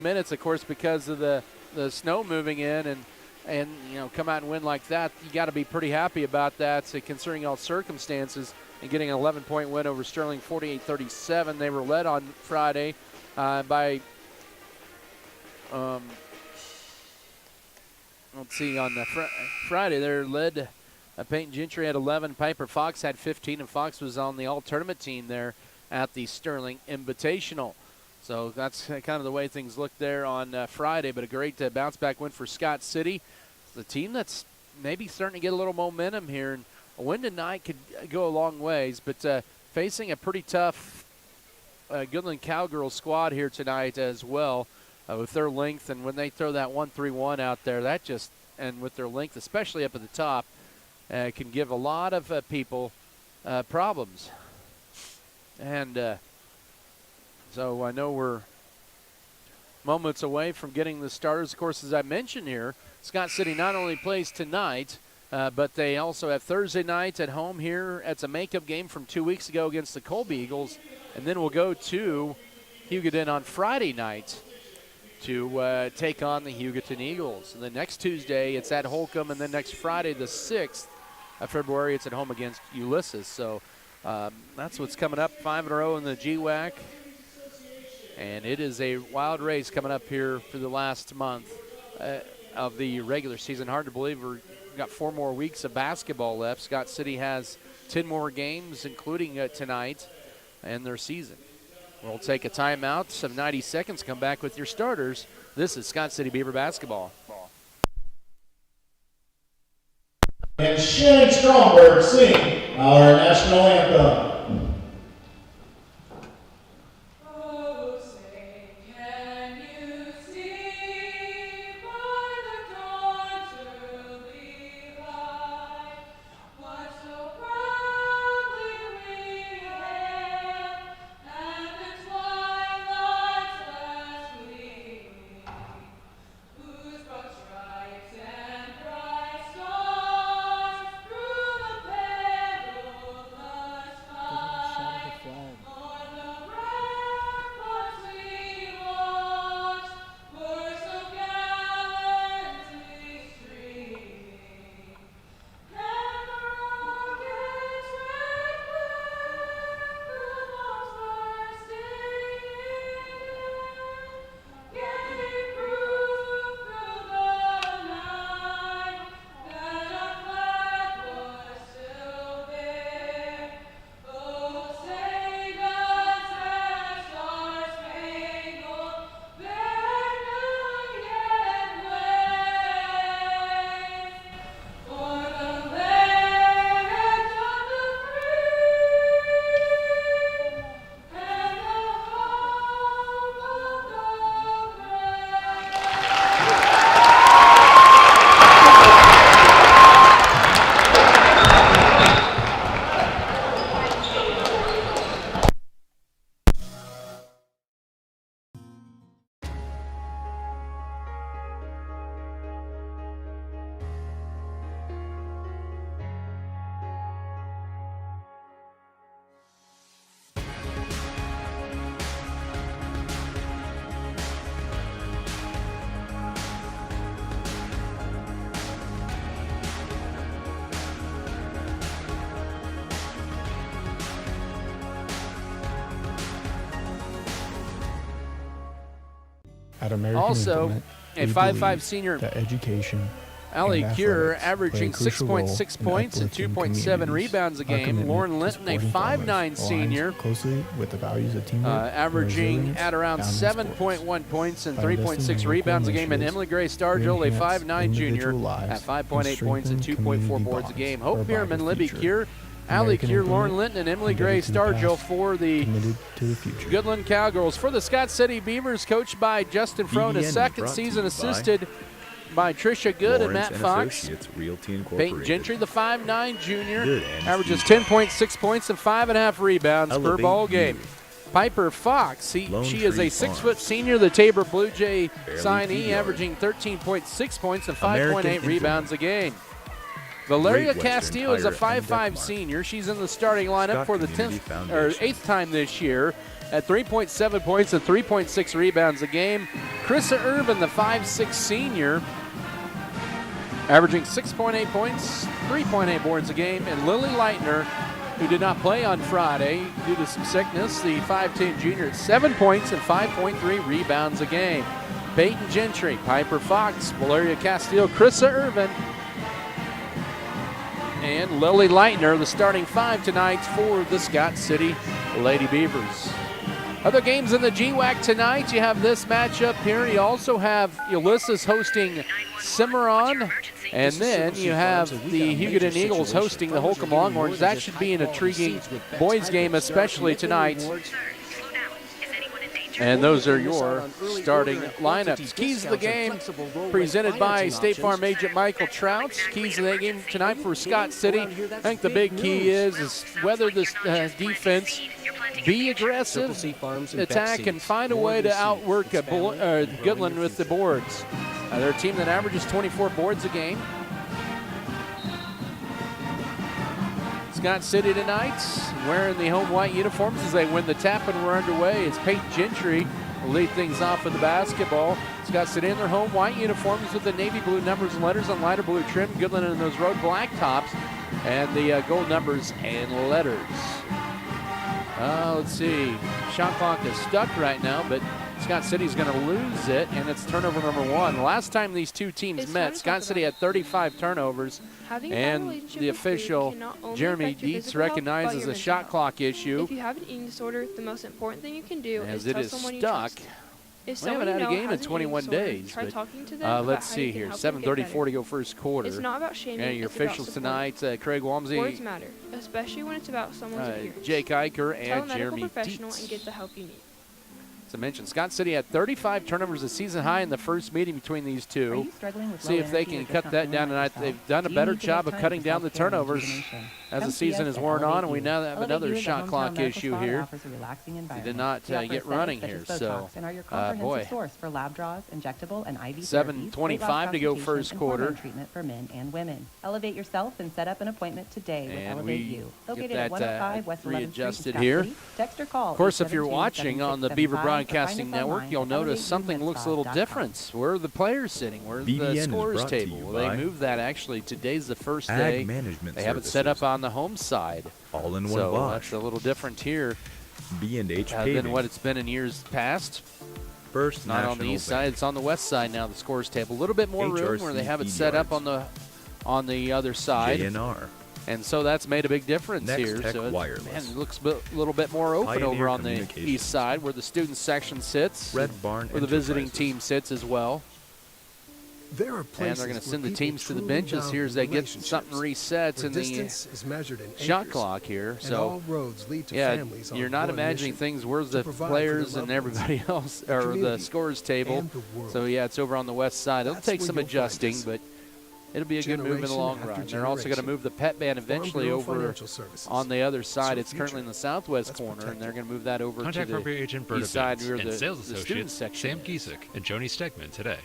minutes, of course, because of the snow moving in and come out and win like that. You got to be pretty happy about that, so considering all circumstances, and getting an 11-point win over Sterling, 48-37. They were led on Friday by let's see, on the Friday they're led. Peyton Gentry had 11, Piper Fox had 15, and Fox was on the all-tournament team there at the Sterling Invitational. So that's kind of the way things looked there on Friday, but a great bounce-back win for Scott City. The team that's maybe starting to get a little momentum here, and a win tonight could go a long ways, but facing a pretty tough Goodland Cowgirls squad here tonight as well with their length, and when they throw that 1-3-1 out there, that just, and with their length, especially up at the top, can give a lot of people problems. And so I know we're moments away from getting the starters. Of course, as I mentioned here, Scott City not only plays tonight, but they also have Thursday night at home here. It's a makeup game from 2 weeks ago against the Colby Eagles. And then we'll go to Hugoton on Friday night to take on the Hugoton Eagles. And then next Tuesday, it's at Holcomb. And then next Friday, the 6th of February, it's at home against Ulysses. So that's what's coming up, 5 in a row in the GWAC. And it is a wild race coming up here for the last month of the regular season. Hard to believe we've got 4 more weeks of basketball left. Scott City has 10 more games, including tonight, and their season. We'll take a timeout, some 90 seconds, come back with your starters. This is Scott City Beaver basketball. And Shannon Stromberg sing our national anthem. At American Also, Implement, a we 5'5" believe senior that education Allie and Cure athletics play a averaging crucial role 6.6 in points and uplifting 2.7 communities. rebounds a Our game. commitment Lauren to Linton, a supporting farmers 5'9" aligns senior, closely with the values of teamwork, averaging resilience, at around found in sports. 7.1 points and By investing 3.6 in rebounds a local game. And initiatives, Emily Gray we Stargill, a enhance 5'9" junior, individual lives at 5.8 points and strengthen 2.4 community boards a game. bonds Hope for a Bierman, brighter Libby future. Cure, Allie American Cure, Implement, Lauren Linton, and Emily Gray embedded in the Stargill past, for the committed to the future. Goodland Cowgirls. For the Scott City Beavers, coached by Justin Frone, his BDN second brought to season, you assisted by Tricia Good and Lawrence Matt Fox. Associates Realty Peyton Incorporated. Gentry, the 5'9" junior, Good and averages easy. 10.6 points and 5.5 rebounds per Elevate ball you. game. Piper Fox, Lone she is a Tree 6' Farms. senior, the Tabor Blue Jay Barely signee, 2 yards. averaging 13.6 points and 5.8 American rebounds a game. Valeria Great Western Castillo is a Tire and 5'5" Deckmark. senior. She's in the starting lineup Scott for the Community 10th or Foundation. 8th time this year. at 3.7 points and 3.6 rebounds a game. Krista Urban, the 5'6 senior, averaging 6.8 points, 3.8 boards a game. And Lily Leitner, who did not play on Friday due to some sickness, the 5'10 junior, at 7 points and 5.3 rebounds a game. Peyton Gentry, Piper Fox, Valeria Castillo, Krista Irvin, and Lily Leitner, the starting five tonight for the Scott City Lady Beavers. Other games in the GWAC tonight, you have this matchup here. You also have Ulysses hosting Cimarron, and then you have the Hugoton Eagles hosting the Holcomb Longhorns. That should be an intriguing boys game, especially tonight. And those are your starting lineups. Keys of the game presented by State Farm agent Michael Trout. Keys of the game tonight for Scott City. I think the big key is whether this defense be aggressive, attack, and find a way to outwork Goodland with the boards. They're a team that averages 24 boards a game. Scott City tonight wearing the home white uniforms as they win the tap, and we're underway. It's Peyton Gentry will lead things off with the basketball. Scott City in their home white uniforms with the navy blue numbers and letters on lighter blue trim. Goodland in those road black tops and the gold numbers and letters. Let's see. Shot clock is stuck right now, but Scott City's going to lose it, and it's turnover number one. Last time these two teams met, Scott City had 35 turnovers, and the official, Jeremy Dietz, recognizes a shot clock issue. If you have an eating disorder, the most important thing you can do as is it tell is someone stuck. You trust. We haven't had a game in 21 days. Try talking to them let's see here. 7:34 to go first quarter. It's not about shaming. And your officials tonight, Craig Walmsley. Words matter, especially when it's about someone's appearance. Jake Eicher and Tell a medical Jeremy professional Dietz. and get the help you need. As I mentioned, Scott City had 35 turnovers, a season high in the first meeting between these two. See if they can cut that down tonight. They've done a better job of cutting down the turnovers as the season has worn on, and we now have another shot clock issue here. They did not get running here, so boy. 7:25 to go first quarter. Elevate yourself and set up an appointment today with Elevate You. Located at 105 West 11th Street, here. Text or call. Of course, if you're watching on the Beaver Broadcasting Network, you'll notice something looks a little different. Where are the players sitting? Where's the scorers table? Well, they moved that actually. Today's the first day. They have it set up on the home side. All in one so wash. That's a little different here B&H than what it's been in years past. First Not on the east side, it's on the west side now, the scores table. A little bit more room where they have it set up on the other side. JNR. And so that's made a big difference Next here. Tech So Wireless. it looks a little bit more open Pioneer over on the Communications. east side where the student section sits, Red Barn where the visiting Enterprises. team sits as well. There are And places they're going to where send the people teams to the truly benches value here as they get relationships, something reset where in the distance is measured in shot acres, clock here. and So all roads lead to yeah, families on you're not one imagining mission things. Where's to the provide for players their and loved ones, everybody else, the or the community, scores table? and the world. So yeah, it's over on the west side. It'll That's take where some you'll find adjusting, us. but it'll be a good move in the Generation long after run. They're also going to generation. move the pet band eventually Farm over Bureau Financial Services. on the other side. So It's currently future. in the southwest Let's corner, protect and they're it. going to move that over Contact to appropriate the agent Berta east side Vince near and the sales student associate section. Sam Giesick and Joni Stegman today.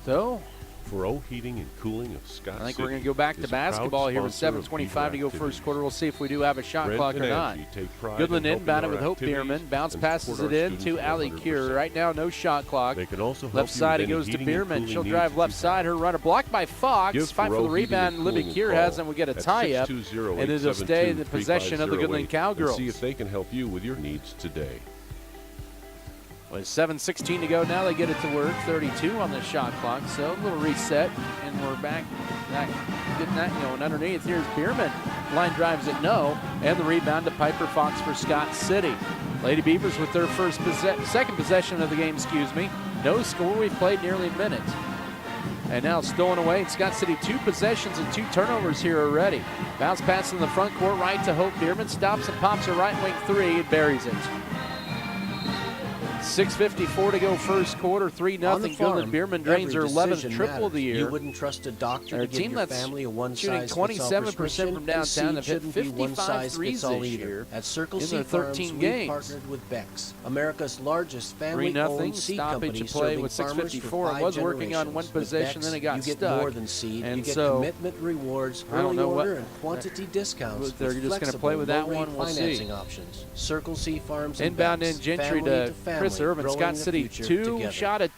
So For O Heating and Cooling of Scott I think City we're going to go back is to a proud basketball here with sponsor of 7:25 to go Beaver first quarter. We'll see if we do have a shot Brent clock or and not. Angie take pride Goodland in helping inbound it our with Hope activities Bierman. Bounce and passes support it our in to students Allie 100%. Cure. Right now, no shot clock. They can also help Left you side with it any goes to heating and Bierman. cooling She'll needs drive that left you side. Her runner blocked by Fox. Give Fight for Rowe the Heating rebound. and Libby Cooling Cure a has, call and we get a at tie-up. 620-872-3508 And it'll stay in the possession of the Goodland Cowgirls. and see if they can help you with your needs today. With 7:16 to go now, they get it to work. 32 on the shot clock, so a little reset, and we're back getting that going underneath. Here's Bierman. Line drives it, no, and the rebound to Piper Fox for Scott City. Lady Beavers with their second possession of the game, No score. We've played nearly a minute. And now stolen away. Scott City 2 possessions and 2 turnovers here already. Bounce pass in the front court, right to Hope Bierman. Stops and pops a right wing 3 and buries it. 6:54 to go first quarter, 3-0 Goodland. Bierman drains her 11th triple of the year. You wouldn't trust a doctor to team give your that's family a shooting 27% from downtown. They've hit 55 threes this year At Circle in C their 13 Farms, games. we partnered with Beck's, America's largest family-owned 3-0 seed stoppage company, of play serving with farmers 6:54. for 5 It was working on one generations. With possession, then it got Beck's, you stuck. get more than seed. And you get so, commitment rewards, I don't early know order, what- and quantity discounts. they're with just gonna play with that flexible, one. We'll see. financing options. Circle C Farms and Inbound Beck's, in Gentry family to family, Chris Irvin. growing Scott the City future two together.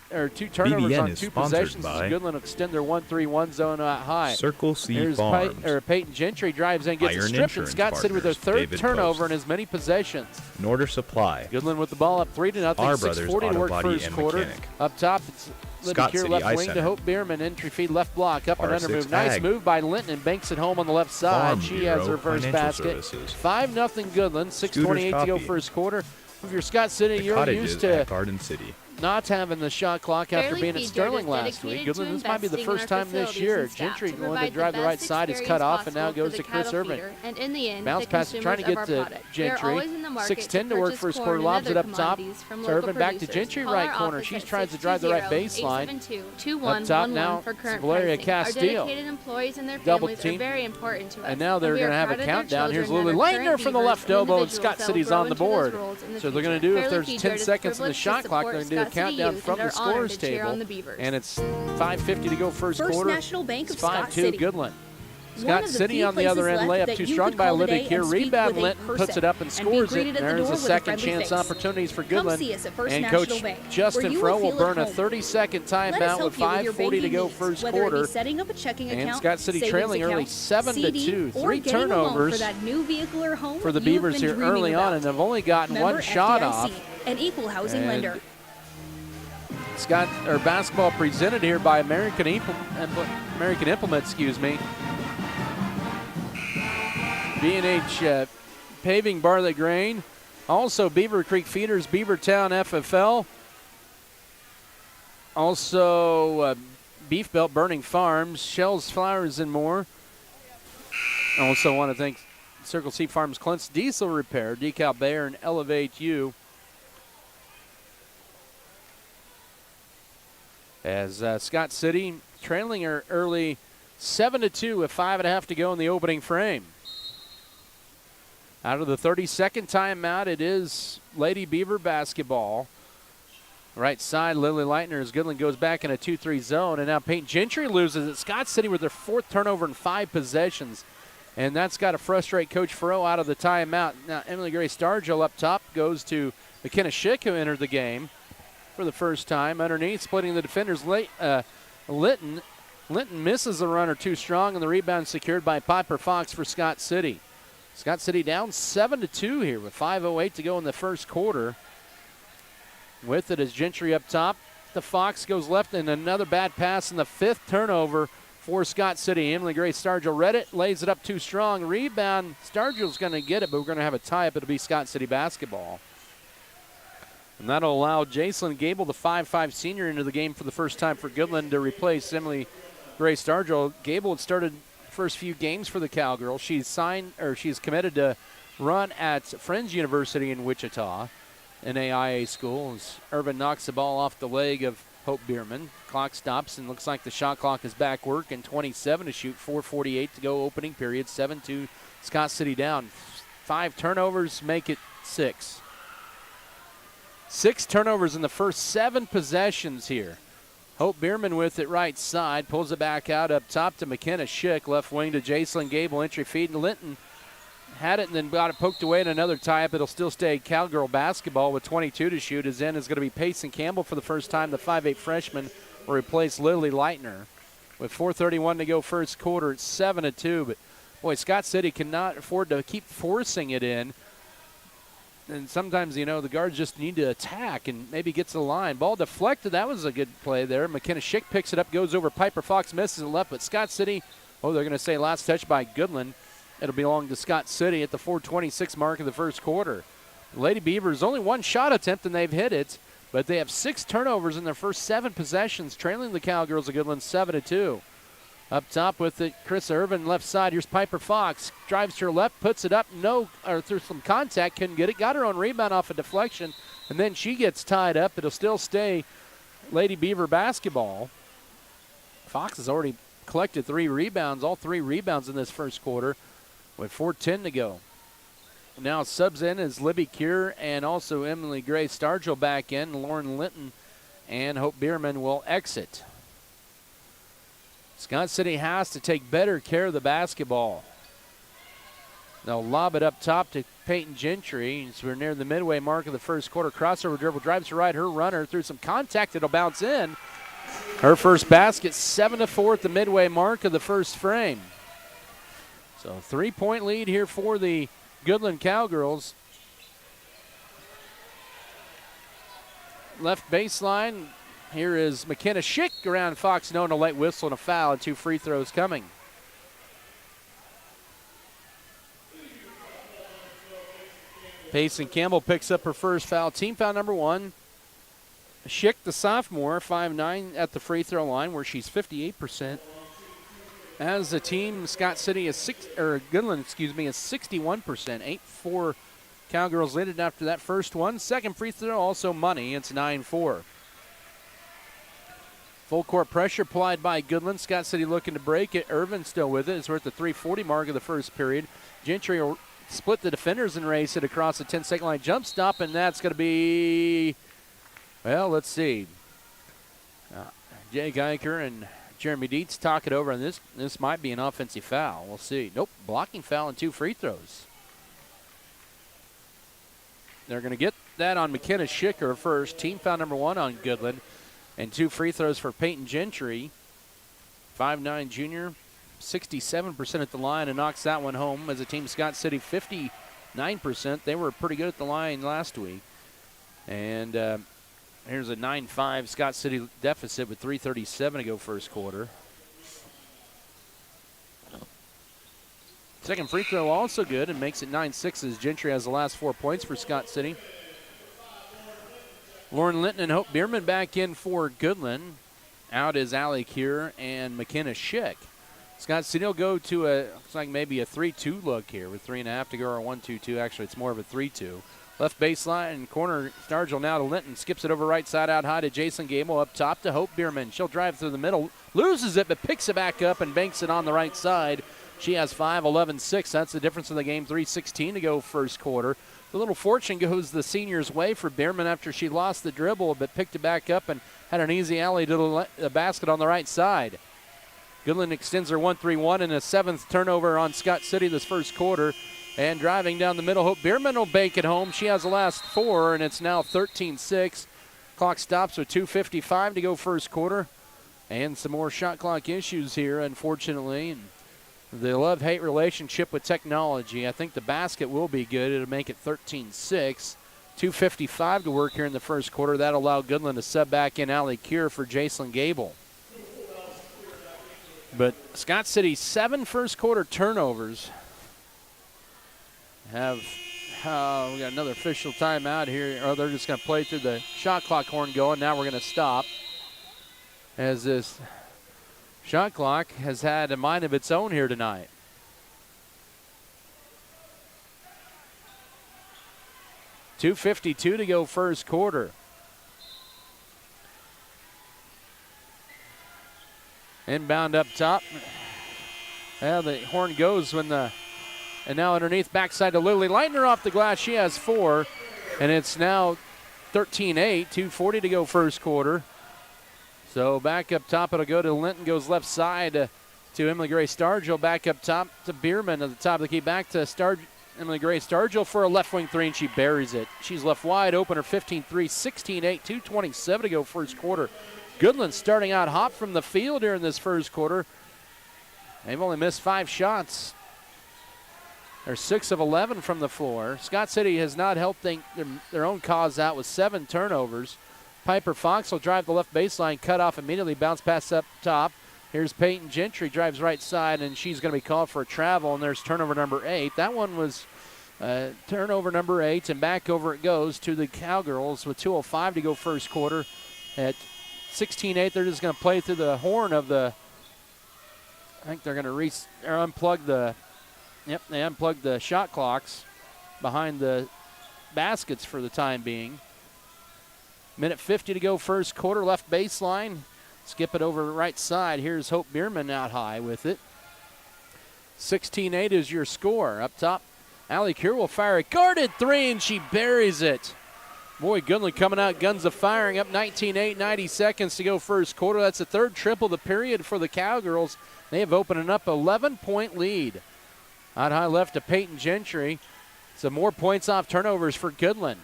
turnovers BBN on is 2 sponsored possessions. by Goodland will extend their 1-3-1 zone out high. Circle C Here's Farms. Peyton Gentry drives in, gets Iron it stripped, and Insurance Scott City with their Partners, 3rd David turnover Post. in as many possessions. Norder Supply. Goodland with the ball up 3-0. Our Brothers 6:40 to Auto work Body first and quarter. Mechanic. Up top, it's Scott Libby City left Eye wing to Center. Hope Bierman. Entry feed left block, up and under R6 move. Nice Ag. move by Linton and banks it home on the left side. Farm She Bureau has her first Financial basket. Services. 5-0 Goodland. 6:28 to go Coffee. first quarter. If you're Scott City, The you're Cottages used to at Garden City. not having the shot clock after Fairleigh being at Feed Sterling is last week. dedicated Goodland, to this might be the investing in first our time this facilities year. and staff Gentry to going to provide drive the right best side. It's cut experience off, and now possible goes for to the Chris cattle Irvin. feeder, and in the end, Bounce the pass, trying to consumers get of our to product. We are Gentry. always in the market 6:10 to work purchase first corn quarter. and Lobs it other up top. commodities from To local Irvin, back to producers. Gentry, Call right our corner. office She at tries to drive the right 620-872-2111 baseline. Up top now, for current Valeria pricing. Our Castillo. dedicated employees and their Double families team. are very important to us. And now they're we going are to have a proud of their countdown. Here's children Lily that are Leitner current from the Beavers left and elbow, and individuals Scott that will City's grow on the into those board. roles in the So they're going to future. do, if Fairleigh there's Feed 10 Yard is seconds in the privileged to shot clock, they're support going to do a Scott City countdown youth from and the are honored scores to cheer on table. the Beavers. And it's 5:50 to go first First quarter. National Bank It's of Scott 5-2 City. Goodland. One Scott of the City few on the other places end, left layup that too you strong could by call Libby today here. and speak Rebound, with a Linton puts person it up and and be scores it. greeted at the There's door a with a second friendly chance face. opportunities for Come Goodland. see us at First And National Coach Bank, where Justin you Fro will will feel burn at a home. 30-second Let us timeout help with you with your 5:40 to banking go needs, first whether it quarter. be setting up a checking And account, Scott City savings trailing early account, 7-2. CD, or 3 getting a loan turnovers for that new vehicle or home for the you've Beavers been here dreaming early on, about. and have only gotten Member one shot FDIC, off. an equal housing And lender. Scott or basketball presented here by American Implement, excuse me. B&H Paving, Barley Grain. Also Beaver Creek Feeders, Beavertown FFL. Also Beef Belt Burning Farms, Shells Flowers and more. I also want to thank Circle C Farms, Clint's Diesel Repair, Decal Bayer, and Elevate You. As Scott City trailing her early 7-2 with 5.5 to go in the opening frame. Out of the 32nd timeout, it is Lady Beaver basketball. Right side, Lily Leitner as Goodland goes back in a 2-3 zone. And now Peyton Gentry loses at Scott City with their 4th turnover in 5 possessions. And that's got to frustrate Coach Furrow out of the timeout. Now Emily Gray Stargell up top goes to McKenna Schick, who entered the game for the first time. Underneath, splitting the defenders, Linton misses the runner too strong, and the rebound secured by Piper Fox for Scott City. Scott City down 7-2 here with 5:08 to go in the first quarter. With it is Gentry up top. The Fox goes left, and another bad pass, and the 5th turnover for Scott City. Emily Gray Stargell read it, lays it up too strong. Rebound, Stargell's going to get it, but we're going to have a tie-up. It'll be Scott City basketball. And that'll allow Jacelyn Gable, the 5'5 senior, into the game for the first time for Goodland to replace Emily Gray Stargell. Gable had started the first few games for the Cowgirls. She's committed to run at Friends University in Wichita, an AIA school. As Irvin knocks the ball off the leg of Hope Bierman. Clock stops and looks like the shot clock is back working. 27 to shoot, 4:48 to go opening period. 7-2 Scott City down. 5 turnovers make it 6. 6 turnovers in the first 7 possessions here. Hope Bierman with it right side, pulls it back out up top to McKenna Schick, left wing to Jacelyn Gable, entry feed, and Linton had it and then got it poked away in another tie-up. It'll still stay Cowgirl basketball with 22 to shoot. As in is going to be Payson Campbell for the first time. The 5'8 freshman will replace Lily Leitner. With 4:31 to go first quarter, it's 7-2. But, boy, Scott City cannot afford to keep forcing it in. And sometimes, the guards just need to attack and maybe get to the line. Ball deflected. That was a good play there. McKenna Schick picks it up, goes over Piper Fox, misses it left. But Scott City, they're going to say last touch by Goodland. It'll belong to Scott City at the 4:26 mark of the first quarter. Lady Beavers, only 1 shot attempt, and they've hit it. But they have 6 turnovers in their first 7 possessions, trailing the Cowgirls of Goodland 7-2. Up top with it, Chris Irvin, left side. Here's Piper Fox. Drives to her left, puts it up. Through some contact, couldn't get it. Got her own rebound off a deflection. And then she gets tied up. It'll still stay Lady Beaver basketball. Fox has already collected 3 rebounds, all 3 rebounds in this first quarter with 4:10 to go. Now subs in is Libby Cure and also Emily Gray Stargell back in. Lauren Linton and Hope Bierman will exit. Scott City has to take better care of the basketball. They'll lob it up top to Peyton Gentry. So we're near the midway mark of the first quarter. Crossover dribble, drives to right. Her runner through some contact. It'll bounce in. Her first basket, 7-4 at the midway mark of the first frame. So 3-point lead here for the Goodland Cowgirls. Left baseline. Here is McKenna Schick around Fox, known a late whistle and a foul, and 2 free throws coming. Payson Campbell picks up her first foul. Team foul number 1. Schick, the sophomore, 5'9" at the free throw line, where she's 58%. As a team, Scott City is Goodland, is 61%. 8-4 Cowgirls lead it after that first one. Second free throw, also money. It's 9-4. Full court pressure applied by Goodland. Scott City looking to break it. Irvin still with it. It's worth the 3:40 mark of the first period. Gentry will split the defenders and race it across the 10-second line. Jump stop, and that's going to be, well, let's see. Jay Geiger and Jeremy Dietz talk it over on this. This might be an offensive foul. We'll see. Nope, blocking foul and 2 free throws. They're going to get that on McKenna Schicker first. Team foul number 1 on Goodland. And 2 free throws for Peyton Gentry. 5'9" junior, 67% at the line, and knocks that one home. As a team, Scott City 59%. They were pretty good at the line last week. And here's a 9-5 Scott City deficit with 3:37 to go first quarter. Second free throw also good and makes it 9-6 as Gentry has the last 4 points for Scott City. Lauren Linton and Hope Bierman back in for Goodland. Out is Allie Cure and McKenna Schick. Scott City will go to looks like maybe a 3-2 look here with 3.5 to go, or 1-2-2. Actually, it's more of a 3-2. Left baseline, corner, Stargell now to Linton. Skips it over right side out high to Jason Gable. Up top to Hope Bierman. She'll drive through the middle, loses it, but picks it back up and banks it on the right side. She has 5-11-6. That's the difference in the game. 3:16 to go first quarter. The little fortune goes the senior's way for Bierman after she lost the dribble, but picked it back up and had an easy alley to the basket on the right side. Goodland extends her 1-3-1 and a 7th turnover on Scott City this first quarter. And driving down the middle, Hope Bierman will bank it home. She has the last 4, and it's now 13-6. Clock stops with 2:55 to go first quarter. And some more shot clock issues here, unfortunately. And the love-hate relationship with technology. I think the basket will be good. It'll make it 13-6. 2:55 to work here in the first quarter. That'll allow Goodland to sub back in Allie Cure for Jason Gable. But Scott City, 7 first quarter turnovers. We got another official timeout here. Oh, they're just going to play through the shot clock horn going. Now we're going to stop. As this shot clock has had a mind of its own here tonight. .252 to go first quarter. Inbound up top. Well, the horn goes when the, and now underneath, backside to Lily Leitner off the glass. She has 4, and it's now 13-8, 2:40 to go first quarter. So back up top, it'll go to Linton, goes left side to Emily Gray Stargell. Back up top to Bierman at the top of the key. Back to Emily Gray Stargell for a left wing 3, and she buries it. She's left wide open, her 15-3, 16-8, 2:27 to go first quarter. Goodland starting out hot from the field here in this first quarter. They've only missed 5 shots. They're 6 of 11 from the floor. Scott City has not helped their own cause out with 7 turnovers. Piper Fox will drive the left baseline, cut off immediately, bounce pass up top. Here's Peyton Gentry, drives right side, and she's going to be called for a travel, and there's turnover number 8. That one was turnover number 8, and back over it goes to the Cowgirls with 2:05 to go first quarter. At 16-8, they're just going to play through the horn of the, I think they're going to unplug the, yep, they unplugged the shot clocks behind the baskets for the time being. Minute 50 to go first quarter, left baseline. Skip it over right side. Here's Hope Bierman out high with it. 16-8 is your score. Up top, Allie Cure will fire a guarded three, and she buries it. Boy, Goodland coming out, guns a firing, up 19-8, 90 seconds to go first quarter. That's the third triple of the period for the Cowgirls. They have opened up 11-point lead. Out high left to Peyton Gentry. Some more points off turnovers for Goodland.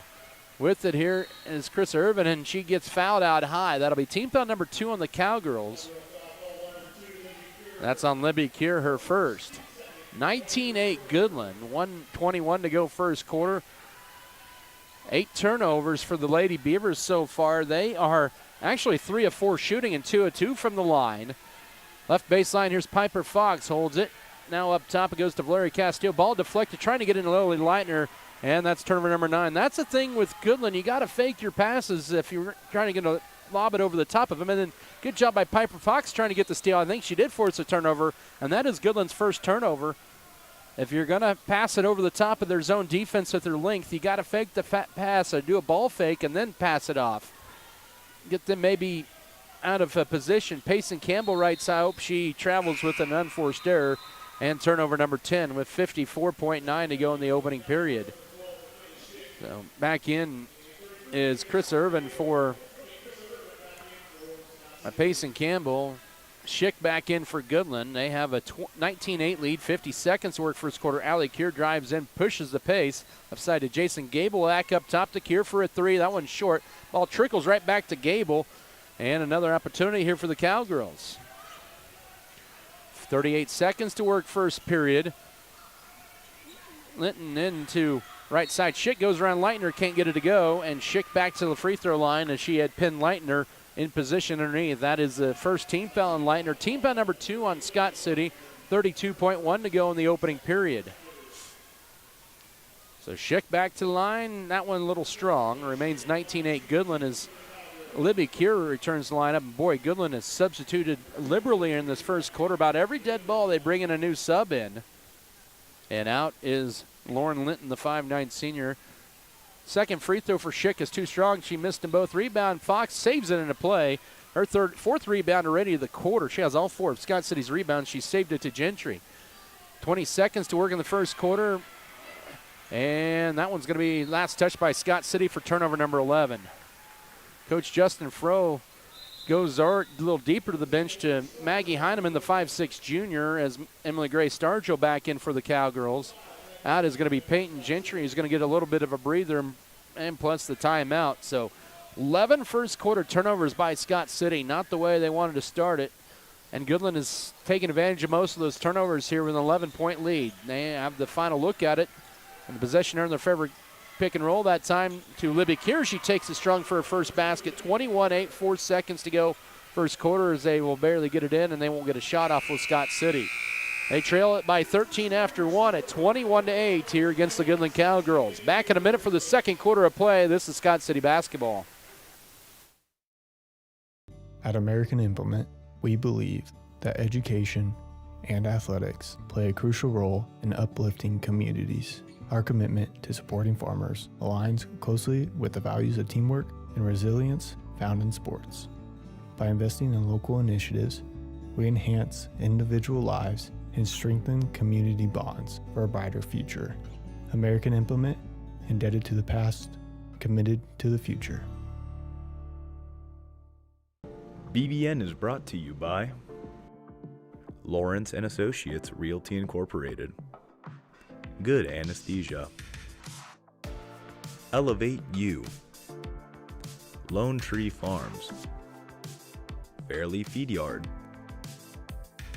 With it here is Chris Irvin, and she gets fouled out high. That'll be team foul number 2 on the Cowgirls. That's on Libby Kier, her first. 19-8 Goodland, 1:21 to go first quarter. 8 turnovers for the Lady Beavers so far. They are actually 3 of 4 shooting and 2 of 2 from the line. Left baseline, here's Piper Fox, holds it. Now up top it goes to Valeria Castillo. Ball deflected, trying to get into Lily Leitner. And that's turnover number 9. That's the thing with Goodland. You got to fake your passes if you're trying to get a lob it over the top of him. And then good job by Piper Fox trying to get the steal. I think she did force a turnover, and that is Goodland's first turnover. If you're going to pass it over the top of their zone defense with their length, you got to fake the pass or do a ball fake and then pass it off. Get them maybe out of a position. Payson Campbell right side. I hope she travels with an unforced error. And turnover number 10 with 54.9 to go in the opening period. So back in is Chris Irvin for Payson Campbell. Schick back in for Goodland. They have a 19-8 lead, 50 seconds to work first quarter. Allie Kier drives in, pushes the pace. Upside to Jason Gable, back up top to Kier for a 3. That one's short. Ball trickles right back to Gable. And another opportunity here for the Cowgirls. 38 seconds to work first period. Linton into right side. Schick goes around Leitner, can't get it to go, and Schick back to the free throw line as she had pinned Leitner in position underneath. That is the first team foul on Leitner. Team foul number 2 on Scott City. 32.1 to go in the opening period. So Schick back to the line. That one a little strong. Remains 19-8 Goodland as Libby Kier returns the lineup. And boy, Goodland has substituted liberally in this first quarter. About every dead ball, they bring in a new sub in. And out is Lauren Linton, the 5'9 senior. Second free throw for Schick is too strong. She missed them both. Rebound, Fox saves it into play. Her fourth rebound already of the quarter. She has all 4 of Scott City's rebounds. She saved it to Gentry. 20 seconds to work in the first quarter. And that one's going to be last touch by Scott City for turnover number 11. Coach Justin Froh goes a little deeper to the bench to Maggie Heineman, the 5'6 junior, as Emily Gray Stargell back in for the Cowgirls. Out is going to be Peyton Gentry. He's going to get a little bit of a breather and plus the timeout. So 11 first quarter turnovers by Scott City. Not the way they wanted to start it. And Goodland is taking advantage of most of those turnovers here with an 11-point lead. They have the final look at it. And the possession earned their favorite pick and roll that time to Libby Kier. She takes it strong for her first basket. 21-8, 4 seconds to go first quarter as they will barely get it in, and they won't get a shot off with Scott City. They trail it by 13 after 1 at 21-8 here against the Goodland Cowgirls. Back in a minute for the second quarter of play. This is Scott City basketball. At American Implement, we believe that education and athletics play a crucial role in uplifting communities. Our commitment to supporting farmers aligns closely with the values of teamwork and resilience found in sports. By investing in local initiatives, we enhance individual lives and strengthen community bonds for a brighter future. American Implement, indebted to the past, committed to the future. BBN is brought to you by Lawrence & Associates Realty Incorporated, Good Anesthesia, Elevate You, Lone Tree Farms, Fairleigh Feed Yard,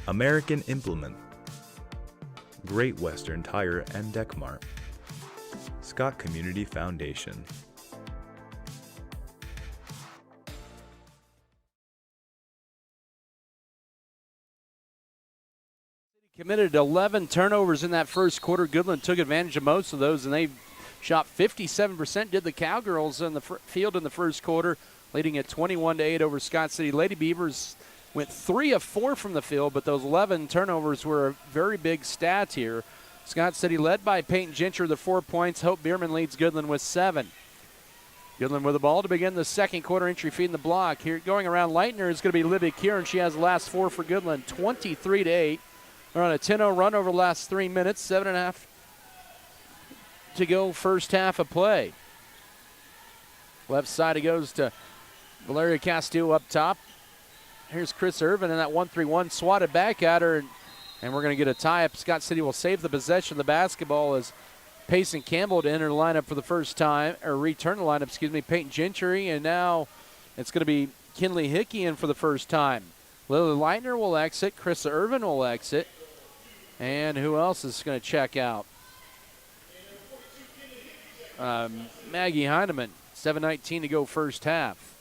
American Implement, Great Western Tire and Deck Mart, Scott Community Foundation. Committed 11 turnovers in that first quarter. Goodland took advantage of most of those, and they shot 57%, did the Cowgirls in the field in the first quarter, leading at 21-8 over Scott City. Lady Beavers went 3 of 4 from the field, but those 11 turnovers were a very big stat here. Scott City led by Peyton Gentry with 4 points. Hope Bierman leads Goodland with 7. Goodland with the ball to begin the second quarter. Entry feeding the block. Here going around Leitner is going to be Libby Kieran. She has the last 4 for Goodland, 23-8. They're on a 10-0 run over the last 3 minutes, 7.5 to go first half of play. Left side it goes to Valeria Castillo up top. Here's Chris Irvin, and that 1-3-1 swatted back at her, and we're going to get a tie-up. Scott City will save the possession of the basketball as Payson Campbell to enter the lineup for the first time, or return the lineup, excuse me, Peyton Gentry, and now it's going to be Kinley Hickey in for the first time. Lily Leitner will exit, Chris Irvin will exit, and who else is going to check out? Maggie Heineman, 7:19 to go first half.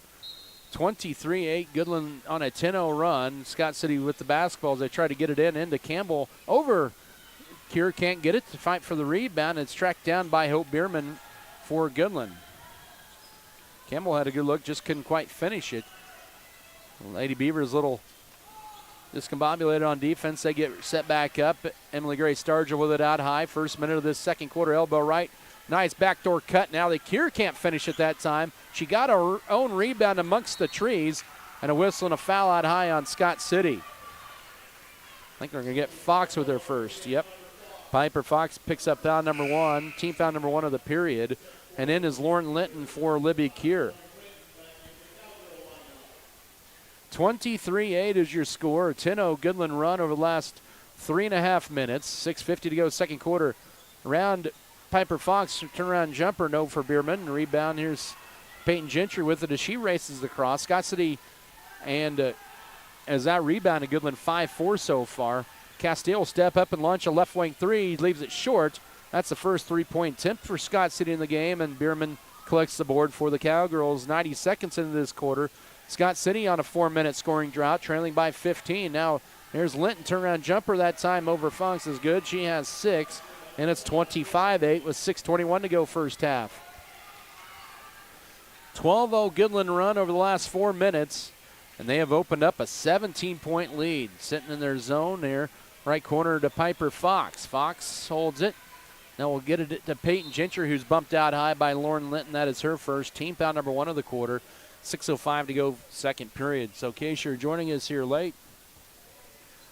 23-8, Goodland on a 10-0 run. Scott City with the basketball as they try to get it into Campbell. Over. Kier can't get it to fight for the rebound. It's tracked down by Hope Bierman for Goodland. Campbell had a good look, just couldn't quite finish it. Lady Beavers a little discombobulated on defense. They get set back up. Emily Gray Stargell with it out high. First minute of this second quarter, elbow right. Nice backdoor cut. Now the Kier can't finish at that time. She got her own rebound amongst the trees, and a whistle and a foul out high on Scott City. I think they're going to get Fox with her first. Yep. Piper Fox picks up foul number 1, team foul number 1 of the period. And in is Lauren Linton for Libby Kier. 23-8 is your score. A 10-0 Goodland run over the last 3.5 minutes. 6:50 to go second quarter. Around Piper Fox, turnaround jumper, no for Bierman. Rebound, here's Peyton Gentry with it as she races across. Scott City, and as that rebound to Goodland, 5-4 so far. Castile step up and launch a left wing three, leaves it short. That's the first 3-point attempt for Scott City in the game, and Bierman collects the board for the Cowgirls. 90 seconds into this quarter. Scott City on a 4-minute scoring drought, trailing by 15. Now here's Linton, turnaround jumper that time over Fox is good. She has 6. And it's 25-8 with 6:21 to go first half. 12-0 Goodland run over the last 4 minutes, and they have opened up a 17-point lead. Sitting in their zone there, right corner to Piper Fox. Fox holds it. Now we'll get it to Peyton Gentry, who's bumped out high by Lauren Linton. That is her first. Team foul number 1 of the quarter. 6:05 to go second period. So in case you're joining us here late,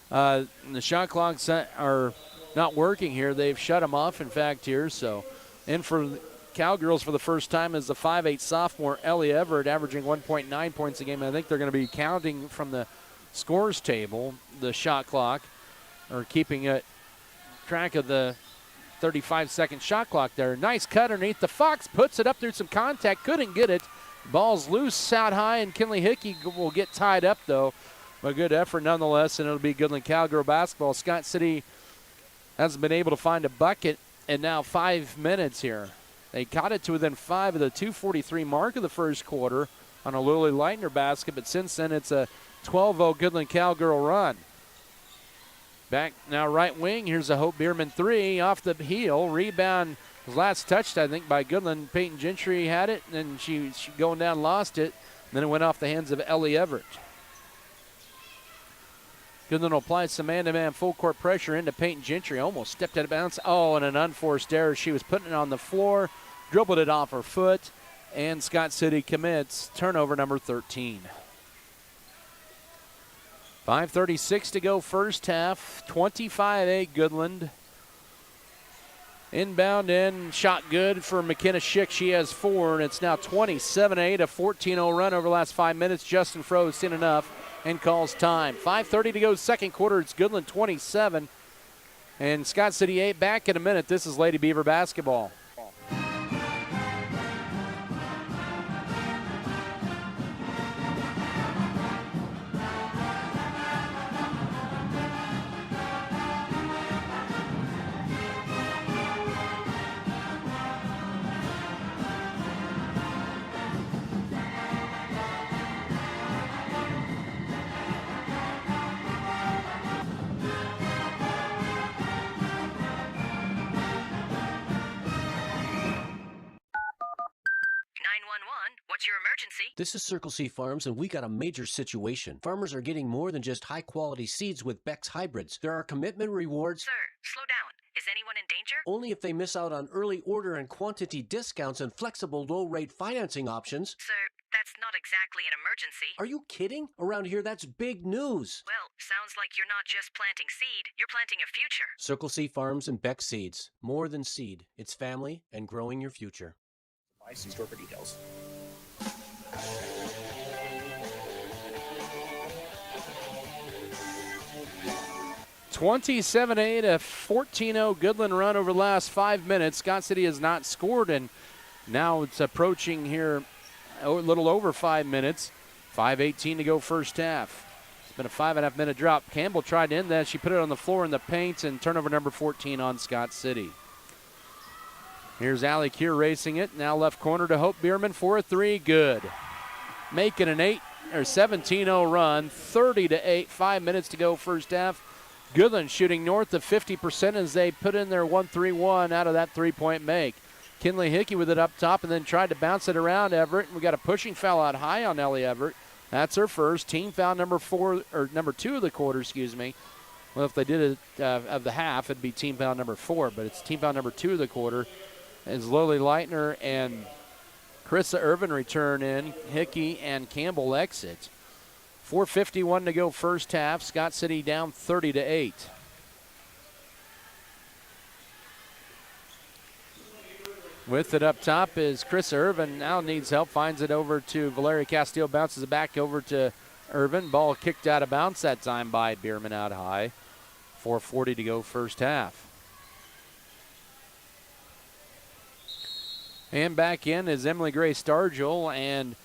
the shot clocks are not working here. They've shut them off, in fact, here. So in for the Cowgirls for the first time is the 5'8 sophomore Ellie Everett, averaging 1.9 points a game. I think they're going to be counting from the scores table, the shot clock, or keeping it track of the 35-second shot clock there. Nice cut underneath. The Fox puts it up through some contact. Couldn't get it. Ball's loose out high, and Kinley Hickey will get tied up, though. But a good effort nonetheless, and it'll be Goodland Cowgirl basketball. Scott City hasn't been able to find a bucket in now 5 minutes here. They got it to within 5 of the 2:43 mark of the first quarter on a Lily Leitner basket, but since then it's a 12-0 Goodland Cowgirl run. Back now right wing, here's a Hope Bierman 3 off the heel. Rebound was last touched, I think, by Goodland. Peyton Gentry had it, and then she going down lost it. And then it went off the hands of Ellie Everett. Goodland will apply some man-to-man full-court pressure into Peyton Gentry. Almost stepped out of bounds. Oh, and an unforced error. She was putting it on the floor, dribbled it off her foot, and Scott City commits turnover number 13. 5:36 to go first half. 25-8 Goodland. Inbound in, shot good for McKenna Schick. She has 4, and it's now 27-8, a 14-0 run over the last 5 minutes. Justin Fro's seen enough and calls time. 5:30 to go second quarter. It's Goodland 27 and Scott City 8. Back in a minute. This is Lady Beaver basketball. What's your emergency? This is Circle C Farms, and we got a major situation. Farmers are getting more than just high-quality seeds with Beck's hybrids. There are commitment rewards. Sir, slow down. Is anyone in danger? danger? Only if they miss out on early order and quantity discounts and flexible low-rate financing options. Sir, that's not exactly an emergency. Are you kidding? Around here, that's big news. Well, sounds like you're not just planting seed, you're planting a future. Circle C Farms and Beck Seeds. More than seed. It's family and growing your future. Buy C-Store for details. (27-8), a 14-0 Goodland run over the last 5 minutes. Scott City has not scored, and now it's approaching here a little over 5 minutes. 5:18 to go first half. It's been a 5.5 minute drop. Campbell tried to end that. She put it on the floor in the paint, and turnover number 14 on Scott City. Here's Allie Keir racing it. Now left corner to Hope Bierman for a three. Good. Making an 17-0 run. 30-8. 5 minutes to go first half. Goodland shooting north of 50% as they put in their 1-3-1 out of that three-point make. Kinley Hickey with it up top and then tried to bounce it around Everett. We got a pushing foul out high on Ellie Everett. That's her first. Team foul number 2 of the quarter, excuse me. Well, if they did it of the half, it'd be team foul number 4, but it's team foul number 2 of the quarter. As Lily Leitner and Carissa Irvin return in, Hickey and Campbell exit. 4:51 to go first half. Scott City down 30-8. With it up top is Chris Irvin. Now needs help. Finds it over to Valeria Castillo. Bounces it back over to Irvin. Ball kicked out of bounds that time by Bierman out high. 4:40 to go first half. And back in is Emily Gray Stargell and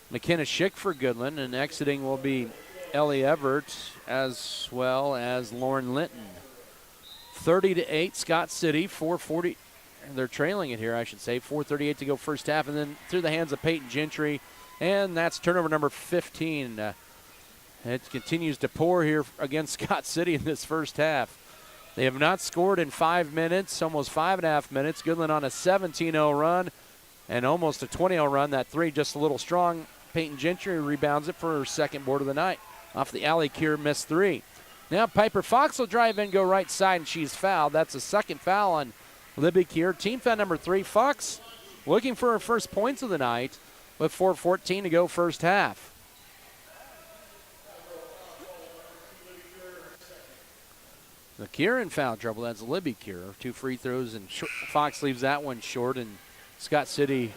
McKenna Schick for Goodland, and exiting will be Ellie Everett as well as Lauren Linton. 30-8, Scott City. 4:40. They're trailing it here, I should say. 4:38 to go first half, and then through the hands of Peyton Gentry, and that's turnover number 15. It continues to pour here against Scott City in this first half. They have not scored in 5 minutes, almost 5.5 minutes. Goodland on a 17-0 run and almost a 20-0 run. That three just a little strong. Peyton Gentry rebounds it for her second board of the night off the Allie Keir missed three. Now Piper Fox will drive in, go right side, and she's fouled. That's a second foul on Libby Keir. Team foul number 3. Fox looking for her first points of the night with 4:14 to go first half. The Keir in foul trouble. That's Libby Keir. 2 free throws, and Fox leaves that one short, and Scott City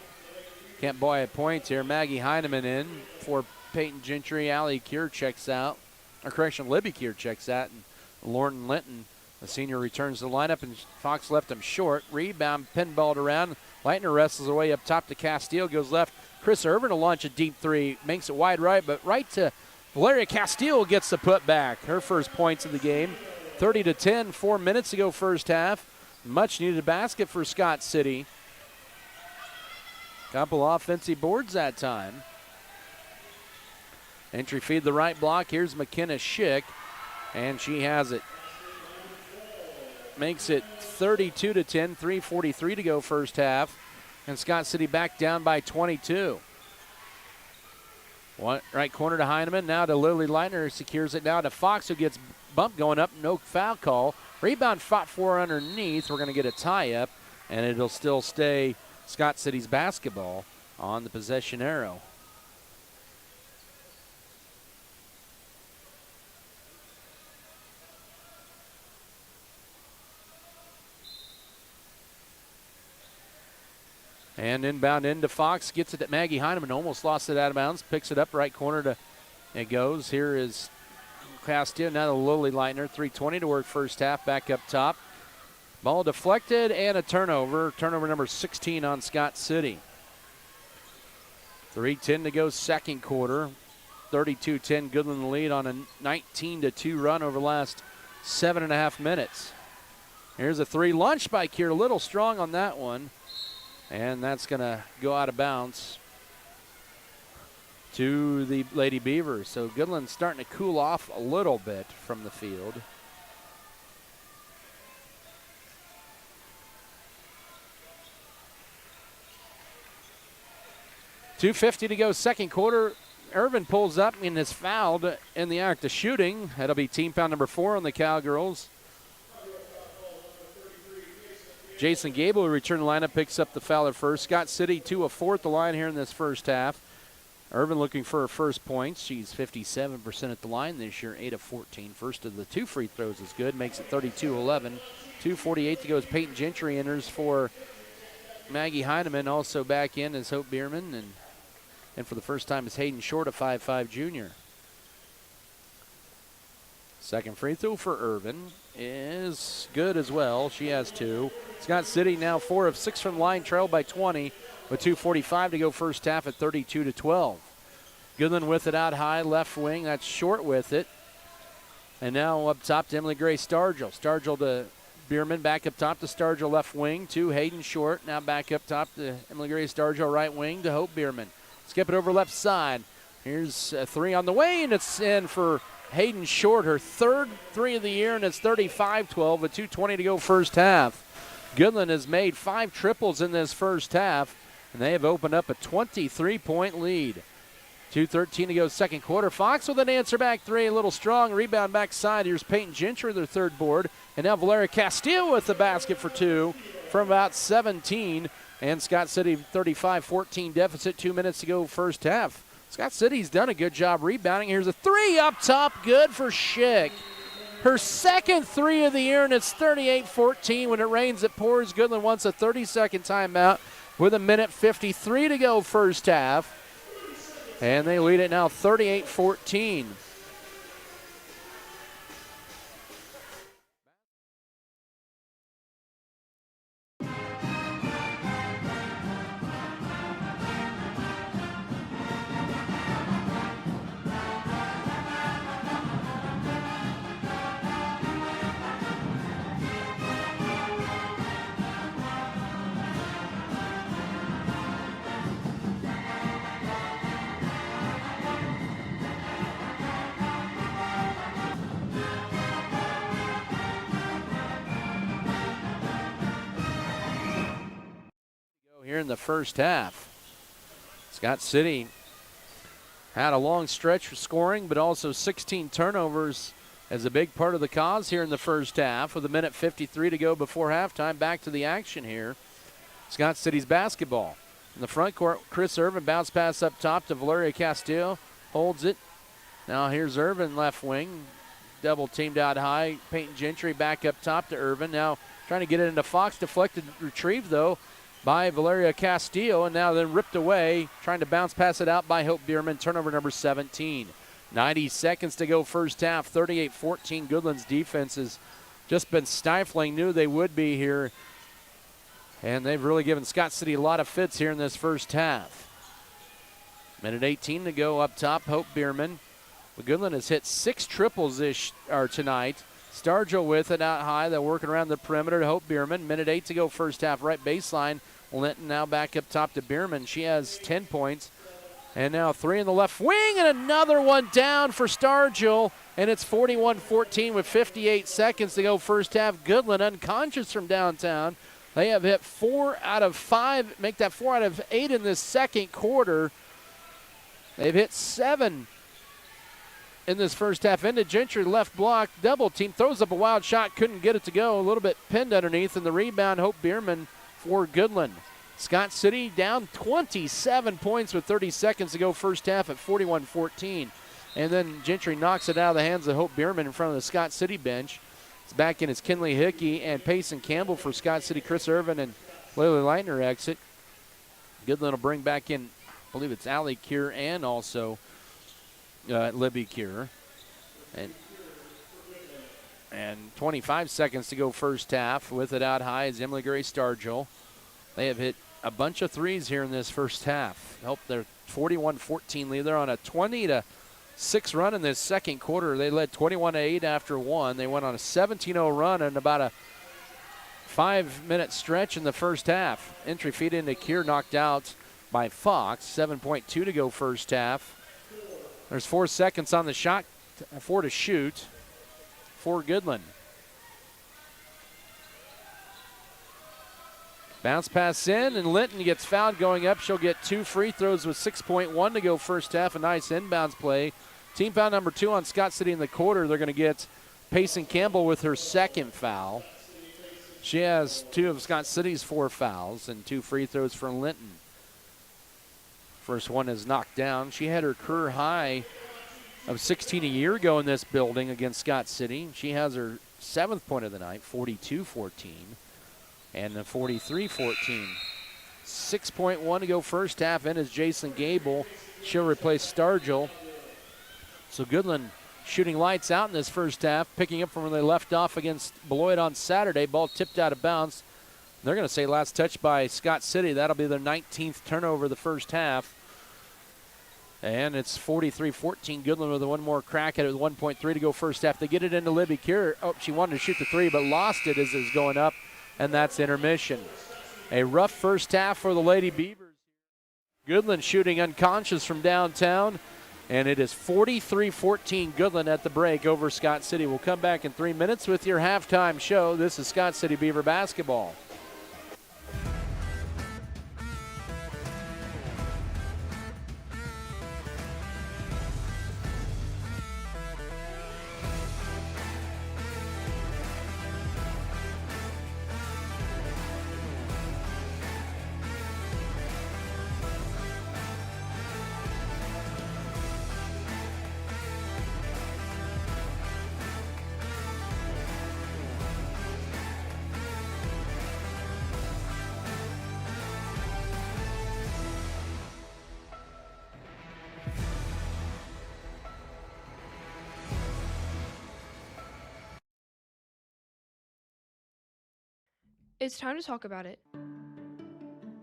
can't buy a point here. Maggie Heineman in for Peyton Gentry. Allie Keir checks out. Or correction, Libby Keir checks out. And Lauren Linton, the senior, returns to the lineup, and Fox left him short. Rebound, pinballed around. Leitner wrestles away up top to Castillo. Goes left. Chris Irvin will launch a deep three. Makes it wide right, but right to Valeria Castillo gets the putback. Her first points of the game. 30-10, 4 minutes to go first half. Much needed basket for Scott City. Couple offensive boards that time. Entry feed the right block. Here's McKenna Schick, and she has it. Makes it 32-10, 3:43 to go first half, and Scott City back down by 22. Right corner to Heineman, now to Lily Leitner, secures it now to Fox, who gets bumped going up, no foul call. Rebound fought for underneath. We're going to get a tie-up, and it'll still stay Scott City's basketball on the possession arrow. And inbound into Fox, gets it at Maggie Heineman, almost lost it out of bounds, picks it up right corner to, it goes. Here is Castillo, now to Lily Leitner, 3:20 to work first half, back up top. Ball deflected and a turnover. Turnover number 16 on Scott City. 3:10 to go second quarter. 32-10 Goodland lead on a 19-2 run over the last 7.5 minutes. Here's a three launched by Keir. A little strong on that one. And that's going to go out of bounds to the Lady Beavers. So Goodland's starting to cool off a little bit from the field. .250 to go second quarter. Irvin pulls up and is fouled in the act of shooting. That'll be team foul number 4 on the Cowgirls. Jason Gable, who returned the lineup, picks up the foul at first. Scott City 2 of 4 at the line here in this first half. Irvin looking for her first points. She's 57% at the line this year, 8 of 14. First of the 2 free throws is good, makes it 32-11. 2:48 to go as Peyton Gentry enters for Maggie Heineman. Also back in is Hope Bierman, and for the first time is Hayden Short, a 5'5 junior. Second free throw for Irvin is good as well. She has 2. Scott City now 4 of 6 from the line, trailed by 20 with 2:45 to go first half at 32-12. Goodland with it out high, left wing. That's Short with it. And now up top to Emily Gray Stargell. Stargell to Bierman, back up top to Stargell, left wing to Hayden Short. Now back up top to Emily Gray Stargell, right wing to Hope Bierman. Skip it over left side. Here's a 3 on the way, and it's in for Hayden Short, her third 3 of the year, and it's 35-12 with 2:20 to go first half. Goodland has made 5 triples in this first half, and they have opened up a 23-point lead. 2:13 to go second quarter. Fox with an answer back 3, a little strong. Rebound backside. Here's Peyton Gentry, their third board. And now Valeria Castile with the basket for 2 from about 17. And Scott City 35-14 deficit, 2 minutes to go first half. Scott City's done a good job rebounding. Here's a 3 up top, good for Schick. Her second 3 of the year, and it's 38-14. When it rains, it pours. Goodland wants a 30-second timeout with 1:53 to go first half. And they lead it now 38-14. Here in the first half. Scott City had a long stretch for scoring, but also 16 turnovers as a big part of the cause here in the first half. With 1:53 to go before halftime, back to the action here. Scott City's basketball. In the front court, Chris Irvin bounce pass up top to Valeria Castillo, holds it. Now here's Irvin left wing, double teamed out high. Peyton Gentry back up top to Irvin. Now trying to get it into Fox, deflected, retrieved though by Valeria Castillo, and now then ripped away, trying to bounce pass it out by Hope Bierman, turnover number 17. 90 seconds to go first half, 38-14. Goodland's defense has just been stifling, knew they would be here, and they've really given Scott City a lot of fits here in this first half. Minute 18 to go up top, Hope Bierman. But Goodland has hit 6 triples tonight. Stargell with it out high. They're working around the perimeter to Hope Bierman. Minute 8 to go first half, right baseline. Linton now back up top to Bierman. She has 10 points. And now 3 in the left wing, and another one down for Stargell. And it's 41-14 with 58 seconds to go first half. Goodland unconscious from downtown. They have hit 4 out of 5, make that 4 out of 8 in this second quarter. They've hit 7 in this first half. Into Gentry, left block, double team, throws up a wild shot, couldn't get it to go. A little bit pinned underneath, and the rebound, Hope Bierman for Goodland. Scott City down 27 points with 30 seconds to go first half at 41-14. And then Gentry knocks it out of the hands of Hope Bierman in front of the Scott City bench. It's back in as Kinley Hickey and Payson Campbell for Scott City. Chris Irvin and Lily Leitner exit. Goodland will bring back in, I believe it's Allie Kier and also Libby Kier. And 25 seconds to go first half. With it out high is Emily Gray Stargell. They have hit a bunch of threes here in this first half. Helped their 41-14 lead. They're on a 20-6 run in this second quarter. They led 21-8 after 1. They went on a 17-0 run in about a 5-minute stretch in the first half. Entry feed into Kier, knocked out by Fox. 7.2 to go first half. There's 4 seconds on the shot, 4 to shoot for Goodland. Bounce pass in, and Linton gets fouled going up. She'll get 2 free throws with 6.1 to go first half. A nice inbounds play. Team foul number 2 on Scott City in the quarter. They're going to get Payson Campbell with her second foul. She has 2 of Scott City's 4 fouls and 2 free throws for Linton. First one is knocked down. She had her career high of 16 a year ago in this building against Scott City. She has her 7th point of the night, 42-14, and a 43-14. 6.1 to go first half. In is Jason Gable. She'll replace Stargell. So Goodland shooting lights out in this first half, picking up from where they left off against Beloit on Saturday. Ball tipped out of bounds. They're going to say last touch by Scott City. That'll be their 19th turnover of the first half. And it's 43-14. Goodland with one more crack at it with 1.3 to go first half. They get it into Libby Kier. Oh, she wanted to shoot the 3, but lost it as it was going up, and that's intermission. A rough first half for the Lady Beavers. Goodland shooting unconscious from downtown, and it is 43-14 Goodland at the break over Scott City. We'll come back in 3 minutes with your halftime show. This is Scott City Beaver basketball. It's time to talk about it.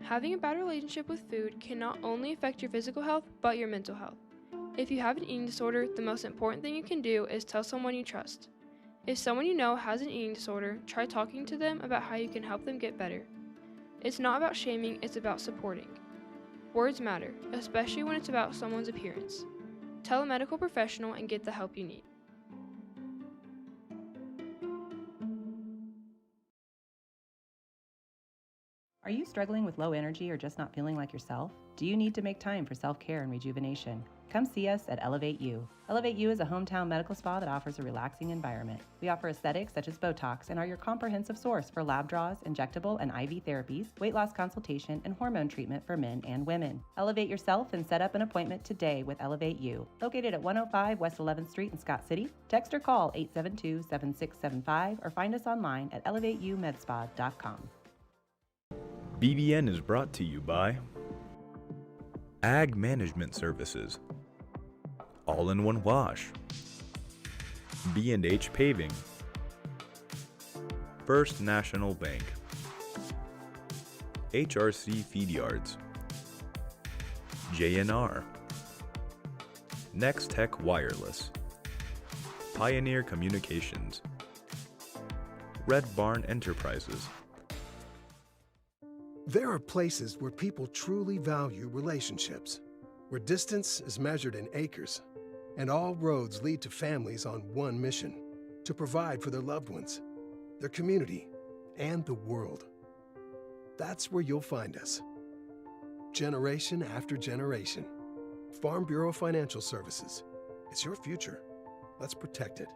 Having a bad relationship with food can not only affect your physical health, but your mental health. If you have an eating disorder, the most important thing you can do is tell someone you trust. If someone you know has an eating disorder, try talking to them about how you can help them get better. It's not about shaming, it's about supporting. Words matter, especially when it's about someone's appearance. Tell a medical professional and get the help you need. Are you struggling with low energy or just not feeling like yourself? Do you need to make time for self-care and rejuvenation? Come see us at Elevate You. Elevate You is a hometown medical spa that offers a relaxing environment. We offer aesthetics such as Botox and are your comprehensive source for lab draws, injectable and IV therapies, weight loss consultation, and hormone treatment for men and women. Elevate yourself and set up an appointment today with Elevate You. Located at 105 West 11th Street in Scott City, text or call 872-7675 or find us online at elevateyoumedspa.com. BBN is brought to you by Ag Management Services, All-in-One Wash, B&H Paving, First National Bank, HRC Feed Yards, JNR, Next Tech Wireless, Pioneer Communications, Red Barn Enterprises. There are places where people truly value relationships, where distance is measured in acres, and all roads lead to families on one mission: to provide for their loved ones, their community, and the world. That's where you'll find us. Generation after generation. Farm Bureau Financial Services. It's your future. Let's protect it.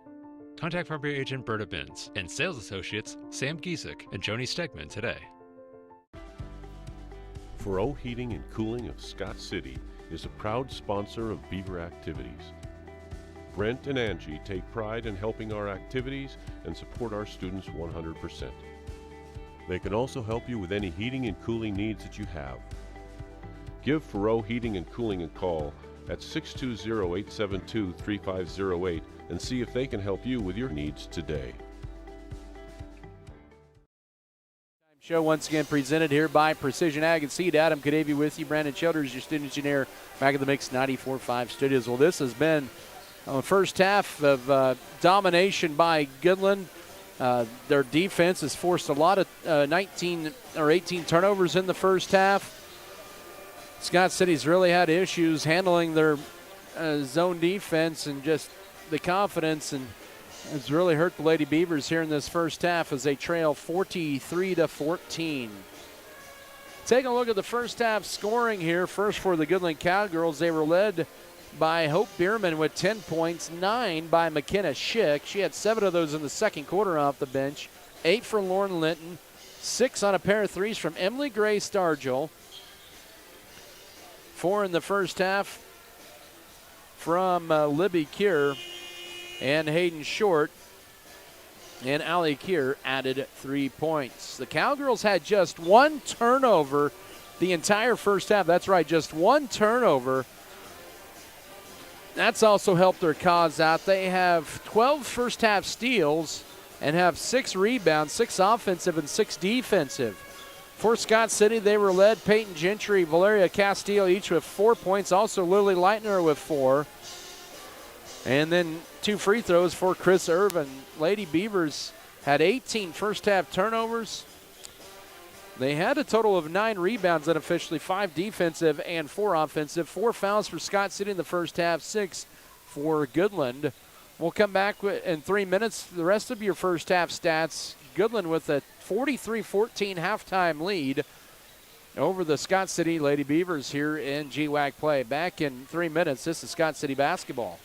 Contact Farm Bureau agent Berta Benz and sales associates Sam Giesick and Joni Stegman today. Furrow Heating and Cooling of Scott City is a proud sponsor of Beaver activities. Brent and Angie take pride in helping our activities and support our students 100%. They can also help you with any heating and cooling needs that you have. Give Furrow Heating and Cooling a call at 620-872-3508 and see if they can help you with your needs today. Show once again presented here by Precision Ag and Seed. Adam Kadavy with you. Brandon Childers, your student engineer, back in the Mix 94.5 studios. Well, this has been the first half of domination by Goodland. Their defense has forced a lot of 19 or 18 turnovers in the first half. Scott City's really had issues handling their zone defense, and just the confidence and has really hurt the Lady Beavers here in this first half as they trail 43-14. Take a look at the first half scoring here. First for the Goodland Cowgirls, they were led by Hope Bierman with 10 points, 9 by McKenna Schick. She had 7 of those in the second quarter off the bench. 8 for Lauren Linton, 6 on a pair of threes from Emily Gray Stargell, 4 in the first half from Libby Kier and Hayden Short, and Allie Kier added 3 points. The Cowgirls had just 1 turnover the entire first half. That's right, just 1 turnover. That's also helped their cause out. They have 12 first half steals and have 6 rebounds, 6 offensive and 6 defensive. For Scott City, they were led Peyton Gentry, Valeria Castillo, each with 4 points. Also Lily Leitner with 4. And then 2 free throws for Chris Irvin. Lady Beavers had 18 first half turnovers. They had a total of 9 rebounds unofficially, 5 defensive and 4 offensive. 4 fouls for Scott City in the first half, 6 for Goodland. We'll come back in 3 minutes. The rest of your first half stats, Goodland with a 43-14 halftime lead over the Scott City Lady Beavers here in GWAC play. Back in 3 minutes, this is Scott City basketball.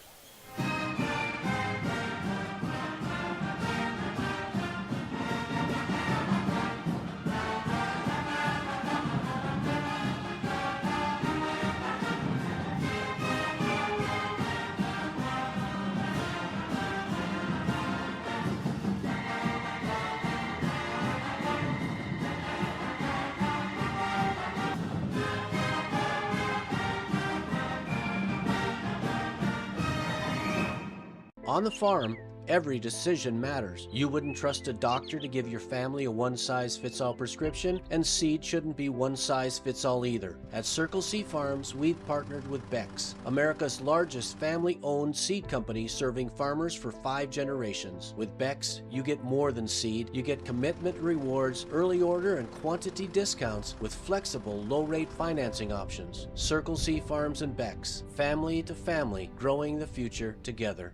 On the farm, every decision matters. You wouldn't trust a doctor to give your family a one-size-fits-all prescription, and seed shouldn't be one-size-fits-all either. At Circle C Farms, we've partnered with Beck's, America's largest family-owned seed company serving farmers for 5 generations. With Beck's, you get more than seed. You get commitment rewards, early order and quantity discounts with flexible, low-rate financing options. Circle C Farms and Beck's, family to family, growing the future together.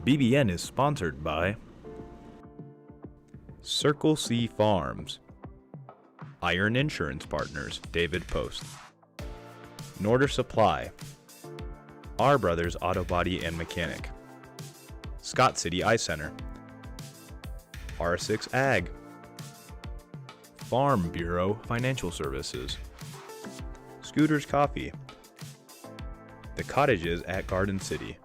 BBN is sponsored by Circle C Farms, Iron Insurance Partners, David Post, Norder Supply, R Brothers Auto Body and Mechanic, Scott City Eye Center, R6 Ag, Farm Bureau Financial Services, Scooters Coffee, The Cottages at Garden City.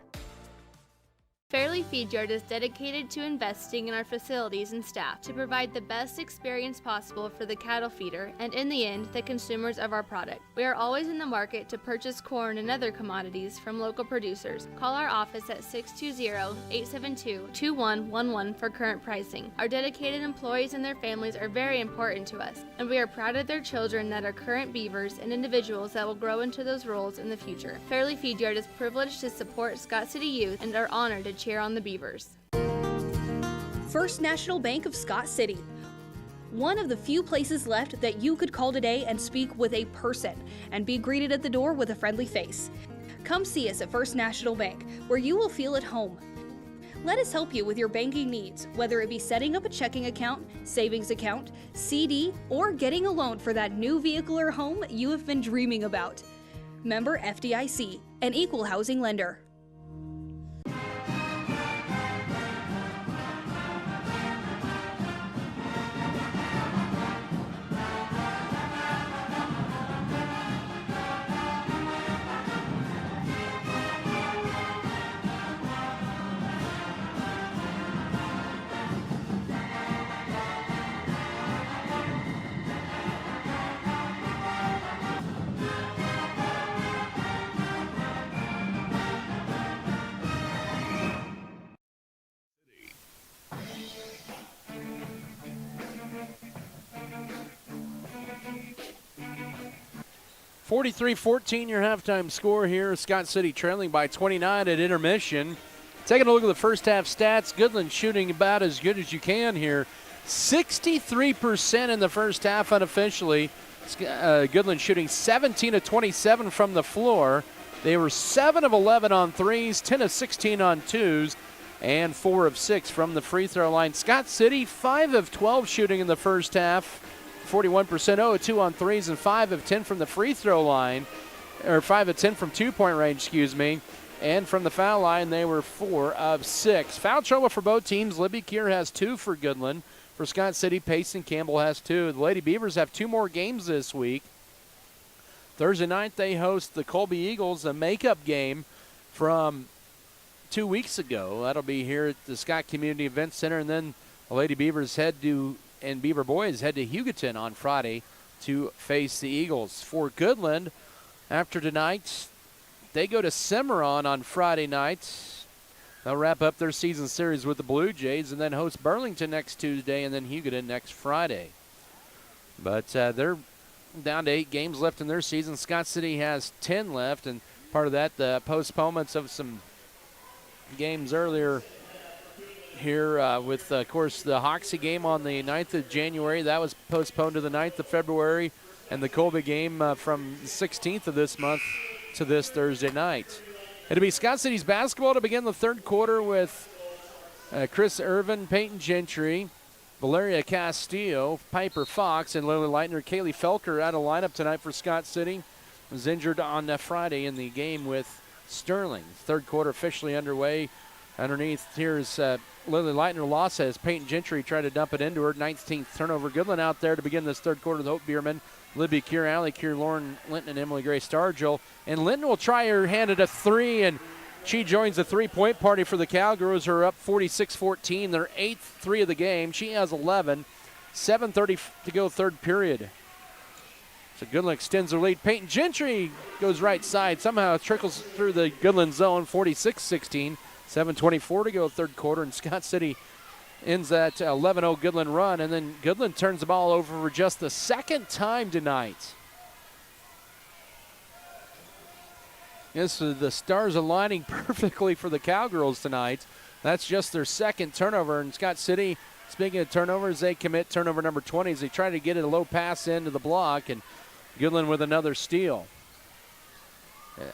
Fairleigh Feed Yard is dedicated to investing in our facilities and staff to provide the best experience possible for the cattle feeder and, in the end, the consumers of our product. We are always in the market to purchase corn and other commodities from local producers. Call our office at 620-872-2111 for current pricing. Our dedicated employees and their families are very important to us, and we are proud of their children that are current Beavers and individuals that will grow into those roles in the future. Fairleigh Feed Yard is privileged to support Scott City youth and are honored to cheer on the Beavers. First National Bank of Scott City. One of the few places left that you could call today and speak with a person and be greeted at the door with a friendly face. Come see us at First National Bank, where you will feel at home. Let us help you with your banking needs, whether it be setting up a checking account, savings account, CD, or getting a loan for that new vehicle or home you have been dreaming about. Member FDIC, an equal housing lender. (43-14) your halftime score here. Scott City trailing by 29 at intermission. Taking a look at the first half stats, Goodland shooting about as good as you can here. 63% in the first half unofficially. Goodland shooting 17 of 27 from the floor. They were 7 of 11 on threes, 10 of 16 on twos, and 4 of 6 from the free throw line. Scott City 5 of 12 shooting in the first half. 41%, 0 of 2 on threes, and 5 of 10 from the free throw line, or 5 of 10 from two-point range, excuse me. And from the foul line, they were 4 of 6. Foul trouble for both teams. Libby Kier has 2 for Goodland. for Scott City. Payson Campbell has 2. The Lady Beavers have 2 more games this week. Thursday night they host the Colby Eagles, a makeup game from 2 weeks ago. That'll be here at the Scott Community Event Center, and then the Lady Beavers and Beaver Boys head to Hugoton on Friday to face the Eagles. For Goodland, after tonight, they go to Cimarron on Friday night. They'll wrap up their season series with the Blue Jays and then host Burlington next Tuesday and then Hugoton next Friday. But they're down to 8 games left in their season. Scott City has 10 left, and part of that, the postponements of some games earlier here with, of course, the Hoxie game on the 9th of January. That was postponed to the 9th of February, and the Colby game from the 16th of this month to this Thursday night. It'll be Scott City's basketball to begin the third quarter with Chris Irvin, Peyton Gentry, Valeria Castillo, Piper Fox, and Lily Leitner. Kaylee Felker out of lineup tonight for Scott City. Was injured on Friday in the game with Sterling. Third quarter officially underway. Underneath, here's Lily Leitner lost as Peyton Gentry tried to dump it into her. 19th turnover. Goodland out there to begin this third quarter with Hope Bierman, Libby Kier, Allie Kier, Lauren Linton, and Emily Gray Stargill. And Linton will try her hand at a 3, and she joins the three-point party for the Cowgirls. Are up 46-14, their 8th 3 of the game. She has 11. 7:30 to go, third period. So Goodland extends their lead. Peyton Gentry goes right side. Somehow trickles through the Goodland zone, 46-16. 7:24 to go, third quarter, and Scott City ends that 11-0 Goodland run, and then Goodland turns the ball over for just the second time tonight. Yes, the stars aligning perfectly for the Cowgirls tonight. That's just their second turnover, and Scott City, speaking of turnovers, they commit turnover number 20 as they try to get it a low pass into the block, and Goodland with another steal.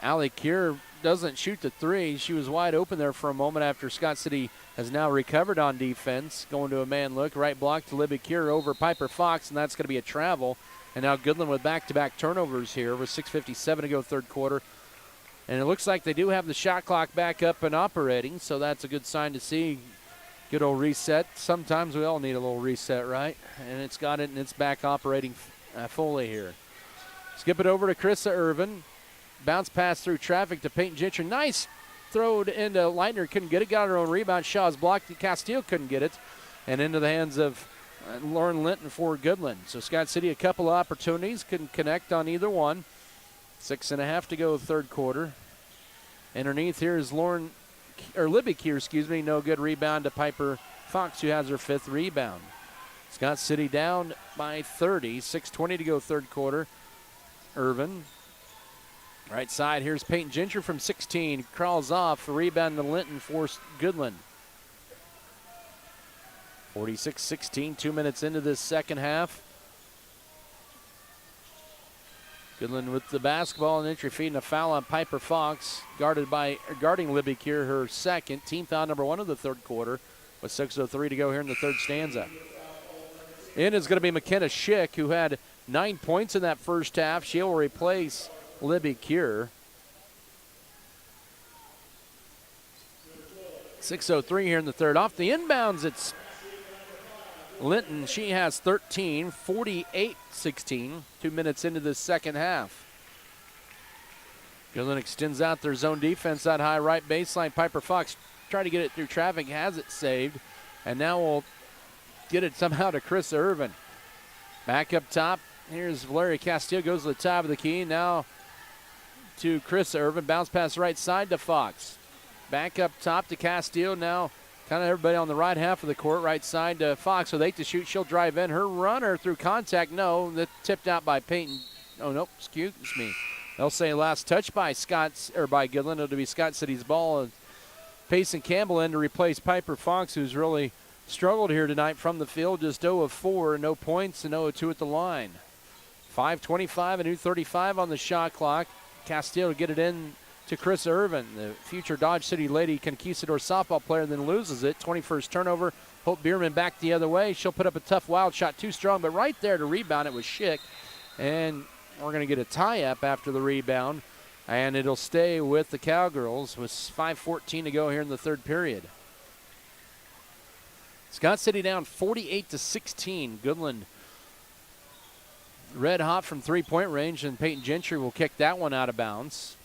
Allie Kier doesn't shoot the 3. She was wide open there for a moment after Scott City has now recovered on defense. Going to a man look. Right block to Libby Kier over Piper Fox, and that's going to be a travel. And now Goodland with back-to-back turnovers here with 6:57 to go, third quarter. And it looks like they do have the shot clock back up and operating, so that's a good sign to see. Good old reset. Sometimes we all need a little reset, right? And it's got it, and it's back operating fully here. Skip it over to Krista Irvin. Bounce pass through traffic to Peyton Gentry. Nice throw into Leitner. Couldn't get it. Got her own rebound. Shaw's blocked. Castillo couldn't get it. And into the hands of Lauren Linton for Goodland. So Scott City, a couple of opportunities. Couldn't connect on either one. 6.5 to go, third quarter. Underneath here is Libby Kier, no good. Rebound to Piper Fox, who has her 5th rebound. Scott City down by 30. 6:20 to go, third quarter. Irvin. Right side, here's Peyton Gentry from 16. Crawls off, a rebound to Linton for Goodland. 46-16, 2 minutes into this second half. Goodland with the basketball and entry feed and a foul on Piper Fox, guarding Libby Kier, her second. Team foul number 1 of the third quarter with 6:03 to go here in the third stanza. In is going to be McKenna Schick, who had 9 points in that first half. She'll replace Libby Kier. 6:03 here in the third. Off the inbounds, it's Linton. She has 13, 48-16, 2 minutes into the second half. Goodland extends out their zone defense out high right baseline. Piper Fox tried to get it through traffic, has it saved, and now we'll get it somehow to Chris Irvin. Back up top, here's Valeria Castillo, goes to the top of the key. Now to Chris Irvin, bounce pass right side to Fox. Back up top to Castillo, now kind of everybody on the right half of the court, right side to Fox with 8 to shoot. She'll drive in. Her runner through contact, no, that tipped out by Peyton. Oh, nope, excuse me. They'll say last touch by Goodland. It'll be Scott City's ball. And Payson Campbell in to replace Piper Fox, who's really struggled here tonight from the field. Just 0 of 4, no points, and 0 of 2 at the line. 5:25, a new 35 on the shot clock. Castillo to get it in to Chris Irvin, the future Dodge City Lady Conquistador softball player, then loses it. 21st turnover. Hope Bierman back the other way. She'll put up a tough wild shot, too strong, but right there to rebound it was Schick. And we're going to get a tie-up after the rebound, and it'll stay with the Cowgirls with 5:14 to go here in the third period. Scott City down 48-16. Goodland red hot from three-point range, and Peyton Gentry will kick that one out of bounds.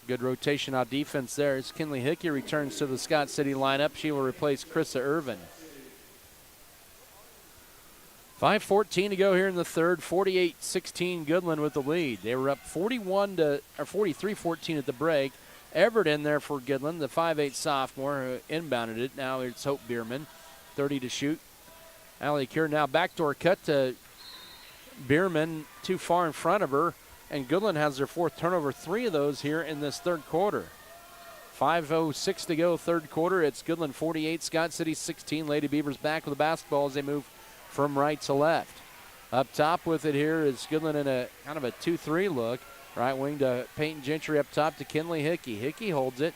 Good rotation on defense there as Kinley Hickey returns to the Scott City lineup. She will replace Krista Irvin. 5:14 to go here in the third. 48-16 Goodland with the lead. They were up 43-14 at the break. Everett in there for Goodland, the 5'8 sophomore who inbounded it. Now it's Hope Bierman, 30 to shoot. Allie Kier now backdoor cut to Bierman, too far in front of her. And Goodland has their fourth turnover, 3 of those here in this third quarter. 5:06 to go, third quarter. It's Goodland 48, Scott City 16. Lady Beavers back with the basketball as they move from right to left. Up top with it here is Goodland in a kind of a 2-3 look. Right wing to Peyton Gentry, up top to Kinley Hickey. Hickey holds it.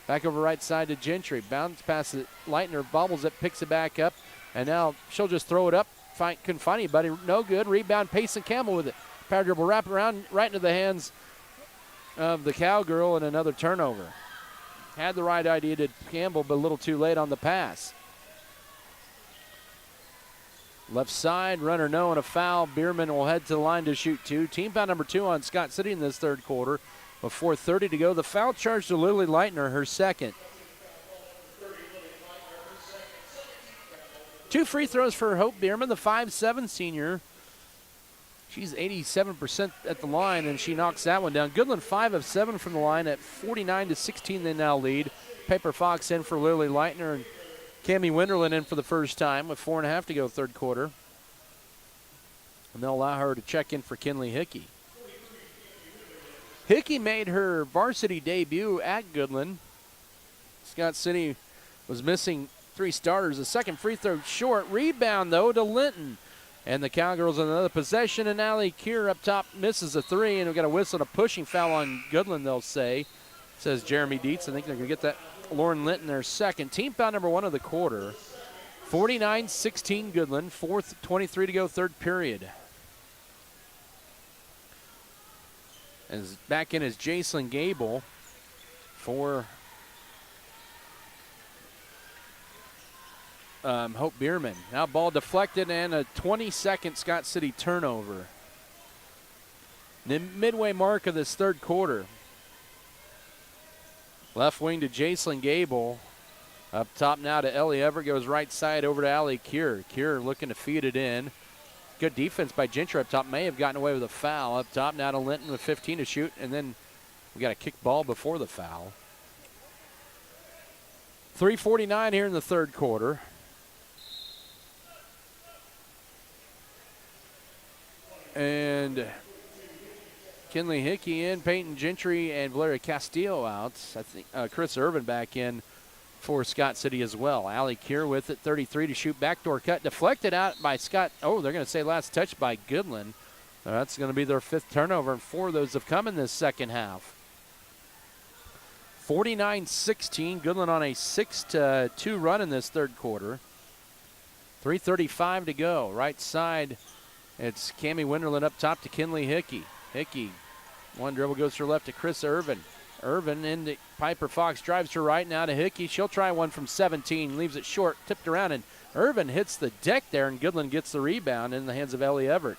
Back over right side to Gentry. Bounce past it. Leitner bobbles it, picks it back up. And now she'll just throw it up. Couldn't find anybody. No good. Rebound, Payson Campbell with it. Power dribble, wrap around right into the hands of the Cowgirl, and another turnover. Had the right idea to Campbell, but a little too late on the pass. Left side, runner no, and a foul. Bierman will head to the line to shoot 2. Team foul number 2 on Scott City in this third quarter. With 4:30 to go, the foul charge to Lily Leitner, her second. 2 free throws for Hope Bierman, the 5'7 senior. She's 87% at the line, and she knocks that one down. Goodland 5 of 7 from the line at 49-16. They now lead. Paper Fox in for Lily Leitner, and Cammie Winterland in for the first time with 4.5 to go third quarter. And they'll allow her to check in for Kinley Hickey. Hickey made her varsity debut at Goodland. Scott City was missing 3 starters. The second free throw short. Rebound, though, to Linton. And the Cowgirls in another possession, and Allie Kier up top misses a 3, and we've got a whistle and a pushing foul on Goodland, they'll say, says Jeremy Dietz. I think they're going to get that. Lauren Linton, their second. Team foul number 1 of the quarter. 49-16 Goodland, 4:23 to go, third period. As back in is Jacelyn Gable for Hope Bierman. Now ball deflected and a 20-second Scott City turnover. The midway mark of this third quarter. Left wing to Jacelyn Gable. Up top now to Ellie Everett. Goes right side over to Allie Kier. Kier looking to feed it in. Good defense by Gentry up top. May have gotten away with a foul. Up top now to Linton with 15 to shoot. And then we got a kick ball before the foul. 3:49 here in the third quarter. And Kinley Hickey in, Peyton Gentry and Valeria Castillo out. I think Chris Irvin back in for Scott City as well. Allie Kier with it, 33 to shoot. Backdoor cut, deflected out by Scott. Oh, they're going to say last touch by Goodland. That's going to be their 5th turnover, and 4 of those have come in this second half. 49-16, Goodland on a 6-2 run in this third quarter. 3:35 to go. Right side, it's Cammie Winterland up top to Kinley Hickey. Hickey, one dribble goes to her left to Chris Irvin. Irvin into Piper Fox, drives her right now to Hickey. She'll try one from 17, leaves it short, tipped around, and Irvin hits the deck there, and Goodland gets the rebound in the hands of Ellie Everett.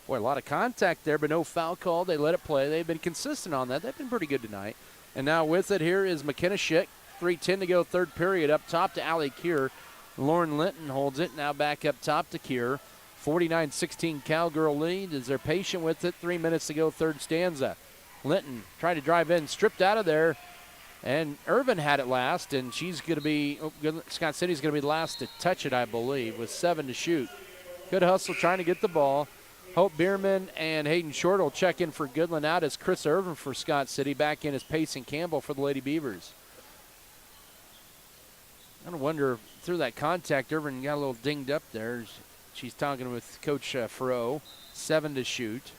Boy, a lot of contact there, but no foul call. They let it play. They've been consistent on that. They've been pretty good tonight. And now with it here is McKenna Schick. 3:10 to go, third period. Up top to Allie Kier. Lauren Linton holds it. Now back up top to Kier. 49-16 Cowgirl lead as they're patient with it. 3 minutes to go, third stanza. Linton tried to drive in, stripped out of there, and Irvin had it last, and she's going to be, Scott City's going to be the last to touch it, I believe, with 7 to shoot. Good hustle trying to get the ball. Hope Bierman and Hayden Short will check in for Goodland out as Chris Irvin for Scott City. Back in as Payson Campbell for the Lady Beavers. I wonder, through that contact, Irvin got a little dinged up there. She's talking with Coach Fro. 7 to shoot.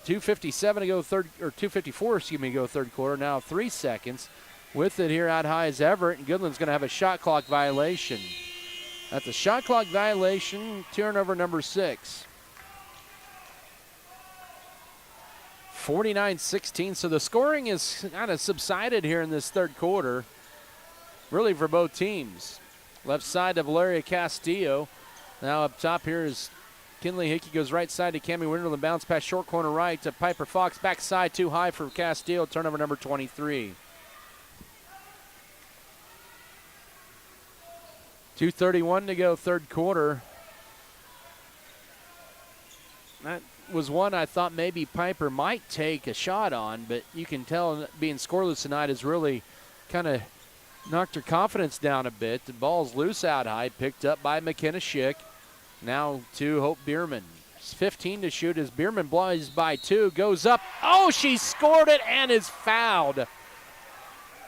2:57 to go third, or 2:54, excuse me, to go third quarter. Now 3 seconds. With it here out high is Everett, and Goodland's going to have a shot clock violation. That's a shot clock violation, turnover number 6. 49-16, so the scoring is kind of subsided here in this third quarter. really for both teams. Left side to Valeria Castillo. Now up top here is Kinley Hickey, goes right side to Cammie Winterland, bounce pass short corner right to Piper Fox, backside too high for Castillo, turnover number 23. 2:31 to go, third quarter. That was one I thought maybe Piper might take a shot on, but you can tell being scoreless tonight has really kind of knocked her confidence down a bit. The ball's loose out high, picked up by McKenna Schick. Now to Hope Bierman. 15 to shoot as Bierman blows by 2, goes up. Oh, she scored it and is fouled.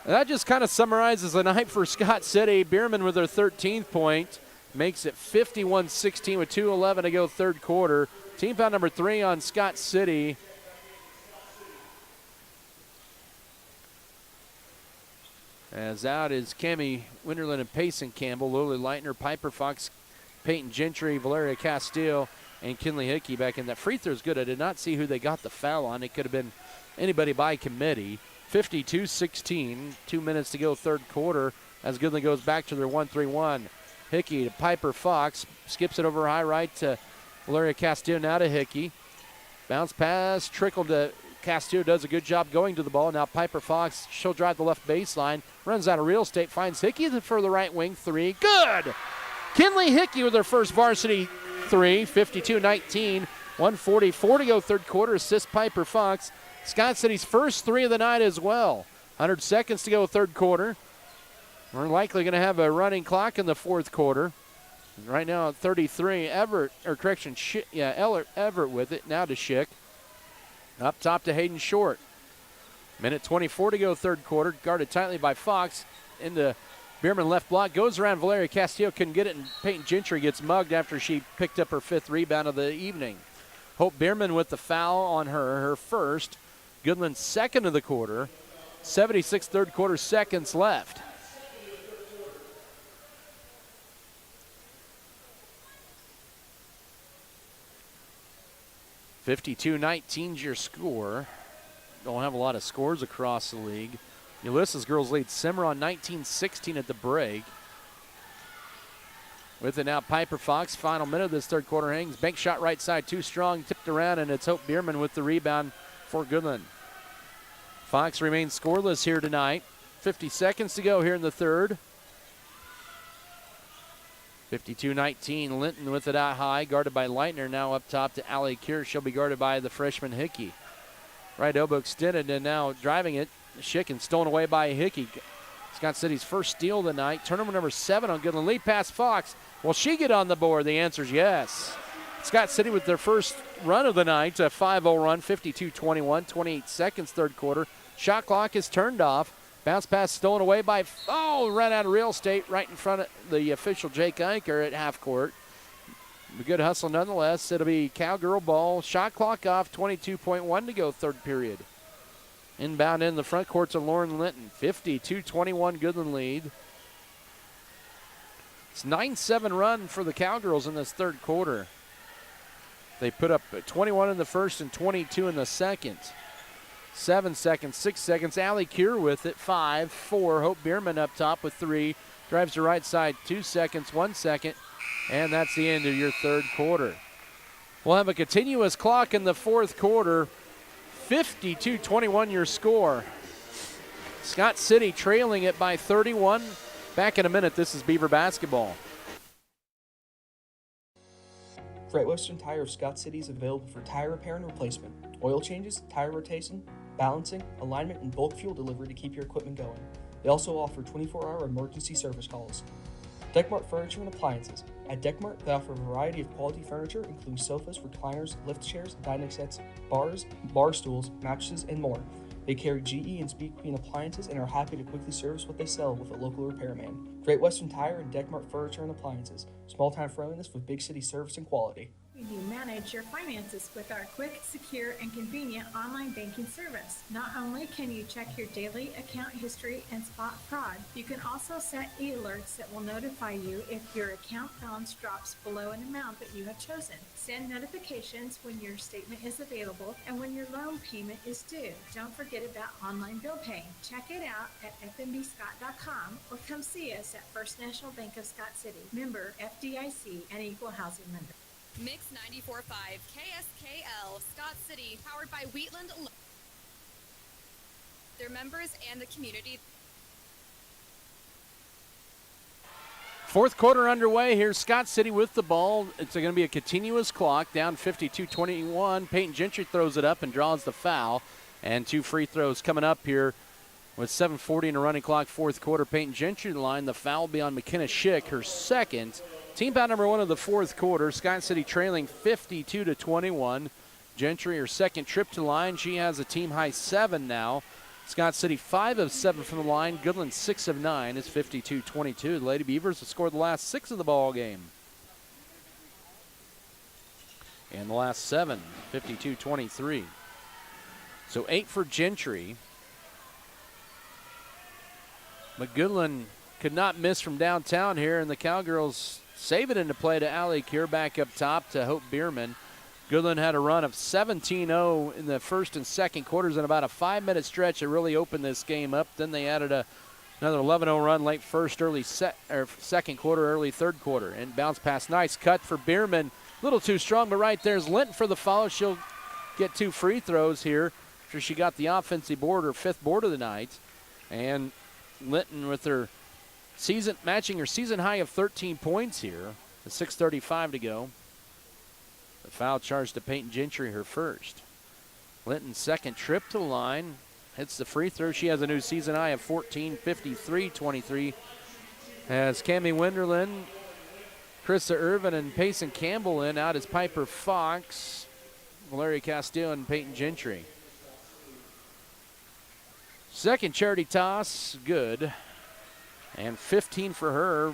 That just kind of summarizes the night for Scott City. Bierman with her 13th point makes it 51-16 with 2:11 to go, third quarter. Team foul number 3 on Scott City. As out is Cammie Winterland and Payson Campbell, Lily Leitner, Piper Fox, Peyton Gentry, Valeria Castillo, and Kinley Hickey back in. That free throw is good. I did not see who they got the foul on. It could have been anybody by committee. 52-16, 2 minutes to go, third quarter, as Goodland goes back to their 1-3-1. Hickey to Piper Fox, skips it over high right to Valeria Castillo, now to Hickey. Bounce pass, trickle to Castillo, does a good job going to the ball. Now Piper Fox, she'll drive the left baseline, runs out of real estate, finds Hickey for the right wing, 3, good! Kinley Hickey with her first varsity 3, 52-19, 1:44 to go, third quarter, assist Piper Fox. Scott City's first 3 of the night as well. 100 seconds to go, third quarter. We're likely going to have a running clock in the fourth quarter. Right now at 33, Everett with it, now to Schick. Up top to Hayden Short. Minute 24 to go, third quarter, guarded tightly by Fox. Into Bierman left block, goes around Valeria Castillo, couldn't get it, and Peyton Gentry gets mugged after she picked up her 5th rebound of the evening. Hope Bierman with the foul on her first. Goodland second of the quarter. 76 third quarter seconds left. (52-19) your score. Don't have a lot of scores across the league. Ulysses girls lead Cimarron 19-16 at the break. With it now, Piper Fox, final minute of this third quarter hangs. Bank shot right side, too strong, tipped around, and it's Hope Bierman with the rebound for Goodland. Fox remains scoreless here tonight. 50 seconds to go here in the third. 52-19, Linton with it out high, guarded by Leitner. Now up top to Allie Keir. She'll be guarded by the freshman Hickey. Right elbow extended and now driving it. Schick and stolen away by Hickey. Scott City's first steal of the night. Turnover number 7 on Goodland. Lead pass Fox. Will she get on the board? The answer is yes. Scott City with their first run of the night, a 5-0 run, 52-21, 28 seconds, third quarter. Shot clock is turned off. Bounce pass stolen away by, ran out of real estate right in front of the official Jake Anker at half court. A good hustle nonetheless. It'll be Cowgirl ball. Shot clock off, 22.1 to go, third period. Inbound in the front court to Lauren Linton. 52-21 Goodland lead. It's 9-7 run for the Cowgirls in this third quarter. They put up 21 in the first and 22 in the second. 7 seconds, 6 seconds. Allie Keir with it. 5, 4. Hope Bierman up top with 3. Drives to right side. 2 seconds, 1 second. And that's the end of your third quarter. We'll have a continuous clock in the fourth quarter. 52-21 your score. Scott City trailing it by 31. Back in a minute. This is Beaver basketball. Great Western Tire of Scott City is available for tire repair and replacement, oil changes, tire rotation, balancing, alignment, and bulk fuel delivery to keep your equipment going. They also offer 24-hour emergency service calls. Deckmart Furniture and Appliances. At Deckmart, they offer a variety of quality furniture, including sofas, recliners, lift chairs, dining sets, bars, bar stools, mattresses, and more. They carry GE and Speed Queen appliances and are happy to quickly service what they sell with a local repairman. Great Western Tire and Deckmart Furniture and Appliances. Small-time friendliness with big city service and quality. You manage your finances with our quick, secure, and convenient online banking service. Not only can you check your daily account history and spot fraud, you can also set e-alerts that will notify you if your account balance drops below an amount that you have chosen. Send notifications when your statement is available and when your loan payment is due. Don't forget about online bill paying. Check it out at fmbscott.com or come see us at First National Bank of Scott City. Member FDIC and Equal Housing Lender. Mix 94.5 KSKL Scott City, powered by Wheatland. Their members and the community. Fourth quarter underway here. Scott City with the ball. It's going to be a continuous clock, down 52-21. Peyton Gentry throws it up and draws the foul. And 2 free throws coming up here with 7:40 in a running clock, fourth quarter. Peyton Gentry the line. The foul will be on McKenna Schick, her second. Team foul number 1 of the fourth quarter. Scott City trailing 52-21. Gentry, her second trip to the line. She has a team high 7 now. Scott City 5 of 7 from the line. Goodland 6 of 9. It's 52-22. The Lady Beavers have scored the last 6 of the ball game. And the last 7, 52-23. So 8 for Gentry. But Goodland could not miss from downtown here, and the Cowgirls save it into play to Allie Kier back up top to Hope Bierman. Goodland had a run of 17-0 in the first and second quarters and about a 5-minute stretch that really opened this game up. Then they added another 11-0 run late first, second quarter, early third quarter. And bounce pass, nice cut for Bierman. A little too strong, but right there's Linton for the follow. She'll get 2 free throws here after she got the offensive board, her 5th board of the night. And Linton with her matching her season high of 13 points here. With 6:35 to go. The foul charge to Peyton Gentry, her first. Linton's second trip to the line. Hits the free throw. She has a new season high of 14, 53-23. As Cammie Wenderlin, Krista Irvin, and Payson Campbell in. Out is Piper Fox, Valeria Castillo, and Peyton Gentry. Second charity toss, good. And 15 for her.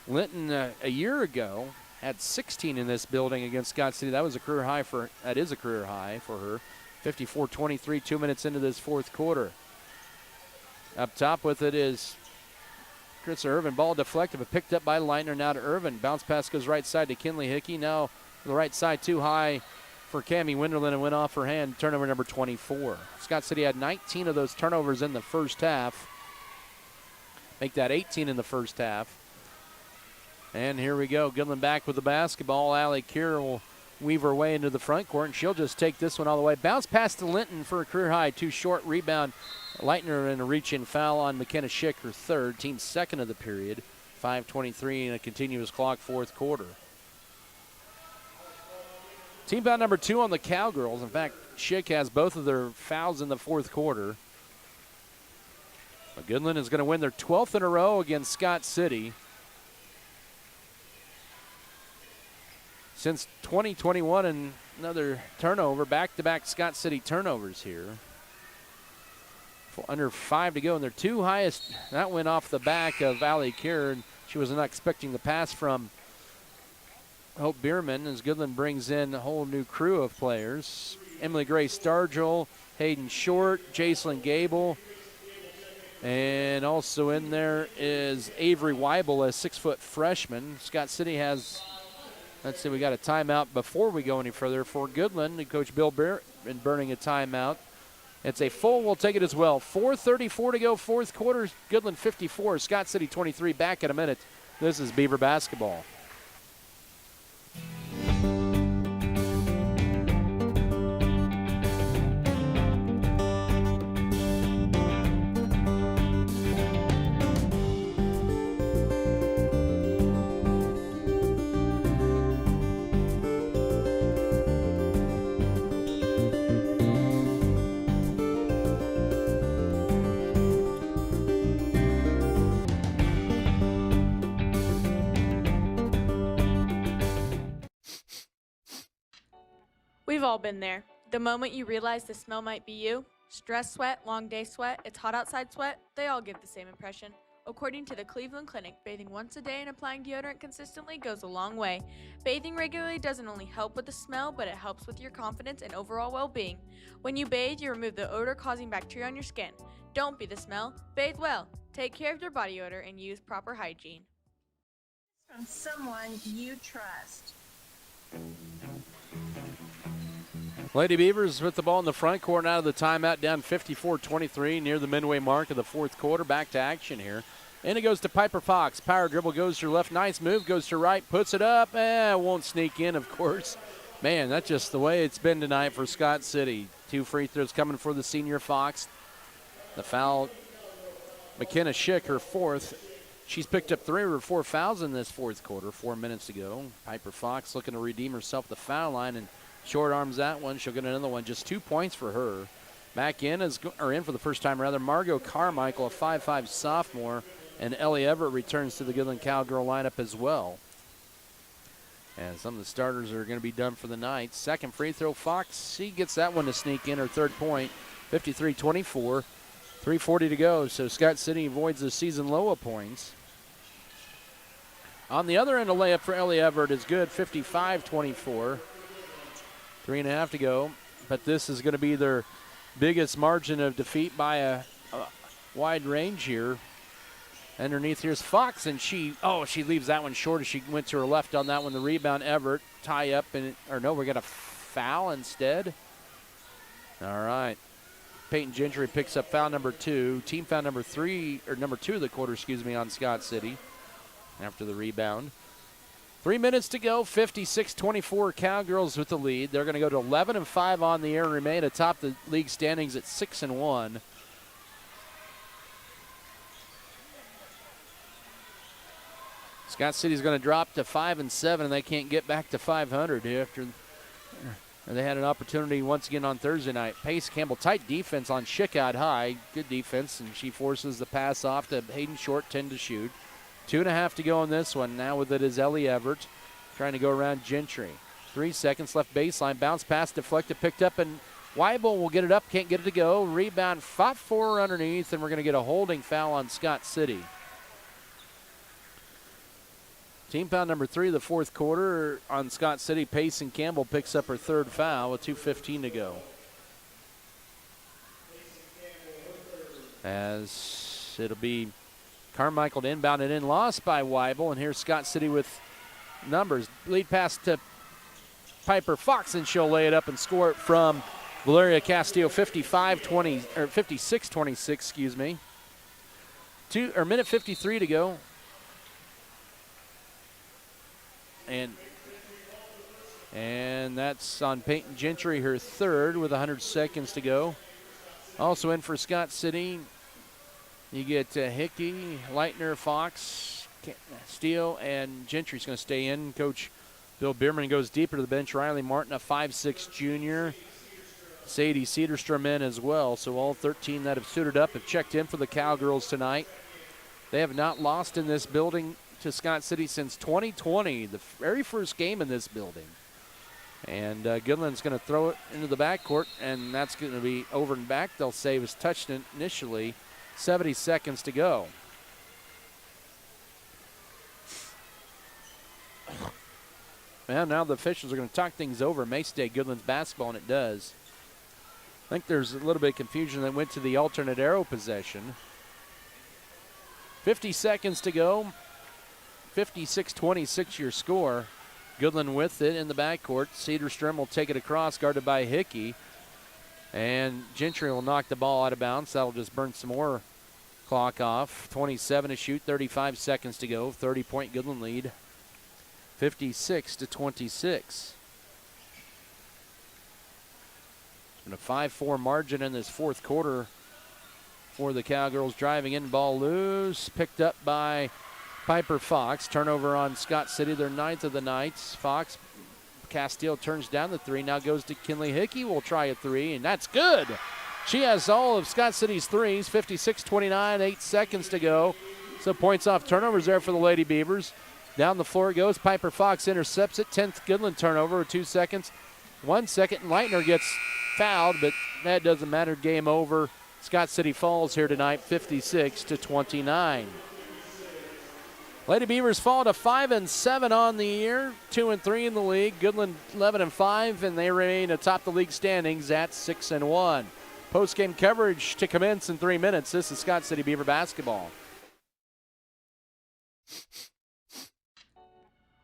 Linton a year ago had 16 in this building against Scott City. That is a career high for her. 54-23, 2 minutes into this fourth quarter. Up top with it is Chris Irvin. Ball deflected, but picked up by Leitner. Now to Irvin. Bounce pass goes right side to Kinley Hickey. Now the right side too high for Cammie Wenderlin and went off her hand. Turnover number 24. Scott City had 19 of those turnovers in the first half. Make that 18 in the first half. And here we go. Goodland back with the basketball. Allie Kier will weave her way into the front court, and she'll just take this one all the way. Bounce pass to Linton for a career high. 2 short. Rebound. Leitner in a reach-in foul on McKenna Schick, her third. Team second of the period. 5:23 in a continuous clock, fourth quarter. Team foul number 2 on the Cowgirls. In fact, Schick has both of their fouls in the fourth quarter. But Goodland is going to win their 12th in a row against Scott City. Since 2021, and another turnover, back-to-back Scott City turnovers here. Under 5 to go, and their 2 highest, that went off the back of Allie Kier, and she was not expecting the pass from Hope Bierman as Goodland brings in a whole new crew of players. Emily Gray Stargell, Hayden Short, Jacelyn Gable, and also in there is Avery Weibel, a 6-foot freshman. Scott City has, let's see, we got a timeout before we go any further for Goodland. And Coach Bill Bierman burning a timeout. It's a full, we'll take it as well. 4:34 to go, fourth quarter. Goodland 54, Scott City 23. Back in a minute. This is Beaver basketball. We've all been there. The moment you realize the smell might be you. Stress sweat, long day sweat, it's hot outside sweat, they all give the same impression. According to the Cleveland Clinic, bathing once a day and applying deodorant consistently goes a long way. Bathing regularly doesn't only help with the smell, but it helps with your confidence and overall well-being. When you bathe, you remove the odor-causing bacteria on your skin. Don't be the smell. Bathe well. Take care of your body odor and use proper hygiene. From someone you trust. Lady Beavers with the ball in the front court out of the timeout, down 54-23 near the midway mark of the fourth quarter. Back to action here. And it goes to Piper Fox. Power dribble goes to her left. Nice move. Goes to right. Puts it up. Won't sneak in, of course. Man, that's just the way it's been tonight for Scott City. 2 free throws coming for the senior Fox. The foul, McKenna Schick, her fourth. She's picked up 3 of her 4 fouls in this fourth quarter. 4 minutes to go. Piper Fox looking to redeem herself at the foul line and short arms that one. She'll get another one. Just 2 points for her. Back in, in for the first time rather, Margot Carmichael, a 5'5 sophomore, and Ellie Everett returns to the Goodland Cowgirl lineup as well. And some of the starters are going to be done for the night. Second free throw, Fox, she gets that one to sneak in, her third point, 53-24. 3:40 to go, so Scott City avoids the season low of points. On the other end, a layup for Ellie Everett is good, 55-24. 3.5 to go, but this is going to be their biggest margin of defeat by a wide range here. Underneath here's Fox, and she leaves that one short as she went to her left on that one. The rebound, Everett, tie up, we got a foul instead. All right. Peyton Gentry picks up foul number 2. Team foul number 2 of the quarter, on Scott City after the rebound. 3 minutes to go, 56-24, Cowgirls with the lead. They're going to go to 11-5 on the air and remain atop the league standings at 6-1. Scott City's going to drop to 5-7, and they can't get back to 500 after they had an opportunity once again on Thursday night. Pace Campbell, tight defense on Schick out high. Good defense, and she forces the pass off to Hayden Short, 10 to shoot. 2.5 to go in this one. Now with it is Ellie Everett trying to go around Gentry. 3 seconds left baseline. Bounce pass deflected, picked up, and Weibel will get it up. Can't get it to go. Rebound, fought for underneath, and we're going to get a holding foul on Scott City. Team foul number 3 of the fourth quarter on Scott City. Payson Campbell picks up her third foul with 2:15 to go. As it'll be Carmichael to inbound it in, lost by Weibel, and here's Scott City with numbers. Lead pass to Piper Fox, and she'll lay it up and score it from Valeria Castillo, 56-26, minute 53 to go. And that's on Peyton Gentry, her third, with 100 seconds to go. Also in for Scott City, you get Hickey, Leitner, Fox, Steele, and Gentry's going to stay in. Coach Bill Bierman goes deeper to the bench. Riley Martin, a 5'6 junior. Sadie Cedarstrom in as well. So all 13 that have suited up have checked in for the Cowgirls tonight. They have not lost in this building to Scott City since 2020, the very first game in this building. And Goodland's going to throw it into the backcourt, and that's going to be over and back. They'll say it was touched initially. 70 seconds to go. Well, now the officials are going to talk things over. It may stay Goodland's basketball, and it does. I think there's a little bit of confusion that went to the alternate arrow possession. 50 seconds to go. 56-26 your score. Goodland with it in the backcourt. Cedarstrom will take it across, guarded by Hickey. And Gentry will knock the ball out of bounds. That'll just burn some more clock off. 27 to shoot, 35 seconds to go. 30-point Goodland lead. 56-26. It's been a 5-4 margin in this fourth quarter for the Cowgirls. Driving in, ball loose. Picked up by Piper Fox. Turnover on Scott City, their 9th of the night. Fox, Castile turns down the 3. Now goes to Kinley Hickey. Will try a 3, and that's good. She has all of Scott City's 3s. 56-29, 8 seconds to go. So points off turnovers there for the Lady Beavers. Down the floor it goes. Piper Fox intercepts it. 10th Goodland turnover with 2 seconds. 1 second, and Leitner gets fouled, but that doesn't matter. Game over. Scott City falls here tonight, 56-29. Lady Beavers fall to 5-7 on the year, 2-3 in the league. Goodland 11-5, and they remain atop the league standings at 6-1. Post-game coverage to commence in 3 minutes. This is Scott City Beaver basketball.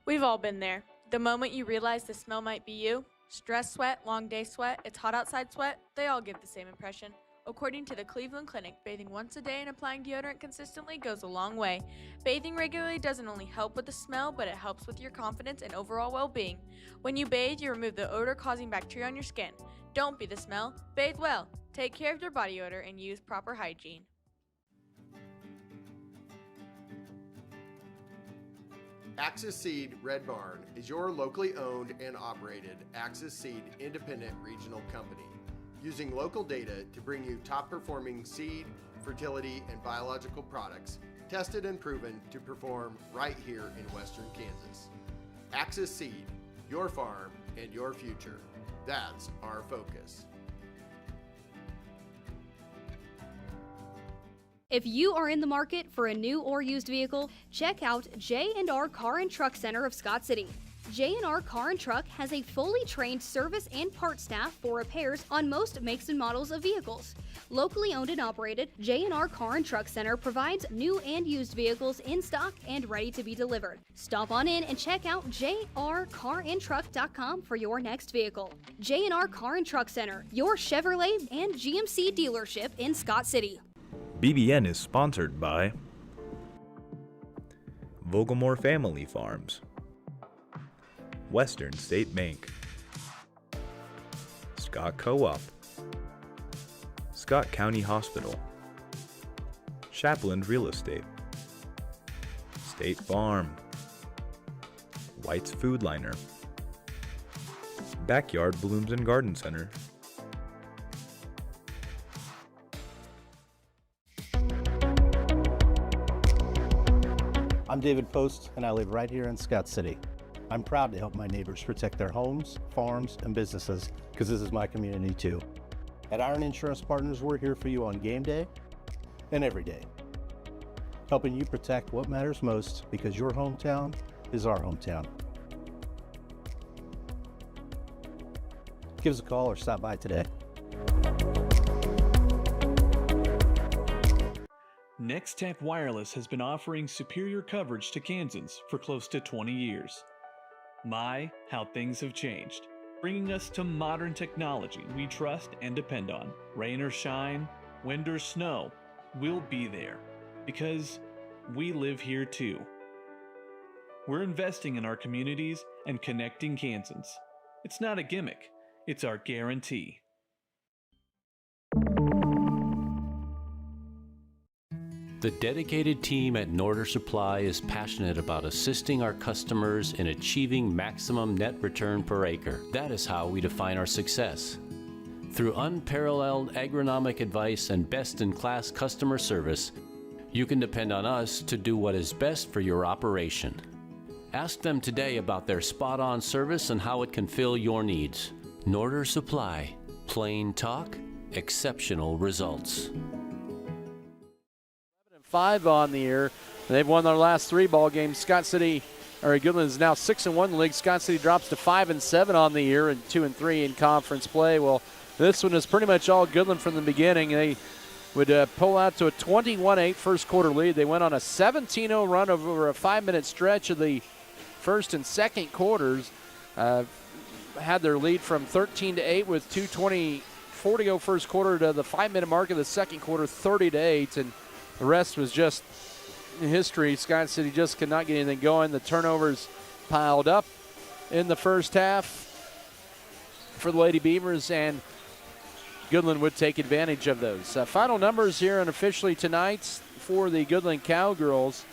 We've all been there. The moment you realize the smell might be you. Stress sweat, long day sweat, it's hot outside sweat, they all give the same impression. According to the Cleveland Clinic, bathing once a day and applying deodorant consistently goes a long way. Bathing regularly doesn't only help with the smell, but it helps with your confidence and overall well-being. When you bathe, you remove the odor-causing bacteria on your skin. Don't be the smell, bathe well. Take care of your body odor and use proper hygiene. Axis Seed Red Barn is your locally owned and operated Axis Seed independent regional company, using local data to bring you top-performing seed, fertility, and biological products tested and proven to perform right here in western Kansas. Axis Seed, your farm and your future. That's our focus. If you are in the market for a new or used vehicle, check out J&R Car and Truck Center of Scott City. J&R Car and Truck has a fully trained service and parts staff for repairs on most makes and models of vehicles. Locally owned and operated, J&R Car and Truck Center provides new and used vehicles in stock and ready to be delivered. Stop on in and check out jrcarandtruck.com for your next vehicle. J&R Car and Truck Center, your Chevrolet and GMC dealership in Scott City. BBN is sponsored by Vogelmore Family Farms, Western State Bank, Scott Co-op, Scott County Hospital, Chaplain Real Estate, State Farm, White's Food Liner, Backyard Blooms and Garden Center, I'm David Post, and I live right here in Scott City. I'm proud to help my neighbors protect their homes, farms, and businesses, because this is my community too. At Iron Insurance Partners, we're here for you on game day and every day, helping you protect what matters most, because your hometown is our hometown. Give us a call or stop by today. NextTech Wireless has been offering superior coverage to Kansans for close to 20 years. My, how things have changed, bringing us to modern technology we trust and depend on. Rain or shine, wind or snow, we'll be there, because we live here too. We're investing in our communities and connecting Kansans. It's not a gimmick, it's our guarantee. The dedicated team at Norder Supply is passionate about assisting our customers in achieving maximum net return per acre. That is how we define our success. Through unparalleled agronomic advice and best-in-class customer service, you can depend on us to do what is best for your operation. Ask them today about their spot-on service and how it can fill your needs. Norder Supply. Plain talk, exceptional results. 5 on the year. They've won their last 3 ball games. Goodland is now 6-1 in the league. Scott City drops to 5-7 on the year and 2-3 in conference play. Well, this one is pretty much all Goodland from the beginning. They would pull out to a 21-8 first quarter lead. They went on a 17-0 run over a 5-minute stretch of the first and second quarters. Had their lead from 13-8 with 2:24 to go first quarter to the 5-minute mark of the second quarter, 30-8, and the rest was just history. Scott City just could not get anything going. The turnovers piled up in the first half for the Lady Beavers, and Goodland would take advantage of those. Final numbers here unofficially tonight for the Goodland Cowgirls,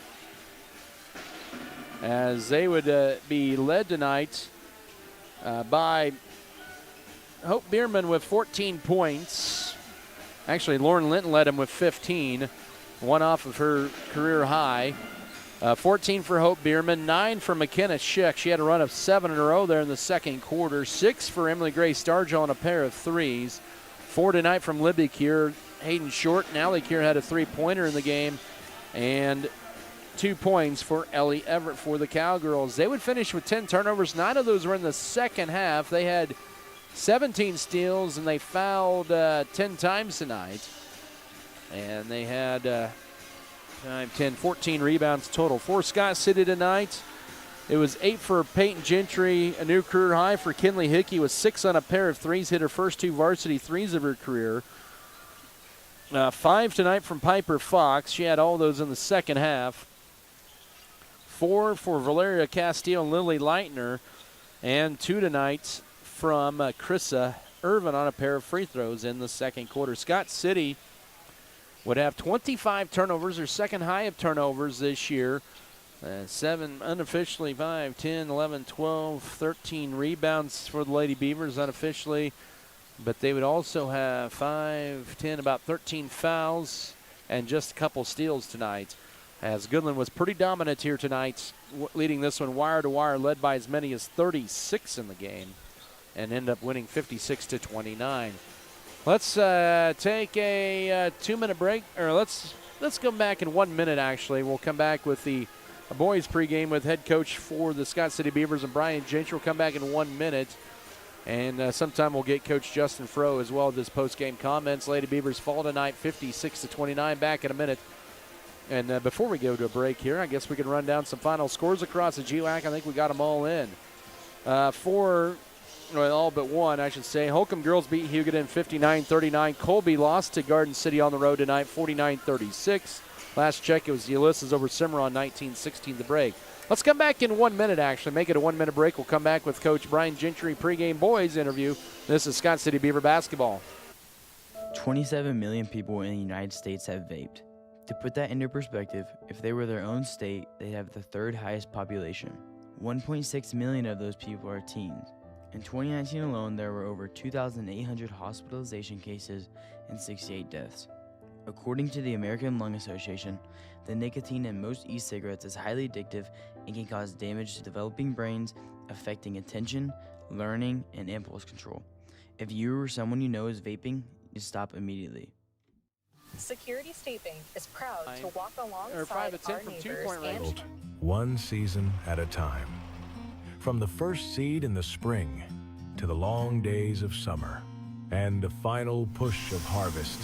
as they would be led tonight by Hope Bierman with 14 points. Actually, Lauren Linton led him with 15. One off of her career high. 14 for Hope Bierman, 9 for McKenna Schick. She had a run of 7 in a row there in the second quarter. 6 for Emily Gray Stargell on a pair of threes. 4 tonight from Libby Kier. Hayden Short and Allie Kier had a 3-pointer in the game. And 2 points for Ellie Everett for the Cowgirls. They would finish with 10 turnovers. 9 of those were in the second half. They had 17 steals, and they fouled 10 times tonight. And they had 9, 10, 14 rebounds total. For Scott City tonight, it was 8 for Peyton Gentry, a new career high for Kinley Hickey with 6 on a pair of threes, hit her first 2 varsity threes of her career. 5 tonight from Piper Fox. She had all those in the second half. 4 for Valeria Castillo and Lily Leitner, and 2 tonight from Chrissa Irvin on a pair of free throws in the second quarter. Scott City would have 25 turnovers, their second high of turnovers this year. 7 unofficially, 5, 10, 11, 12, 13 rebounds for the Lady Beavers unofficially. But they would also have 5, 10, about 13 fouls and just a couple steals tonight. As Goodland was pretty dominant here tonight, leading this one wire to wire, led by as many as 36 in the game, and end up winning 56-29. Let's take a 2-minute break, or let's come back in 1 minute. Actually, we'll come back with the boys pregame with head coach for the Scott City Beavers and Brian Gentry. We'll come back in 1 minute. And sometime we'll get Coach Justin Froh as well with his post-game comments. Lady Beavers fall tonight 56-29. Back in a minute. And before we go to a break here, I guess we can run down some final scores across the GWAC. I think we got them all in. All but one, I should say. Holcomb girls beat Hugoton 59-39. Colby lost to Garden City on the road tonight 49-36. Last check, it was the Ulysses over Cimarron 19-16 the break. Let's come back in 1 minute, actually. Make it a 1 minute break. We'll come back with Coach Brian Gentry pregame boys interview. This is Scott City Beaver basketball. 27 million people in the United States have vaped. To put that into perspective, if they were their own state, they'd have the third highest population. 1.6 million of those people are teens. In 2019 alone, there were over 2,800 hospitalization cases and 68 deaths. According to the American Lung Association, the nicotine in most e-cigarettes is highly addictive and can cause damage to developing brains, affecting attention, learning, and impulse control. If you or someone you know is vaping, you stop immediately. Security State Bank is proud to walk alongside our neighbors and one season at a time. From the first seed in the spring to the long days of summer and the final push of harvest,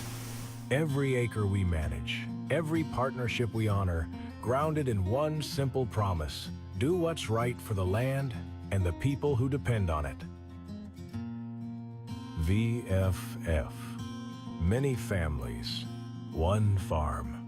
every acre we manage, every partnership we honor, grounded in one simple promise: do what's right for the land and the people who depend on it. VFF. Many families, one farm.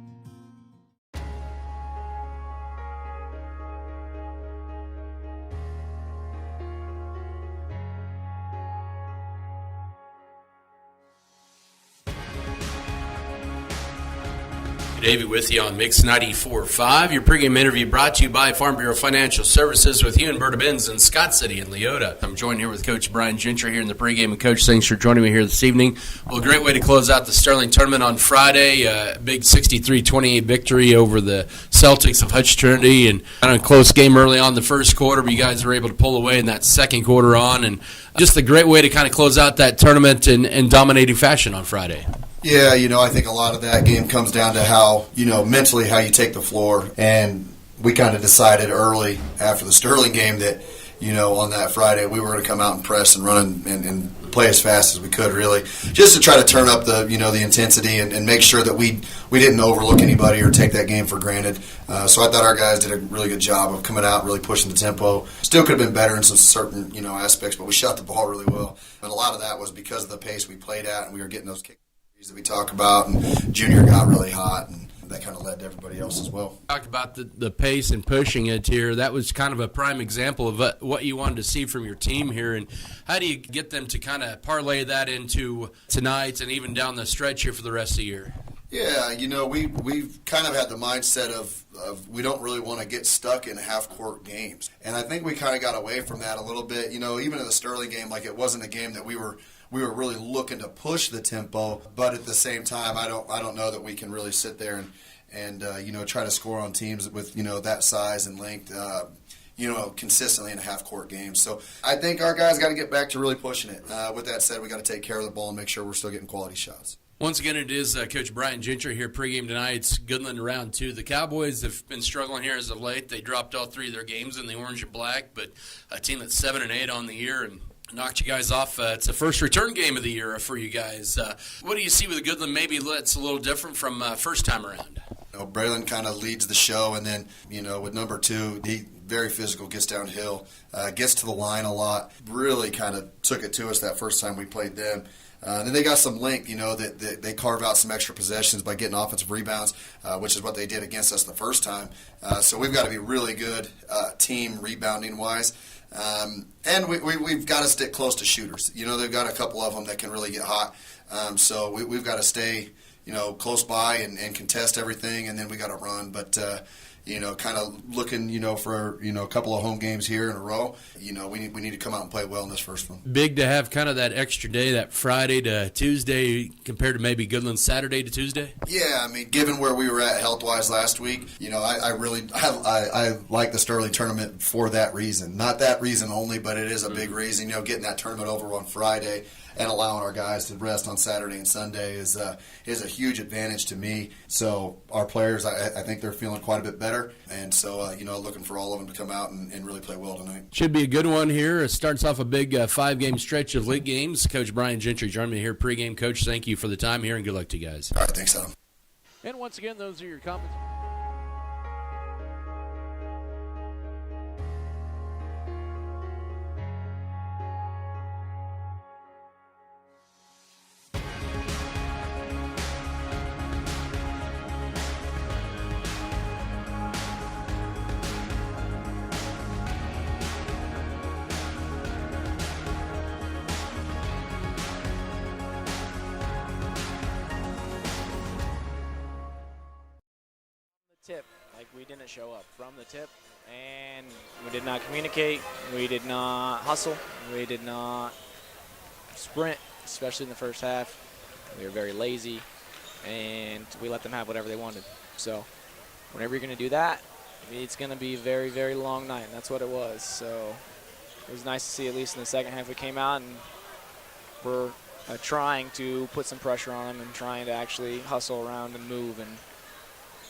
Davey with you on Mix 94.5. Your pregame interview brought to you by Farm Bureau Financial Services with you and Berta Benz in Scott City and Leota. I'm joined here with Coach Brian Gentry here in the pregame. And Coach, thanks for joining me here this evening. Well, a great way to close out the Sterling tournament on Friday. Big 63-28 victory over the Celtics of Hutch Trinity, and kind of a close game early on in the first quarter, but you guys were able to pull away in that second quarter on, and just a great way to kind of close out that tournament in dominating fashion on Friday. Yeah, I think a lot of that game comes down to how, mentally how you take the floor. And we kind of decided early after the Sterling game that, on that Friday we were going to come out and press and run and play as fast as we could, really, just to try to turn up the, the intensity and make sure that we didn't overlook anybody or take that game for granted. So I thought our guys did a really good job of coming out, really pushing the tempo. Still could have been better in some certain, aspects, but we shot the ball really well. And a lot of that was because of the pace we played at, and we were getting those kicks that we talk about, and Junior got really hot, and that kind of led to everybody else as well. Talked about the pace and pushing it here. That was kind of a prime example of what you wanted to see from your team here, and how do you get them to kind of parlay that into tonight and even down the stretch here for the rest of the year? Yeah, we've kind of had the mindset of we don't really want to get stuck in half-court games, and I think we kind of got away from that a little bit. Even in the Sterling game, like, it wasn't a game that we were really looking to push the tempo, but at the same time, I don't know that we can really sit there and try to score on teams with that size and length, consistently in a half-court game. So I think our guys got to get back to really pushing it. With that said, we got to take care of the ball and make sure we're still getting quality shots. Once again, it is Coach Brian Gentry here pregame tonight. It's Goodland round 2. The Cowboys have been struggling here as of late. They dropped all 3 of their games in the orange and black, but a team that's 7-8 on the year and knocked you guys off. It's the first return game of the year for you guys. What do you see with Goodland? Maybe that's a little different from first time around. Braylon kind of leads the show, and then, with number 2, he very physical, gets downhill, gets to the line a lot. Really kind of took it to us that first time we played them. Then they got some length, that they carve out some extra possessions by getting offensive rebounds, which is what they did against us the first time. So we've got to be really good team rebounding-wise. And we've got to stick close to shooters. They've got a couple of them that can really get hot. So we've got to stay, close by and contest everything, and then we got to run. But, kind of looking, for, a couple of home games here in a row. We need to come out and play well in this first one. Big to have kind of that extra day, that Friday to Tuesday, compared to maybe Goodland Saturday to Tuesday? Yeah, given where we were at health-wise last week, I like the Sterling tournament for that reason. Not that reason only, but it is a big reason. Getting that tournament over on Friday and allowing our guys to rest on Saturday and Sunday is a huge advantage to me. So our players, I think they're feeling quite a bit better. And so, looking for all of them to come out and really play well tonight. Should be a good one here. It starts off a big 5-game stretch of league games. Coach Brian Gentry joining me here pregame. Coach, thank you for the time here, and good luck to you guys. All right, thanks, Adam. And once again, those are your comments. Tip, we didn't show up from the tip, and we did not communicate, we did not hustle, we did not sprint, especially in the first half. We were very lazy, and we let them have whatever they wanted. So whenever you're going to do that, it's going to be a very, very long night, and that's what it was. So it was nice to see, at least in the second half, we came out and we're trying to put some pressure on them and trying to actually hustle around and move and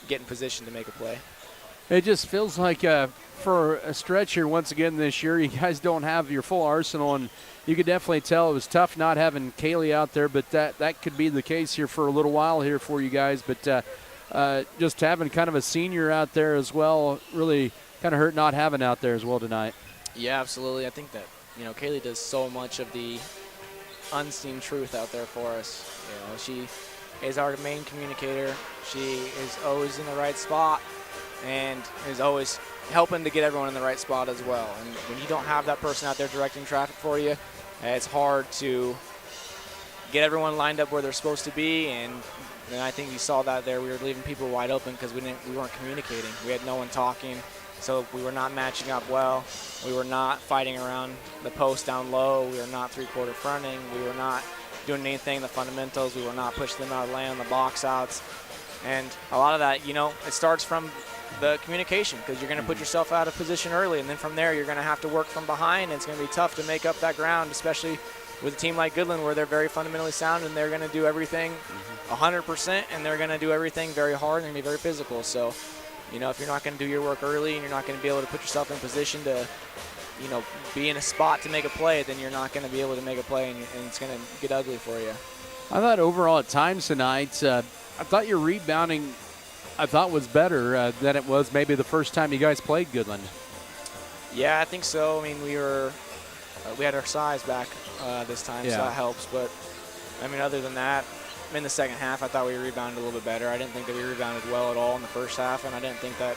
get in position to make a play. It just feels like for a stretch here once again this year, you guys don't have your full arsenal, and you could definitely tell it was tough not having Kaylee out there, but that could be the case here for a little while here for you guys. But just having kind of a senior out there as well really kind of hurt not having out there as well tonight. Yeah, absolutely. I think that, Kaylee does so much of the unseen truth out there for us. She is our main communicator. She is always in the right spot and is always helping to get everyone in the right spot as well. And when you don't have that person out there directing traffic for you, it's hard to get everyone lined up where they're supposed to be. And I think you saw that there. We were leaving people wide open because we weren't communicating. We had no one talking, so we were not matching up well. We were not fighting around the post down low. We were not three-quarter fronting. We were not doing anything in the fundamentals. We were not pushing them out of lane on the box outs. And a lot of that, it starts from the communication, because you're going to put yourself out of position early, and then from there you're going to have to work from behind, and it's going to be tough to make up that ground, especially with a team like Goodland where they're very fundamentally sound and they're going to do everything 100%, and they're going to do everything very hard and they're going to be very physical. So, if you're not going to do your work early and you're not going to be able to put yourself in position to be in a spot to make a play, then you're not going to be able to make a play, and it's going to get ugly for you. I thought overall at times tonight, I thought your rebounding, was better than it was maybe the first time you guys played Goodland. Yeah, I think so. We had our size back this time, so that helps. But, other than that, in the second half, I thought we rebounded a little bit better. I didn't think that we rebounded well at all in the first half, and I didn't think that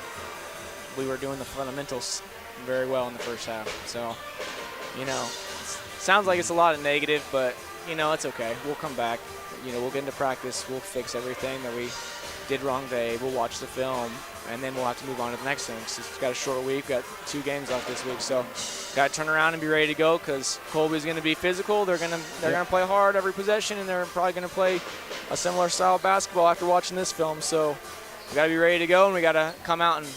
we were doing the fundamentals very well in the first half. So, sounds like it's a lot of negative, but, it's okay. We'll come back. We'll get into practice. We'll fix everything that we did wrong today. We'll watch the film, and then we'll have to move on to the next thing. So it's got a short week. We've got 2 games left this week, so got to turn around and be ready to go, because Colby's going to be physical. They're going to play hard every possession, and they're probably going to play a similar style of basketball after watching this film. So we got to be ready to go, and we got to come out and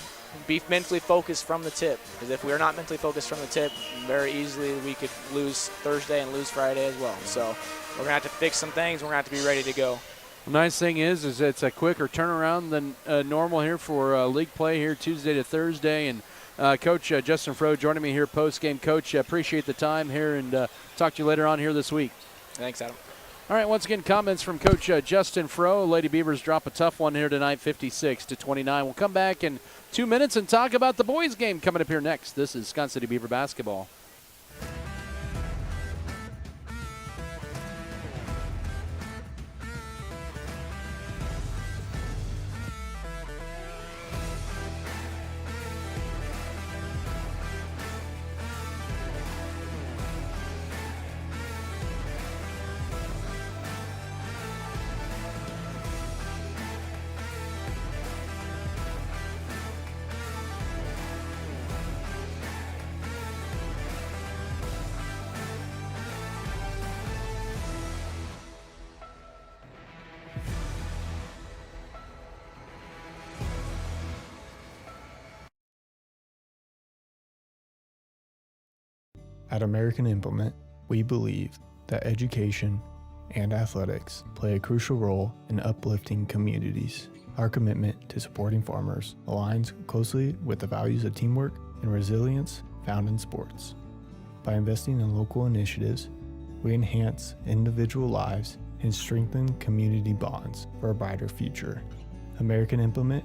be mentally focused from the tip, because if we're not mentally focused from the tip, very easily we could lose Thursday and lose Friday as well. So we're going to have to fix some things. We're going to have to be ready to go. The nice thing is it's a quicker turnaround than normal here for league play here Tuesday to Thursday. And Coach Justin Froh joining me here post-game. Coach, appreciate the time here, and talk to you later on here this week. Thanks, Adam. All right, once again, comments from Coach Justin Froh. Lady Beavers drop a tough one here tonight, 56-29. We'll come back in 2 minutes and talk about the boys' game coming up here next. This is Scott City Beaver basketball. At American Implement, we believe that education and athletics play a crucial role in uplifting communities. Our commitment to supporting farmers aligns closely with the values of teamwork and resilience found in sports. By investing in local initiatives, we enhance individual lives and strengthen community bonds for a brighter future. American Implement,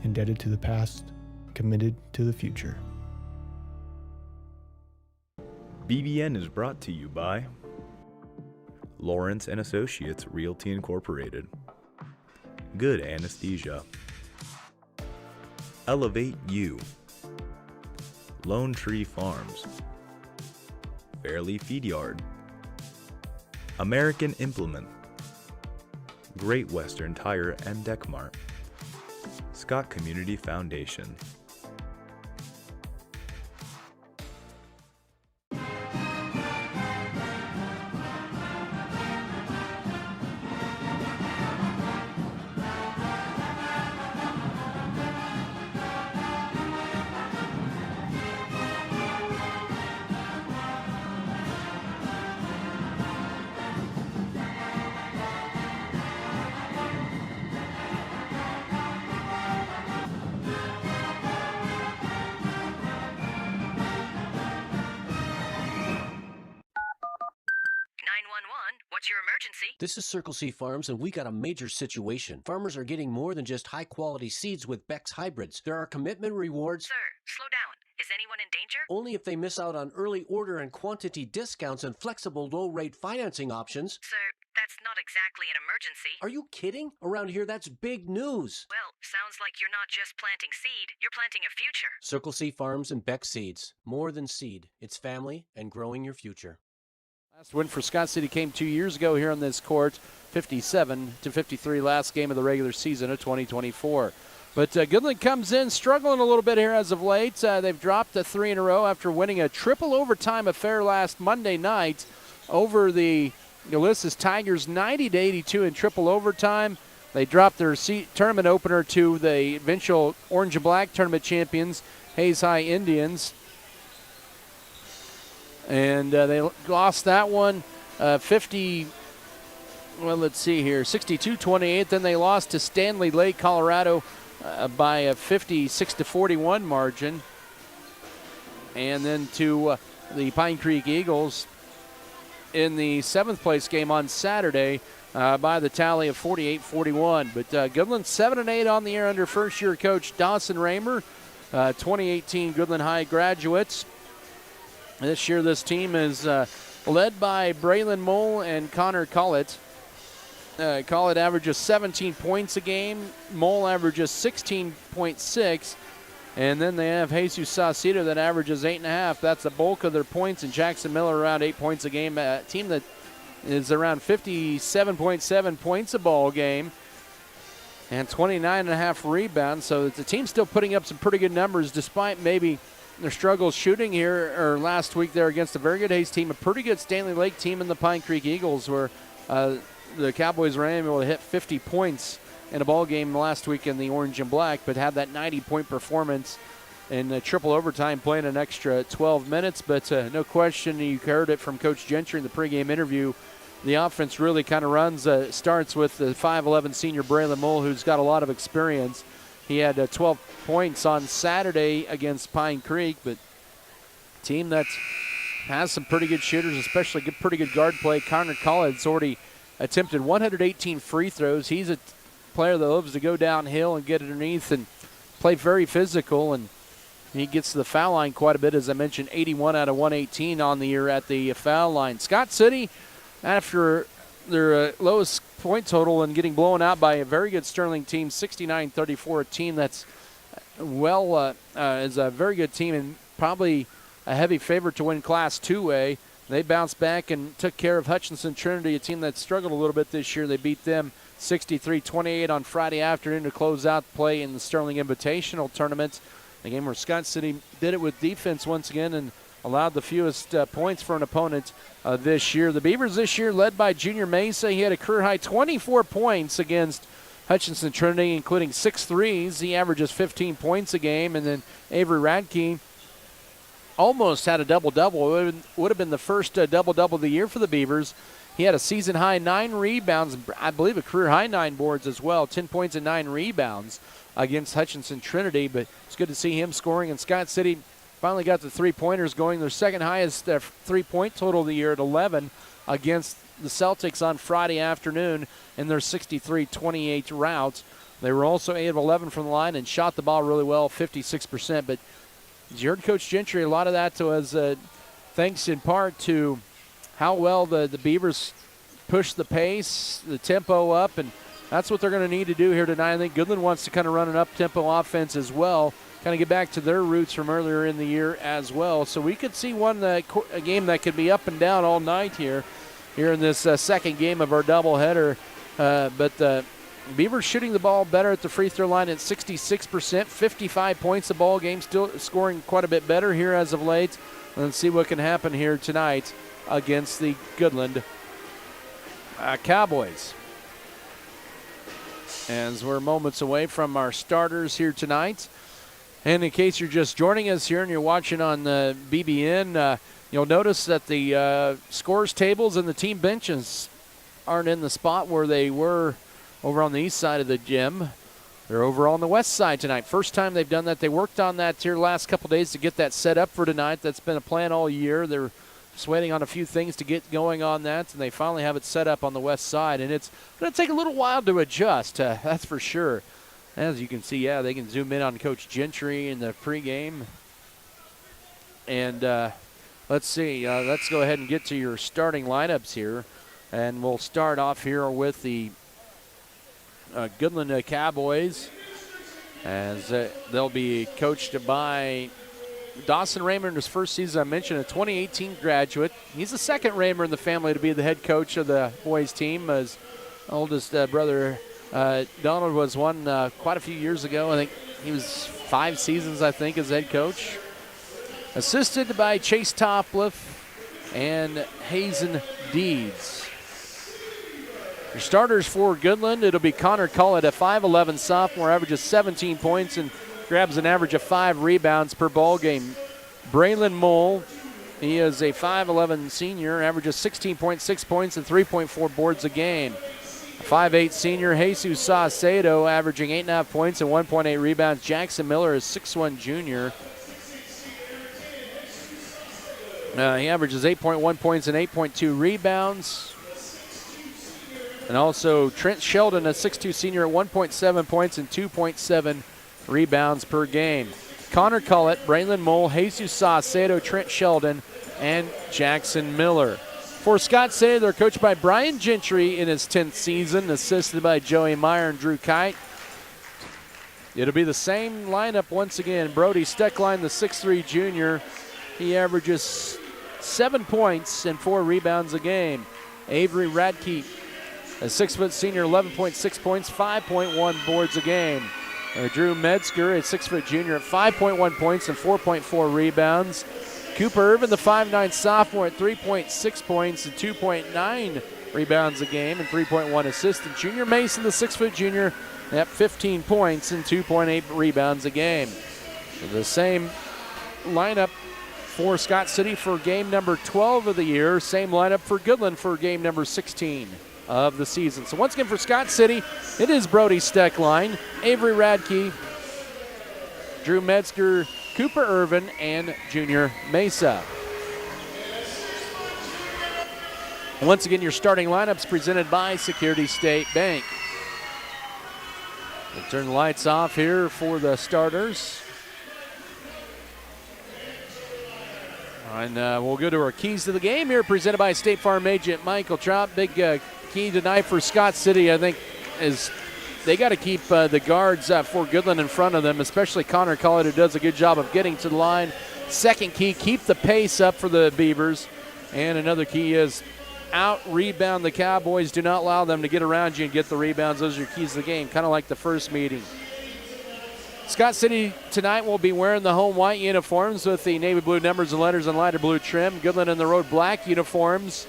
indebted to the past, committed to the future. BBN is brought to you by Lawrence & Associates Realty Incorporated, Good Anesthesia, Elevate You, Lone Tree Farms, Fairleigh Feed Yard, American Implement, Great Western Tire and Deck Mart, Scott Community Foundation. What's your emergency? This is Circle C Farms, and we got a major situation. Farmers are getting more than just high-quality seeds with Beck's hybrids. There are commitment rewards. Sir, slow down. Is anyone in danger? Only if they miss out on early order and quantity discounts and flexible low-rate financing options. Sir, that's not exactly an emergency. Are you kidding? Around here, that's big news. Well, sounds like you're not just planting seed, you're planting a future. Circle C Farms and Beck Seeds. More than seed. It's family and growing your future. Last win for Scott City came 2 years ago here on this court, 57-53, last game of the regular season of 2024. But Goodland comes in struggling a little bit here as of late. They've dropped 3 in a row after winning a triple overtime affair last Monday night over the Ulysses Tigers, 90-82 in triple overtime. They dropped their tournament opener to the eventual Orange and Black tournament champions, Hayes High Indians. And they lost that one 62-28. Then they lost to Stanley Lake, Colorado by a 56-41 margin. And then to the Pine Creek Eagles in the 7th place game on Saturday by the tally of 48-41. But Goodland 7-8 on the year under first-year coach Dawson Raymer, 2018 Goodland High graduates. This year, this team is led by Braylon Mole and Connor Collett. Collett averages 17 points a game. Mole averages 16.6. And then they have Jesus Saucedo that averages 8.5. That's the bulk of their points. And Jackson Miller around 8 points a game. A team that is around 57.7 points a ball game. And 29.5 rebounds. So the team's still putting up some pretty good numbers despite maybe their struggles shooting here, or last week there against a very good Hayes team, a pretty good Stanley Lake team in the Pine Creek Eagles, where the Cowboys were able to hit 50 points in a ball game last week in the Orange and Black, but had that 90-point performance in triple overtime, playing an extra 12 minutes. But no question, you heard it from Coach Gentry in the pregame interview, the offense really kind of runs, starts with the 5'11 senior Braylon Mull, who's got a lot of experience. He had 12 points on Saturday against Pine Creek, but team that has some pretty good shooters, especially pretty good guard play. Connor Collett's already attempted 118 free throws. He's a player that loves to go downhill and get underneath and play very physical, and he gets to the foul line quite a bit. As I mentioned, 81 out of 118 on the year at the foul line. Scott City, after their lowest point total and getting blown out by a very good Sterling team, 69-34, a team that's is a very good team and probably a heavy favorite to win Class 2A. They bounced back and took care of Hutchinson Trinity, a team that struggled a little bit this year. They beat them 63-28 on Friday afternoon to close out play in the Sterling Invitational Tournament. The game where Scott City did it with defense once again and allowed the fewest points for an opponent this year. The Beavers this year led by Junior Mesa. He had a career-high 24 points against Hutchinson Trinity, including 6 threes. He averages 15 points a game. And then Avery Radke almost had a double-double. It would have been the first double-double of the year for the Beavers. He had a season-high 9 rebounds, I believe a career-high 9 boards as well, 10 points and 9 rebounds against Hutchinson Trinity. But it's good to see him scoring. And Scott City finally got the three-pointers going. Their second-highest three-point total of the year at 11 against the Celtics on Friday afternoon in their 63-28 rout. They were also 8 of 11 from the line and shot the ball really well, 56%. But as you heard Coach Gentry, a lot of that was thanks in part to how well the Beavers pushed the pace, the tempo up, and that's what they're going to need to do here tonight. I think Goodland wants to kind of run an up-tempo offense as well, kind of get back to their roots from earlier in the year as well. So we could see a game that could be up and down all night here in this second game of our doubleheader. But Beavers shooting the ball better at the free throw line at 66%, 55 points a ball game, still scoring quite a bit better here as of late. Let's see what can happen here tonight against the Goodland Cowboys. As we're moments away from our starters here tonight. And in case you're just joining us here and you're watching on the BBN, you'll notice that the scores tables and the team benches aren't in the spot where they were over on the east side of the gym. They're over on the west side tonight. First time they've done that. They worked on that here last couple days to get that set up for tonight. That's been a plan all year. They're just waiting on a few things to get going on that, and they finally have it set up on the west side. And it's going to take a little while to adjust, that's for sure. As you can see, they can zoom in on Coach Gentry in the pregame. And let's see. Let's go ahead and get to your starting lineups here. And we'll start off here with the Goodland Cowboys, as they'll be coached by Dawson Raymer in his first season. I mentioned a 2018 graduate. He's the second Raymer in the family to be the head coach of the boys team. His oldest brother Donald was one quite a few years ago. I think he was 5 seasons, I think, as head coach. Assisted by Chase Topliff and Hazen Deeds. Your starters for Goodland, it'll be Connor Cullett, a 5'11 sophomore, averages 17 points and grabs an average of 5 rebounds per ball game. Braylon Mull, he is a 5'11 senior, averages 16.6 points and 3.4 boards a game. A 5'8 senior, Jesus Saucedo, averaging 8.5 points and 1.8 rebounds. Jackson Miller is 6'1 junior. He averages 8.1 points and 8.2 rebounds. And also Trent Sheldon, a 6'2 senior, at 1.7 points and 2.7 rebounds per game. Connor Cullett, Braylon Mull, Jesus Saucedo, Trent Sheldon, and Jackson Miller. For Scott City, they're coached by Brian Gentry in his 10th season, assisted by Joey Meyer and Drew Kite. It'll be the same lineup once again. Brody Steckline, the 6'3 junior, he averages 7 points and 4 rebounds a game. Avery Radke, a 6' senior, 11.6 points, 5.1 boards a game. Drew Metzger, a 6' junior, at 5.1 points and 4.4 rebounds. Cooper Irvin, the 5'9 sophomore, at 3.6 points and 2.9 rebounds a game and 3.1 assists. And Junior Mason, the 6' junior, at 15 points and 2.8 rebounds a game. So the same lineup for Scott City for game number 12 of the year. Same lineup for Goodland for game number 16 of the season. So once again for Scott City, it is Brody Steckline, Avery Radke, Drew Metzger, Cooper Irvin, and Junior Mesa. Once again, your starting lineups presented by Security State Bank. We'll turn the lights off here for the starters. And we'll go to our keys to the game here, presented by State Farm agent Michael Trout. Big key tonight for Scott City, I think, is they got to keep the guards for Goodland in front of them, especially Connor Collett, who does a good job of getting to the line. Second key, keep the pace up for the Beavers. And another key is out-rebound the Cowboys. Do not allow them to get around you and get the rebounds. Those are your keys to the game, kind of like the first meeting. Scott City tonight will be wearing the home white uniforms with the navy blue numbers and letters and lighter blue trim. Goodland in the road black uniforms,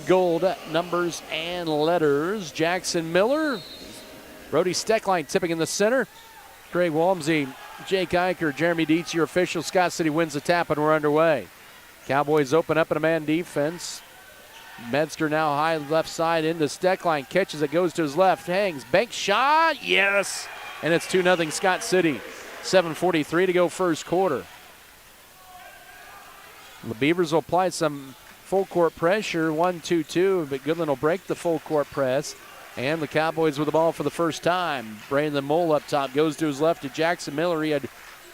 gold numbers and letters. Jackson Miller, Brody Steckline tipping in the center. Craig Walmsley, Jake Eicher, Jeremy Dietz, your official. Scott City wins the tap and we're underway. Cowboys open up in a man defense. Metzger now high left side into Steckline. Catches it, goes to his left, hangs, bank shot, yes! And it's 2-0 Scott City. 7:43 to go first quarter. The Beavers will apply some full court pressure, 1-2-2, but Goodland will break the full court press. And the Cowboys with the ball for the first time. Brandon Mole up top, goes to his left to Jackson Miller. He had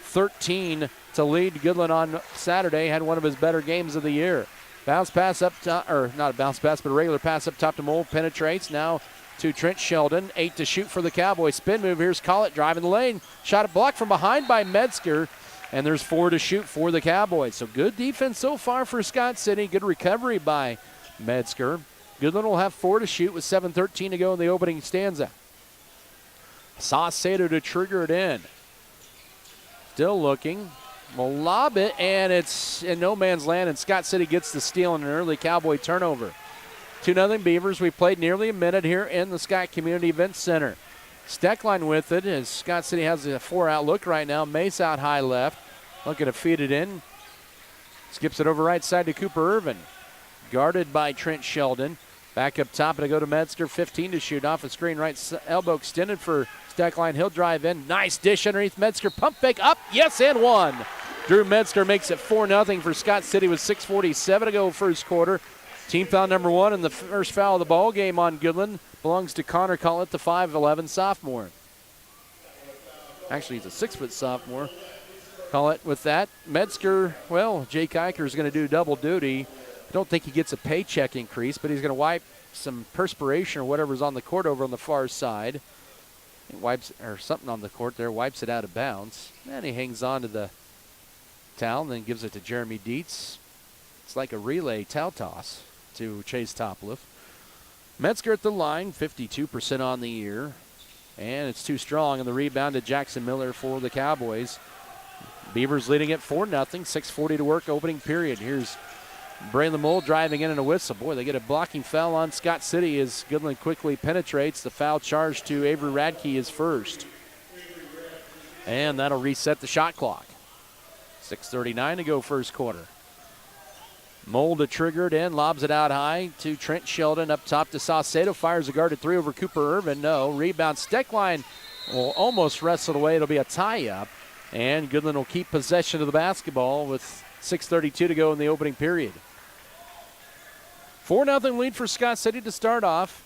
13 to lead Goodland on Saturday, had one of his better games of the year. Bounce pass up top, or not a bounce pass, but a regular pass up top to Mole, penetrates now to Trent Sheldon. 8 to shoot for the Cowboys. Spin move, here's Collett driving the lane. Shot a block from behind by Metzger, and there's 4 to shoot for the Cowboys. So good defense so far for Scott City. Good recovery by Metzger. Goodland will have 4 to shoot with 7:13 to go in the opening stanza. Saucedo to trigger it in. Still looking. Will lob it, and it's in no man's land, and Scott City gets the steal in an early Cowboy turnover. 2-0 Beavers. We played nearly a minute here in the Scott Community Event Center. Steckline with it as Scott City has a 4-out look right now. Mace out high left, looking to feed it in. Skips it over right side to Cooper Irvin. Guarded by Trent Sheldon. Back up top, and I go to Metzger, 15 to shoot off a screen, right elbow extended for Steckline. He'll drive in. Nice dish underneath Metzger. Pump fake up. Yes, and one. Drew Metzger makes it 4-0 for Scott City with 6:47 to go first quarter. Team foul number 1 and the first foul of the ball game on Goodland belongs to Connor Collett, the 5'11 sophomore. Actually, he's a 6-foot sophomore. Collett with that. Metzger, well, Jake Eicher is going to do double duty. I don't think he gets a paycheck increase, but he's going to wipe some perspiration or whatever's on the court over on the far side. He wipes, or something on the court there, wipes it out of bounds. And he hangs on to the towel and then gives it to Jeremy Dietz. It's like a relay towel toss to Chase Topliff. Metzger at the line, 52% on the year. And it's too strong, and the rebound to Jackson Miller for the Cowboys. Beavers leading it 4-0, 6:40 to work, opening period. Here's Braylon Mole driving in and a whistle. Boy, they get a blocking foul on Scott City as Goodland quickly penetrates. The foul charge to Avery Radke is first. And that'll reset the shot clock. 6:39 to go first quarter. Mole to trigger it in, lobs it out high to Trent Sheldon. Up top to Saucedo, fires a guarded 3 over Cooper Irvin. No, rebound. Steckline will almost wrestle away. It'll be a tie-up. And Goodland will keep possession of the basketball with 6:32 to go in the opening period. 4-0 lead for Scott City to start off.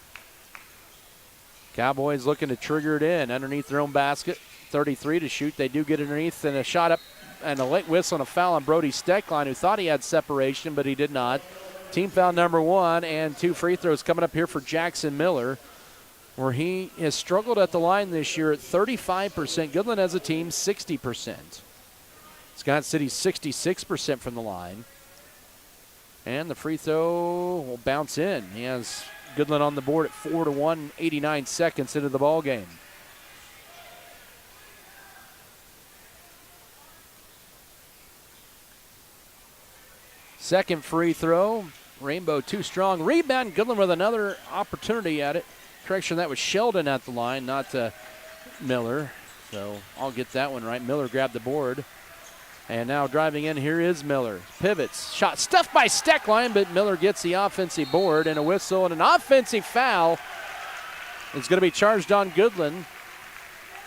Cowboys looking to trigger it in underneath their own basket. 33 to shoot. They do get underneath, and a shot up and a late whistle and a foul on Brody Steckline, who thought he had separation, but he did not. Team foul number 1 and 2 free throws coming up here for Jackson Miller, where he has struggled at the line this year at 35%. Goodland as a team, 60%. Scott City 66% from the line. And the free throw will bounce in. He has Goodland on the board at 4-1, 89 seconds into the ball game. Second free throw. Rainbow too strong. Rebound. Goodland with another opportunity at it. Correction, that was Sheldon at the line, not Miller. So I'll get that one right. Miller grabbed the board. And now driving in, here is Miller. Pivots, shot stuffed by Steckline, but Miller gets the offensive board and a whistle, and an offensive foul is going to be charged on Goodland.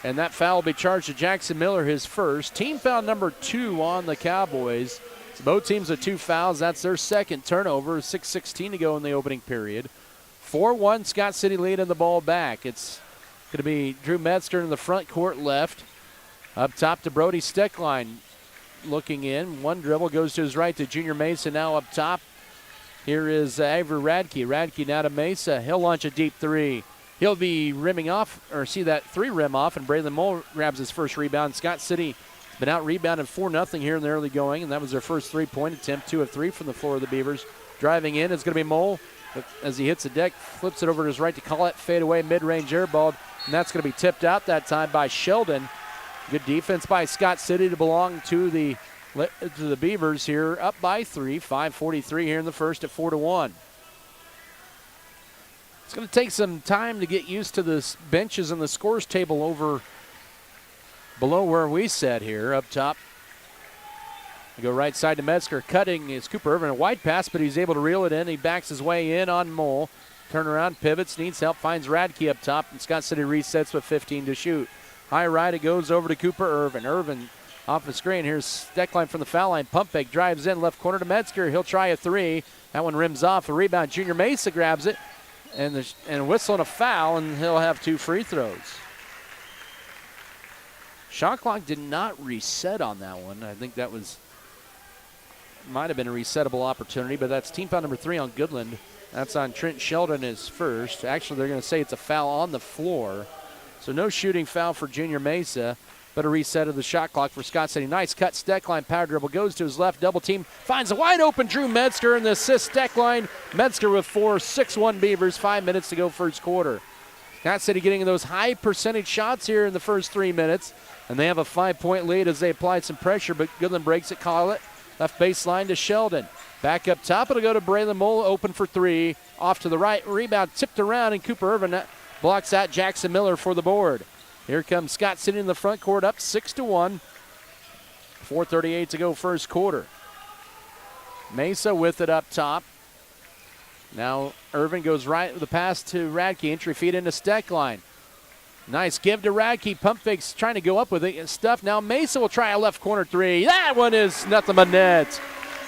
And that foul will be charged to Jackson Miller, his first. Team foul number 2 on the Cowboys. So both teams with 2 fouls. That's their second turnover. 6:16 to go in the opening period. 4-1 Scott City lead in the ball back. It's going to be Drew Metzger in the front court left. Up top to Brody Steckline. Looking in. One dribble goes to his right to Junior Mesa. Now up top. Here is Avery Radke. Radke now to Mesa. He'll launch a deep 3. He'll be rimming off, or see that 3 rim off, and Braylon Mole grabs his first rebound. Scott City has been out rebounded 4-0 here in the early going, and that was their first 3-point attempt. 2 of 3 from the floor of the Beavers. Driving in is going to be Mole. As he hits the deck, flips it over to his right to Collette. Fade away, mid-range air ball, and that's going to be tipped out that time by Sheldon. Good defense by Scott City to belong to the Beavers here, up by 3. 5:43 here in the first at 4-1. It's going to take some time to get used to the benches and the scores table over below where we sat here up top. We go right side to Metzger. Cutting is Cooper Irvin. A wide pass, but he's able to reel it in. He backs his way in on Mole. Turnaround, pivots, needs help, finds Radke up top, and Scott City resets with 15 to shoot. High right, it goes over to Cooper Irvin. Irvin off the screen. Here's Steckline from the foul line. Pump fake, drives in, left corner to Metzger. He'll try a 3. That one rims off. A rebound. Junior Mesa grabs it. And a whistle and a foul, and he'll have 2 free throws. Shot clock did not reset on that one. I think that might have been a resettable opportunity, but that's team foul number 3 on Goodland. That's on Trent Sheldon his first. Actually, they're going to say it's a foul on the floor. So no shooting foul for Junior Mesa, but a reset of the shot clock for Scott City. Nice cut, Steckline, power dribble, goes to his left, double team, finds a wide open Drew Metzger, and the assist Steckline. Metzger with 4, 6-1 Beavers, 5 minutes to go first quarter. Scott City getting those high percentage shots here in the first 3 minutes, and they have a 5-point lead as they apply some pressure, but Goodland breaks it, call it. Left baseline to Sheldon. Back up top, it'll go to Braylon Mole, open for 3. Off to the right, rebound tipped around, and Cooper Irvin blocks out Jackson Miller for the board. Here comes Scott City in the front court, up 6-1. 4:38 to go first quarter. Mesa with it up top. Now Irvin goes right with the pass to Radke. Entry feed into Steckline. Nice give to Radke. Pump fakes trying to go up with it. Stuff. Now Mesa will try a left corner 3. That one is nothing but net.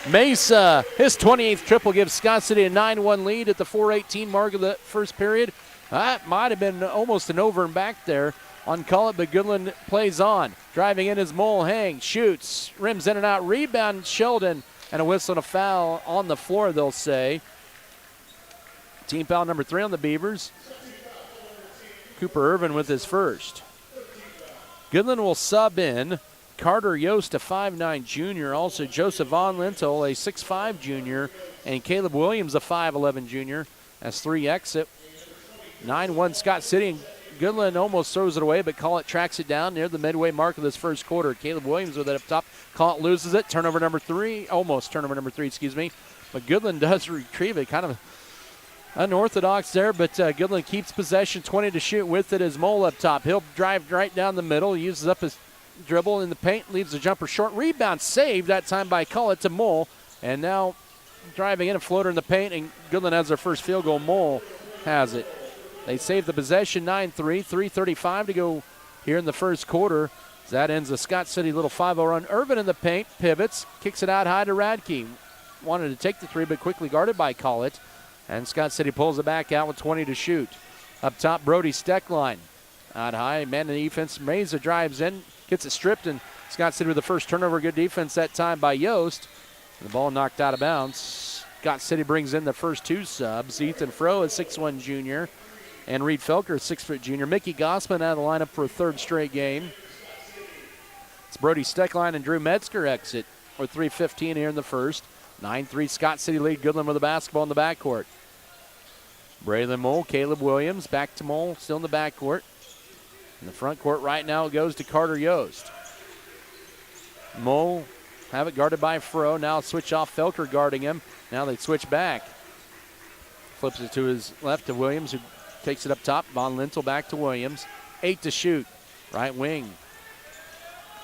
Mesa, his 28th triple gives Scott City a 9-1 lead at the 4:18 mark of the first period. That might have been almost an over and back there on call it, but Goodland plays on. Driving in is Mole, hangs, shoots, rims in and out, rebound Sheldon, and a whistle and a foul on the floor, they'll say. Team foul number 3 on the Beavers. Cooper Irvin with his first. Goodland will sub in Carter Yost, a 5'9 junior, also Joseph Von Lintel, a 6'5 junior, and Caleb Williams, a 5'11 junior. That's 3 exit. 9-1 Scott City, and Goodland almost throws it away, but Collett tracks it down near the midway mark of this first quarter. Caleb Williams with it up top. Collett loses it. Turnover number 3, almost turnover number 3, excuse me. But Goodland does retrieve it. Kind of unorthodox there, but Goodland keeps possession. 20 to shoot with it as Mole up top. He'll drive right down the middle. He uses up his dribble in the paint, leaves the jumper short. Rebound saved that time by Collett to Mole. And now driving in a floater in the paint, and Goodland has their first field goal. Mole has it. They save the possession, 9-3, 3:35 to go here in the first quarter. That ends the Scott City little 5-0 run. Irvin in the paint, pivots, kicks it out high to Radke. Wanted to take the 3, but quickly guarded by Collett. And Scott City pulls it back out with 20 to shoot. Up top, Brody Steckline. Out high, man in the defense. Mesa drives in, gets it stripped, and Scott City with the first turnover. Good defense that time by Yost. The ball knocked out of bounds. Scott City brings in the first 2 subs. Ethan Froh, a 6'1 junior. And Reed Felker, a 6' junior. Mickey Gossman out of the lineup for a 3rd straight game. It's Brody Steckline and Drew Metzger exit with 3:15 here in the first. 9-3 Scott City lead. Goodland with the basketball in the backcourt. Braylon Mole, Caleb Williams, back to Mole, still in the backcourt. In the front court right now it goes to Carter Yost. Mole have it guarded by Froh. Now switch off, Felker guarding him. Now they switch back. Flips it to his left to Williams, who takes it up top. Von Lintel back to Williams. 8 to shoot. Right wing.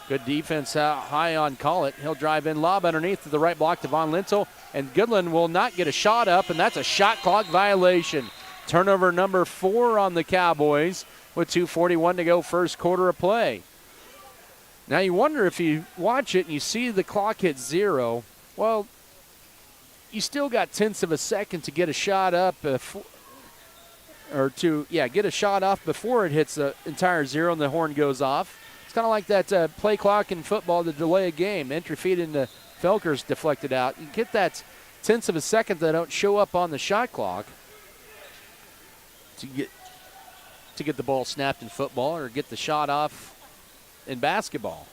Good defense out high on Collett. He'll drive in, lob underneath to the right block to Von Lintel, and Goodland will not get a shot up, and that's a shot clock violation. Turnover number 4 on the Cowboys with 2:41 to go, first quarter of play. Now you wonder if you watch it and you see the clock hit 0, well, you still got tenths of a second to get a shot up get a shot off before it hits the entire 0 and the horn goes off. It's kind of like that play clock in football to delay a game. Entry feed into Felker's deflected out. You get that tenths of a second that don't show up on the shot clock to get the ball snapped in football or get the shot off in basketball.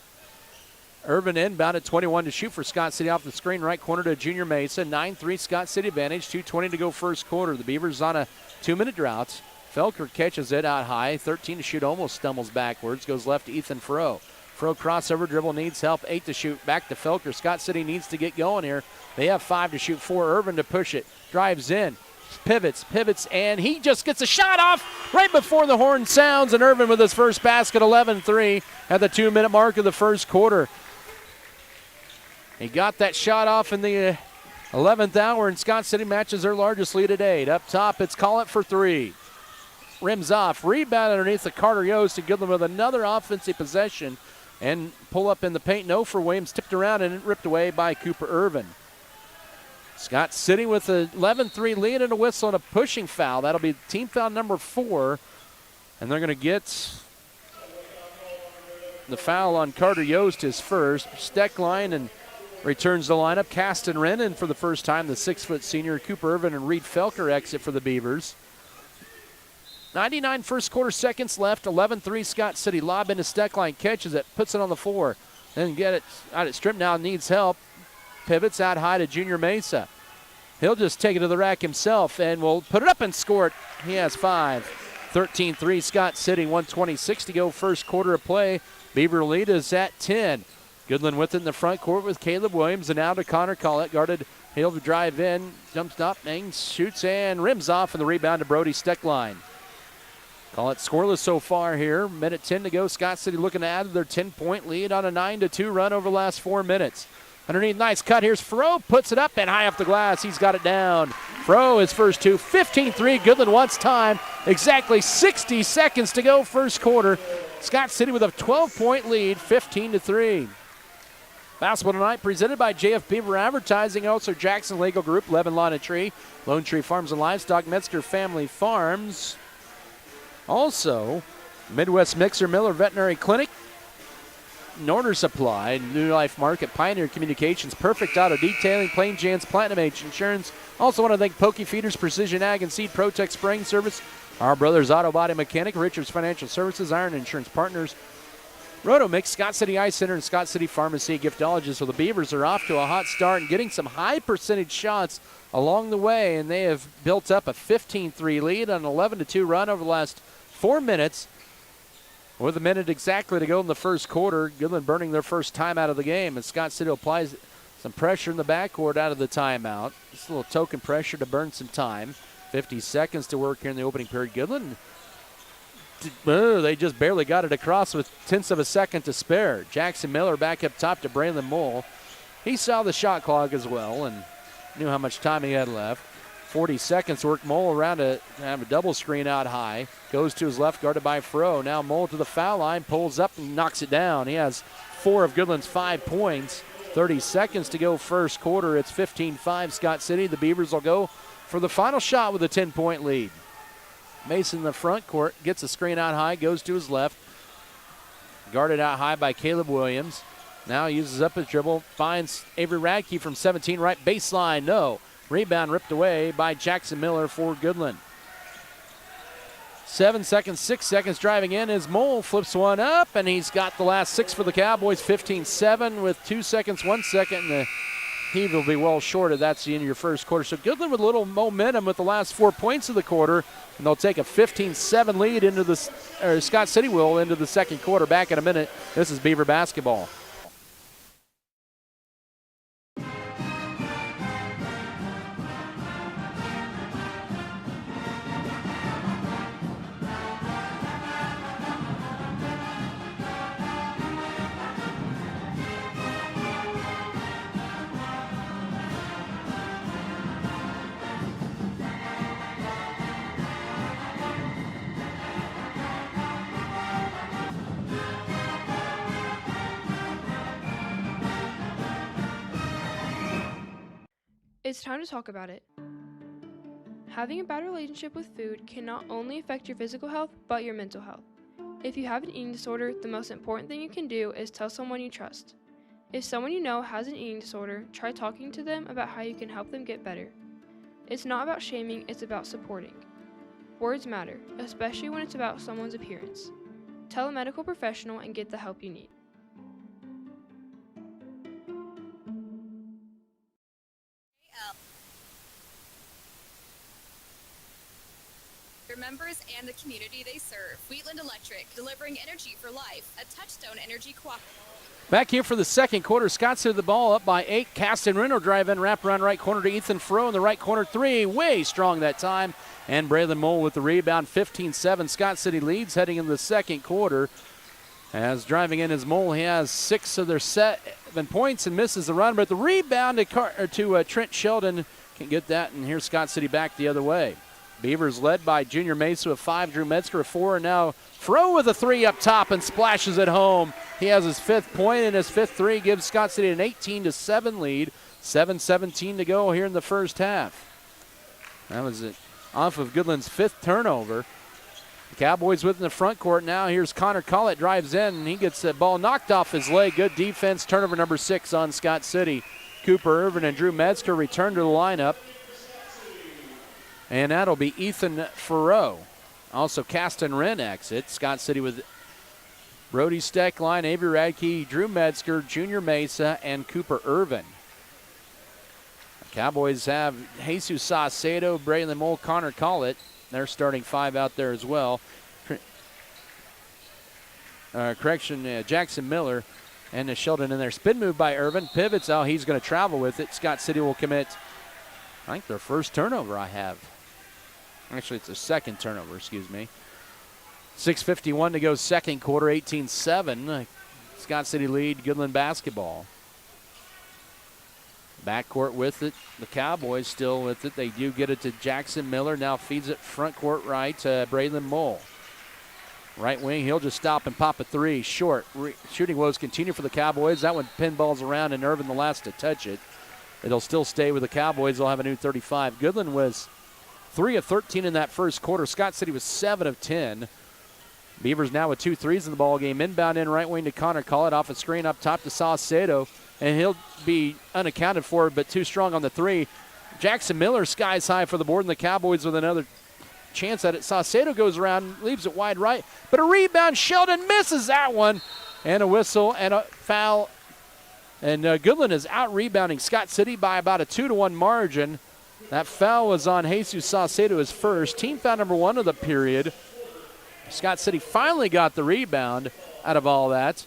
Irvin inbound at 21 to shoot for Scott City off the screen, right corner to Junior Mesa. 9-3 Scott City advantage, 2:20 to go first quarter. The Beavers on a 2-minute drought. Felker catches it out high, 13 to shoot, almost stumbles backwards, goes left to Ethan Froh. Froh crossover dribble, needs help, 8 to shoot, back to Felker. Scott City needs to get going here. They have 5 to shoot, 4. Irvin to push it, drives in, pivots, and he just gets a shot off right before the horn sounds, and Irvin with his first basket, 11-3 at the 2-minute mark of the first quarter. He got that shot off in the 11th hour, and Scott City matches their largest lead at 8. Up top, it's Collett for 3. Rims off, rebound underneath the Carter Yost to Goodland with another offensive possession and pull up in the paint. No for Williams, tipped around and ripped away by Cooper Irvin. Scott City with a 11-3 lead and a whistle and a pushing foul. That'll be team foul number 4. And they're going to get the foul on Carter Yost, his first. Steckline and returns the lineup. Caston Rennan for the first time, the 6-foot senior. Cooper Irvin and Reed Felker exit for the Beavers. 99 first quarter seconds left. 11-3 Scott City. Lob into Steckline, catches it, puts it on the floor. Then get it out at strip now, needs help. Pivots out high to Junior Mesa. He'll just take it to the rack himself and will put it up and score it. He has 5. 13-3 Scott City, 1:26 to go, first quarter of play. Beaver lead is at 10. Goodland with it in the front court with Caleb Williams, and now to Connor Collett. Guarded, he'll drive in, jumps up, shoots and rims off, and the rebound to Brody Steckline. Collett scoreless so far here. Minute 10 to go. Scott City looking to add to their 10-point lead on a 9-2 run over the last 4 minutes. Underneath, nice cut. Here's Froh, puts it up and high off the glass. He's got it down. Froh, his first 2. 15-3. Goodland wants time. Exactly 60 seconds to go first quarter. Scott City with a 12-point lead, 15-3. Basketball tonight presented by JF Beaver Advertising, also Jackson Legal Group, Levin Lawn and Tree, Lone Tree Farms and Livestock, Metzger Family Farms. Also, Midwest Mixer, Miller Veterinary Clinic, Norder Supply, New Life Market, Pioneer Communications, Perfect Auto Detailing, Plain Jan's Platinum H Insurance. Also want to thank Pokey Feeders, Precision Ag and Seed Protect Spraying Service, Our Brothers Auto Body Mechanic, Richards Financial Services, Iron Insurance Partners, Rotomix, Scott City Ice Center, and Scott City Pharmacy Giftologists. So the Beavers are off to a hot start and getting some high percentage shots along the way, and they have built up a 15-3 lead on an 11-2 run over the last 4 minutes. With a minute exactly to go in the first quarter, Goodland burning their first time out of the game, and Scott City applies some pressure in the backcourt out of the timeout. Just a little token pressure to burn some time. 50 seconds to work here in the opening period. Goodland, they just barely got it across with tenths of a second to spare. Jackson Miller back up top to Braylon Mole. He saw the shot clock as well and knew how much time he had left. 40 seconds to work Mole around to have a double screen out high. Goes to his left, guarded by Froh. Now Mole to the foul line, pulls up and knocks it down. He has 4 of Goodland's 5 points. 30 seconds to go first quarter. It's 15-5 Scott City. The Beavers will go for the final shot with a 10-point lead. Mason in the front court gets a screen out high, goes to his left. Guarded out high by Caleb Williams. Now uses up his dribble, finds Avery Radke from 17, right baseline, no. Rebound ripped away by Jackson Miller for Goodland. 7 seconds, 6 seconds driving in as Mole flips one up, and he's got the last 6 for the Cowboys, 15-7 with 2 seconds, 1 second, and the heave will be well short of that's the end of your first quarter. So Goodland with a little momentum with the last 4 points of the quarter, and they'll take a 15-7 lead into the, Scott City will into the second quarter. Back in a minute. This is Beaver basketball. It's time to talk about it. Having a bad relationship with food can not only affect your physical health, but your mental health. If you have an eating disorder, the most important thing you can do is tell someone you trust. If someone you know has an eating disorder, try talking to them about how you can help them get better. It's not about shaming, it's about supporting. Words matter, especially when it's about someone's appearance. Tell a medical professional and get the help you need. Their members and the community they serve. Wheatland Electric, delivering energy for life. A Touchstone Energy cooperative. Back here for the second quarter, Scott City the ball up by 8. Caston Reno drive in, wrap around right corner to Ethan Furrow in the right corner. 3, way strong that time. And Braylon Mole with the rebound, 15-7. Scott City leads heading into the second quarter. As driving in is Mole, he has 6 of their 7 points and misses the run. But the rebound to Trent Sheldon can get that, and here's Scott City back the other way. Beavers led by Junior Mesa with 5, Drew Metzger with 4, and now Furrow with a 3 up top and splashes it home. He has his 5th point, and his 5th 3 gives Scott City an 18-7 lead. 7:17 to go here in the first half. That was it off of Goodland's 5th turnover. The Cowboys within the front court now. Here's Connor Collett, drives in, and he gets the ball knocked off his leg. Good defense, turnover number 6 on Scott City. Cooper Irvin and Drew Metzger return to the lineup. And that'll be Ethan Furrow. Also, Caston Wren exits. Scott City with Brody Steckline, Avery Radke, Drew Metzger, Junior Mesa, and Cooper Irvin. The Cowboys have Jesus Saucedo, Braylon Mole, Connor Collett. They're starting 5 out there as well. Jackson Miller and Sheldon in there. Spin move by Irvin. Pivots. Oh, he's going to travel with it. Scott City will commit, I think, their first turnover I have. Actually, it's a second turnover, excuse me. 6:51 to go second quarter, 18-7. Scott City lead, Goodland basketball. Backcourt with it. The Cowboys still with it. They do get it to Jackson Miller. Now feeds it front court right to Braylon Mole. Right wing, he'll just stop and pop a 3. Short. Shooting woes continue for the Cowboys. That one pinballs around, and Irvin the last to touch it. It'll still stay with the Cowboys. They'll have a new 35. Goodland was 3 of 13 in that first quarter. Scott City was 7 of 10. Beavers now with 2 threes in the ball game. Inbound in right wing to Connor Collett, off a screen up top to Saucedo, and he'll be unaccounted for, but too strong on the 3. Jackson Miller skies high for the board, and the Cowboys with another chance at it. Saucedo goes around, leaves it wide right, but a rebound. Sheldon misses that one, and a whistle and a foul. And Goodland is out rebounding Scott City by about a 2-1 margin. That foul was on Jesus Saucedo, his first. Team foul number 1 of the period. Scott City finally got the rebound out of all that.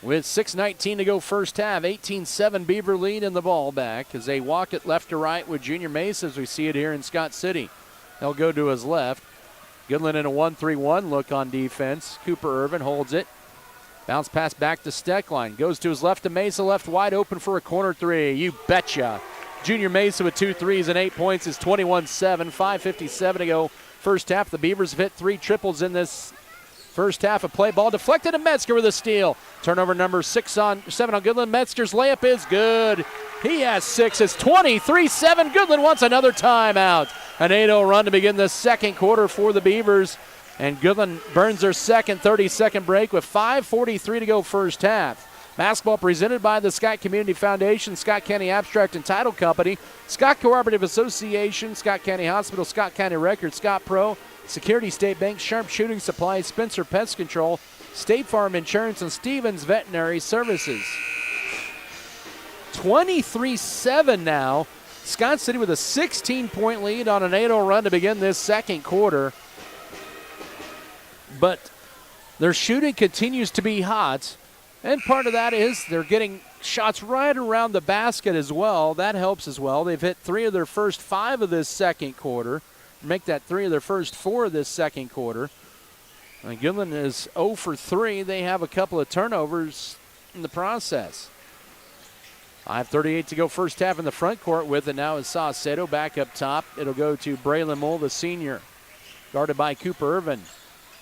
With 6:19 to go first half, 18-7 Beaver lead in the ball back as they walk it left to right with Junior Mesa as we see it here in Scott City. They'll go to his left. Goodland in a 1-3-1 look on defense. Cooper Irvin holds it. Bounce pass back to Steckline. Goes to his left to Mesa, left wide open for a corner 3. You betcha. Junior Mesa with 2 threes and 8 points is 21-7. 5:57 to go first half. The Beavers have hit 3 triples in this first half of play. Ball deflected to Metzger with a steal. Turnover number 7 on Goodland. Metzger's layup is good. He has 6. It's 23-7. Goodland wants another timeout. An 8-0 run to begin the second quarter for the Beavers. And Goodland burns their second 30-second break with 5:43 to go first half. Basketball presented by the Scott Community Foundation, Scott County Abstract and Title Company, Scott Cooperative Association, Scott County Hospital, Scott County Records, Scott Pro, Security State Bank, Sharp Shooting Supplies, Spencer Pest Control, State Farm Insurance, and Stevens Veterinary Services. 23-7 now. Scott City with a 16-point lead on an 8-0 run to begin this second quarter. But their shooting continues to be hot, and part of that is they're getting shots right around the basket as well. That helps as well. They've hit 3 of their first 5 of this second quarter. Make that 3 of their first 4 of this second quarter. And Goodland is 0 for 3. They have a couple of turnovers in the process. 5:38 to go first half in the front court with it now is Saucedo back up top. It'll go to Braylon Mole, the senior, guarded by Cooper Irvin.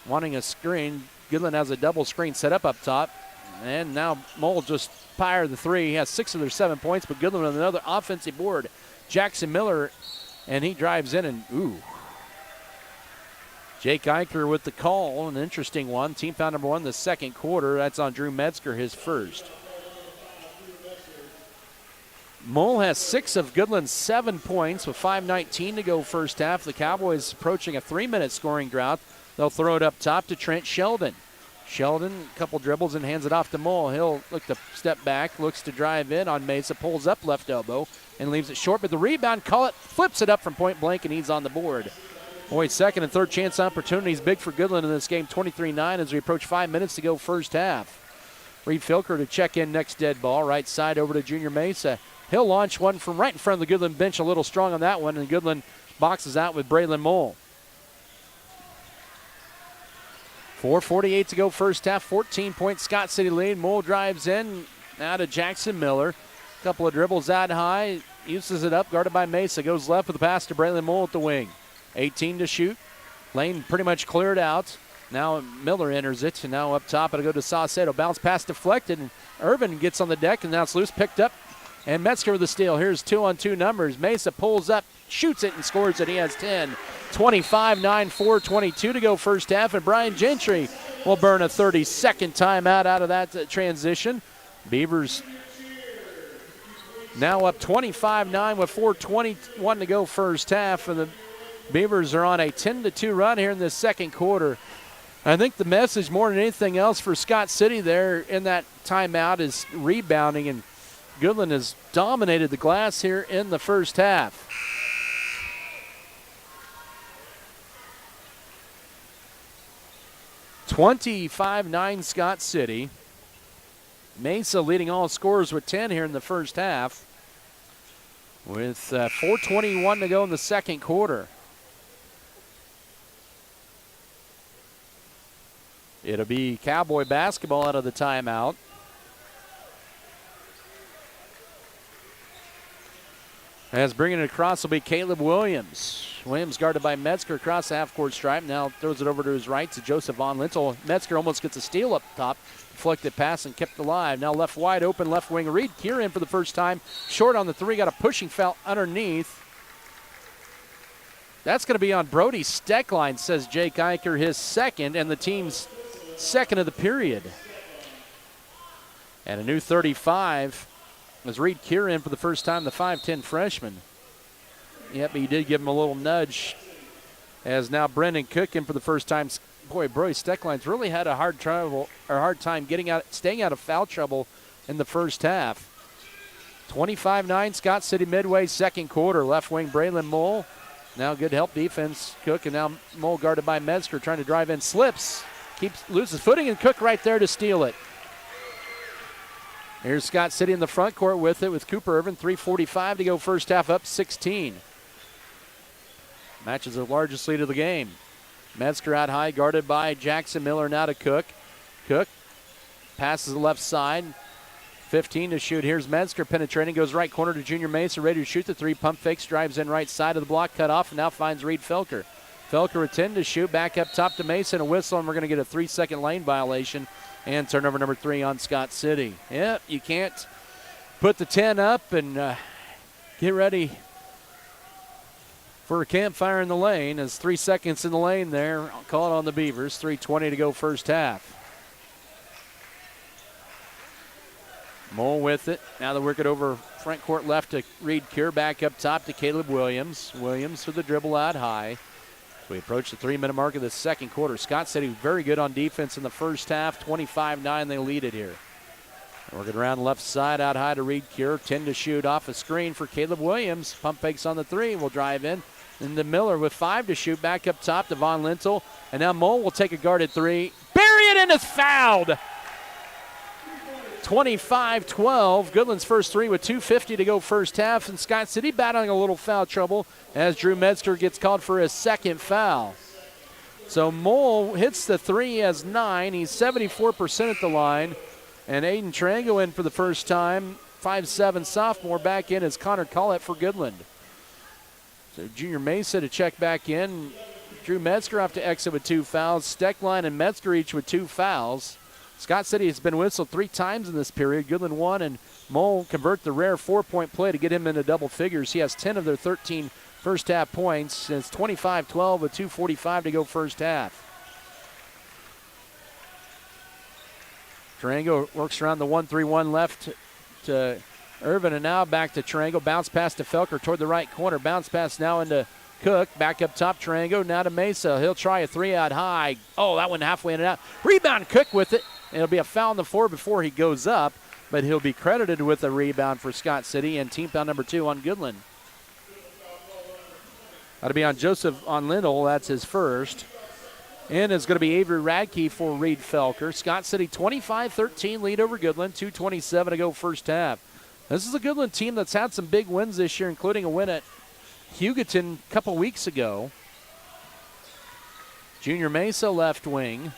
Wanting a screen. Goodland has a double screen set up top. And now Mole just fired the three. He has 6 of their 7 points, but Goodland with another offensive board. Jackson Miller, and he drives in and, ooh. Jake Eicher with the call, an interesting one. Team foul number 1 the second quarter. That's on Drew Metzger, his first. Mole has 6 of Goodland's 7 points with 5:19 to go first half. The Cowboys approaching a 3-minute scoring drought. They'll throw it up top to Trent Sheldon. Sheldon, a couple dribbles and hands it off to Mole. He'll look to step back, looks to drive in on Mesa, pulls up left elbow and leaves it short. But the rebound, flips it up from point blank, and he's on the board. Boy, second and third chance opportunities big for Goodland in this game, 23-9 as we approach 5 minutes to go first half. Reed Filker to check in next dead ball, right side over to Junior Mesa. He'll launch one from right in front of the Goodland bench, a little strong on that one, and Goodland boxes out with Braylon Mole. 4:48 to go first half, 14-point Scott City lead. Mole drives in, now to Jackson Miller. Couple of dribbles out high, uses it up, guarded by Mesa. Goes left with the pass to Braylon Mole at the wing. 18 to shoot. Lane pretty much cleared out. Now Miller enters it, and now up top it'll go to Saucedo. Bounce pass deflected, and Irvin gets on the deck, and now it's loose, picked up. And Metzger with the steal. Here's 2-on-2 numbers. Mesa pulls up, shoots it, and scores it. He has 10. 25-9, 4:22 to go first half, and Brian Gentry will burn a 30-second timeout out of that transition. Beavers now up 25-9 with 4:21 to go first half, and the Beavers are on a 10-2 run here in the second quarter. I think the message more than anything else for Scott City there in that timeout is rebounding, and Goodland has dominated the glass here in the first half. (25-9) Scott City. Mesa leading all scorers with 10 here in the first half, with 4:21 to go in the second quarter. It'll be Cowboy basketball out of the timeout. As bringing it across will be Caleb Williams. Williams guarded by Metzger across the half-court stripe. Now throws it over to his right to Joseph Von Lintel. Metzger almost gets a steal up top. Deflected pass and kept alive. Now left wide open, left wing. Reed Kieran for the first time. Short on the three. Got a pushing foul underneath. That's going to be on Brody Steckline, says Jake Eicher, his second, and the team's second of the period. And a new 35 was Reed Kieran for the first time, the 5'10 freshman. Yep, he did give him a little nudge. As now Brendan Cook in for the first time. Boy, Brody Steckline's really had a hard time staying out of foul trouble in the first half. 25-9, Scott City midway, second quarter. Left wing Braylon Mole. Now good help defense, Cook, and now Mole guarded by Metzger trying to drive in. Slips, loses footing, and Cook right there to steal it. Here's Scott City in the front court with it with Cooper Irvin. 3:45 to go first half, up 16. Matches the largest lead of the game. Metzger out high, guarded by Jackson Miller, now to Cook. Cook passes the left side. 15 to shoot. Here's Metzger penetrating, goes right corner to Junior Mesa, ready to shoot the three. Pump fakes, drives in right side of the block, cut off, and now finds Reed Felker. Felker with 10 to shoot, back up top to Mesa, and a whistle, and we're going to get a 3-second lane violation. And turnover number 3 on Scott City. Yep, you can't put the 10 up and get ready for a campfire in the lane. As 3 seconds in the lane there. I'll call it on the Beavers. 3:20 to go first half. Mole with it. Now they work it over front court left to Reed Cure. Back up top to Caleb Williams. Williams for the dribble out high. We approach the 3-minute mark of the second quarter. Scott City very good on defense in the first half. 25-9, they lead it here. Working around left side out high to Reed Cure. 10 to shoot off a screen for Caleb Williams. Pump fakes on the three. Will drive in. And the Miller with 5 to shoot. Back up top to Von Lintel. And now Mole will take a guarded three. Bury it, and it's fouled. 25-12. Goodland's first three with 2:50 to go first half. And Scott City battling a little foul trouble as Drew Metzger gets called for his second foul. So Mole hits the three, has 9. He's 74% at the line. And Aiden Trango in for the first time. 5'7" sophomore back in as Connor Collett for Goodland. So Junior Mesa to check back in. Drew Metzger off to exit with 2 fouls. Steckline and Metzger each with 2 fouls. Scott City has been whistled 3 times in this period. Goodland won, and Mole convert the rare 4-point play to get him into double figures. He has 10 of their 13 first half points. It's 25-12 with 2:45 to go first half. Tarango works around the 1-3-1 left to Irvin, and now back to Tarango. Bounce pass to Felker toward the right corner. Bounce pass now into Cook. Back up top, Tarango. Now to Mesa. He'll try a 3 out high. Oh, that one halfway in and out. Rebound, Cook with it. It'll be a foul on the floor before he goes up, but he'll be credited with a rebound for Scott City and team foul number 2 on Goodland. That'll be on Joseph on Lindell. That's his first. And it's going to be Avery Radke for Reed Felker. Scott City 25-13 lead over Goodland. 2:27 to go first half. This is a Goodland team that's had some big wins this year, including a win at Hugoton a couple weeks ago. Junior Mesa left wing.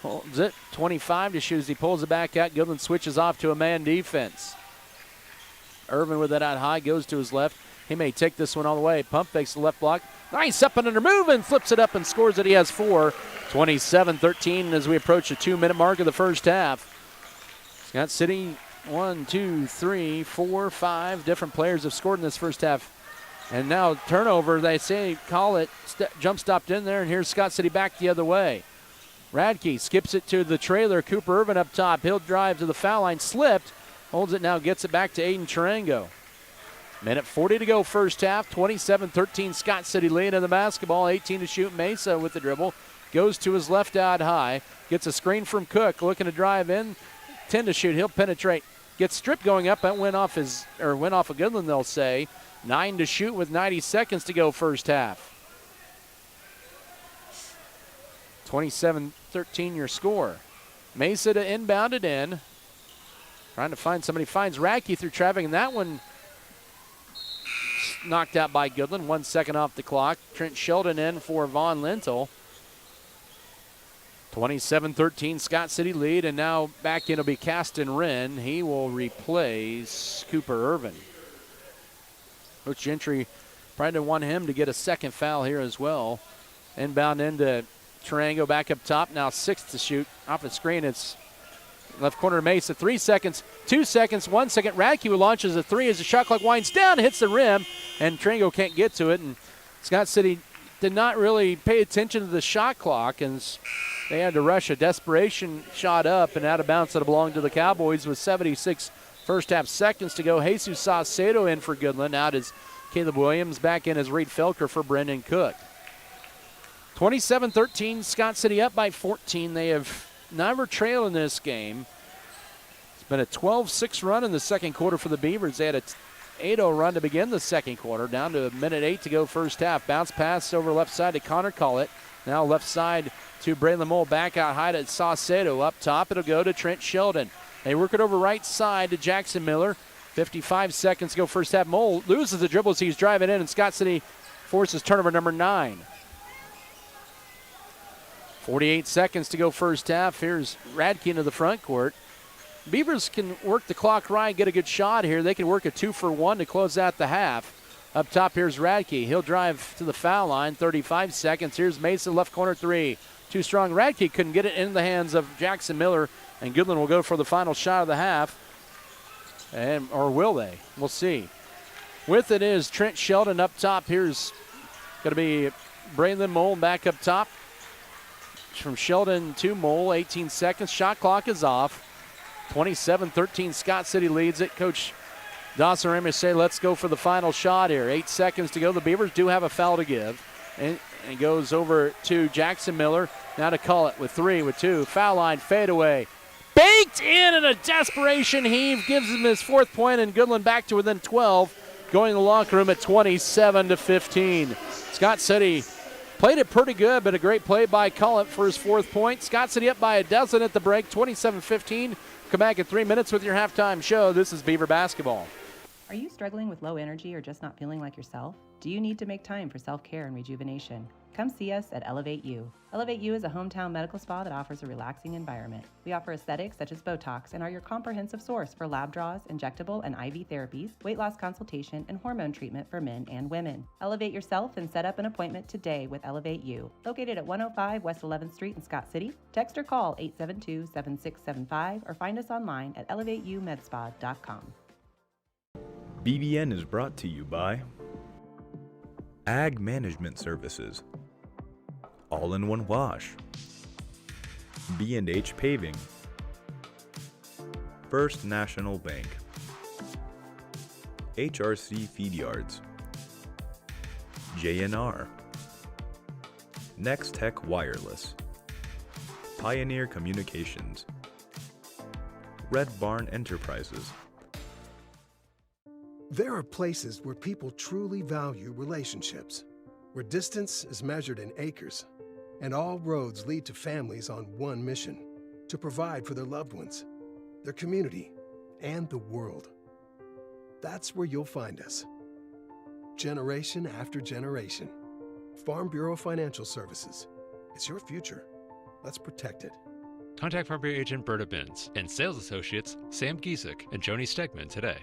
Holds it, 25 to shoot as he pulls it back out. Goodland switches off to a man defense. Irvin with it out high, goes to his left. He may take this one all the way. Pump fakes the left block. Nice up and under move and flips it up and scores it. He has 4. 27-13 as we approach the 2-minute mark of the first half. Scott City, 1, 2, 3, 4, 5 different players have scored in this first half. And now turnover, they say, call it, jump stopped in there, and here's Scott City back the other way. Radke skips it to the trailer. Cooper Irvin up top. He'll drive to the foul line, slipped, holds it now, gets it back to Aiden Tarango. Minute 40 to go first half. 27-13 Scott City lead in the basketball. 18 to shoot. Mesa with the dribble. Goes to his left out high. Gets a screen from Cook. Looking to drive in. 10 to shoot. He'll penetrate. Gets stripped going up. That went off of Goodland, they'll say. 9 to shoot with 90 seconds to go first half. 27-13 your score. Mesa to inbound it in. Trying to find somebody. Finds Radke through traffic, and that one knocked out by Goodland. 1 second off the clock. Trent Sheldon in for Vaughn Lintel. 27-13 Scott City lead, and now back in will be Caston Wren. He will replace Cooper Irvin. Coach Gentry probably didn't want him to get a second foul here as well. Inbound into Tarango back up top. Now 6 to shoot. Off the screen, it's left corner Mesa. 3 seconds, 2 seconds, 1 second. Radke launches a 3 as the shot clock winds down, hits the rim, and Tarango can't get to it. And Scott City did not really pay attention to the shot clock, and they had to rush a desperation shot up and out of bounds that belonged to the Cowboys with 76 first half seconds to go. Jesus Saucedo in for Goodland. Out is Caleb Williams. Back in as Reed Felker for Brendan Cook. 27-13, Scott City up by 14. They have never trailed in this game. It's been a 12-6 run in the second quarter for the Beavers. They had a 8-0 run to begin the second quarter. Down to a minute 8 to go first half. Bounce pass over left side to Connor Collett. Now left side to Braylon Mole. Back out high to Saucedo. Up top, it'll go to Trent Sheldon. They work it over right side to Jackson Miller. 55 seconds to go first half. Mole loses the dribble as he's driving in, and Scott City forces turnover number 9. 48 seconds to go first half. Here's Radke into the front court. Beavers can work the clock right, get a good shot here. They can work a 2-for-1 to close out the half. Up top, here's Radke. He'll drive to the foul line. 35 seconds. Here's Mason, left corner 3. Too strong. Radke couldn't get it in the hands of Jackson Miller, and Goodland will go for the final shot of the half. Or will they? We'll see. With it is Trent Sheldon up top. Here's going to be Braylon Mole back up top. From Sheldon to Mole, 18 seconds. Shot clock is off. 27-13, Scott City leads it. Coach Dawson Ramos say, let's go for the final shot here. 8 seconds to go. The Beavers do have a foul to give. And goes over to Jackson Miller. Now to call it with 3, with 2. Foul line, fadeaway. Baked in, and a desperation heave gives him his 4th point, and Goodland back to within 12. Going to the locker room at 27-15. Scott City played it pretty good, but a great play by Collett for his 4th point. Scott City up by a dozen at the break, 27-15. Come back in 3 minutes with your halftime show. This is Beaver Basketball. Are you struggling with low energy or just not feeling like yourself? Do you need to make time for self-care and rejuvenation? come see us at Elevate U. Elevate U is a hometown medical spa that offers a relaxing environment. We offer aesthetics such as Botox and are your comprehensive source for lab draws, injectable and IV therapies, weight loss consultation, and hormone treatment for men and women. Elevate yourself and set up an appointment today with Elevate U. Located at 105 West 11th Street in Scott City, text or call 872-7675 or find us online at elevateumedSpa.com. BBN is brought to you by Ag Management Services, All-in-One Wash, B&H Paving, First National Bank, HRC Feed Yards, JNR, Next Tech Wireless, Pioneer Communications, Red Barn Enterprises. There are places where people truly value relationships, where distance is measured in acres, and all roads lead to families on one mission: to provide for their loved ones, their community, and the world. That's where you'll find us. Generation after generation. Farm Bureau Financial Services. It's your future. Let's protect it. Contact Farm Bureau Agent Berta Binns and Sales Associates Sam Giesick and Joni Stegman today.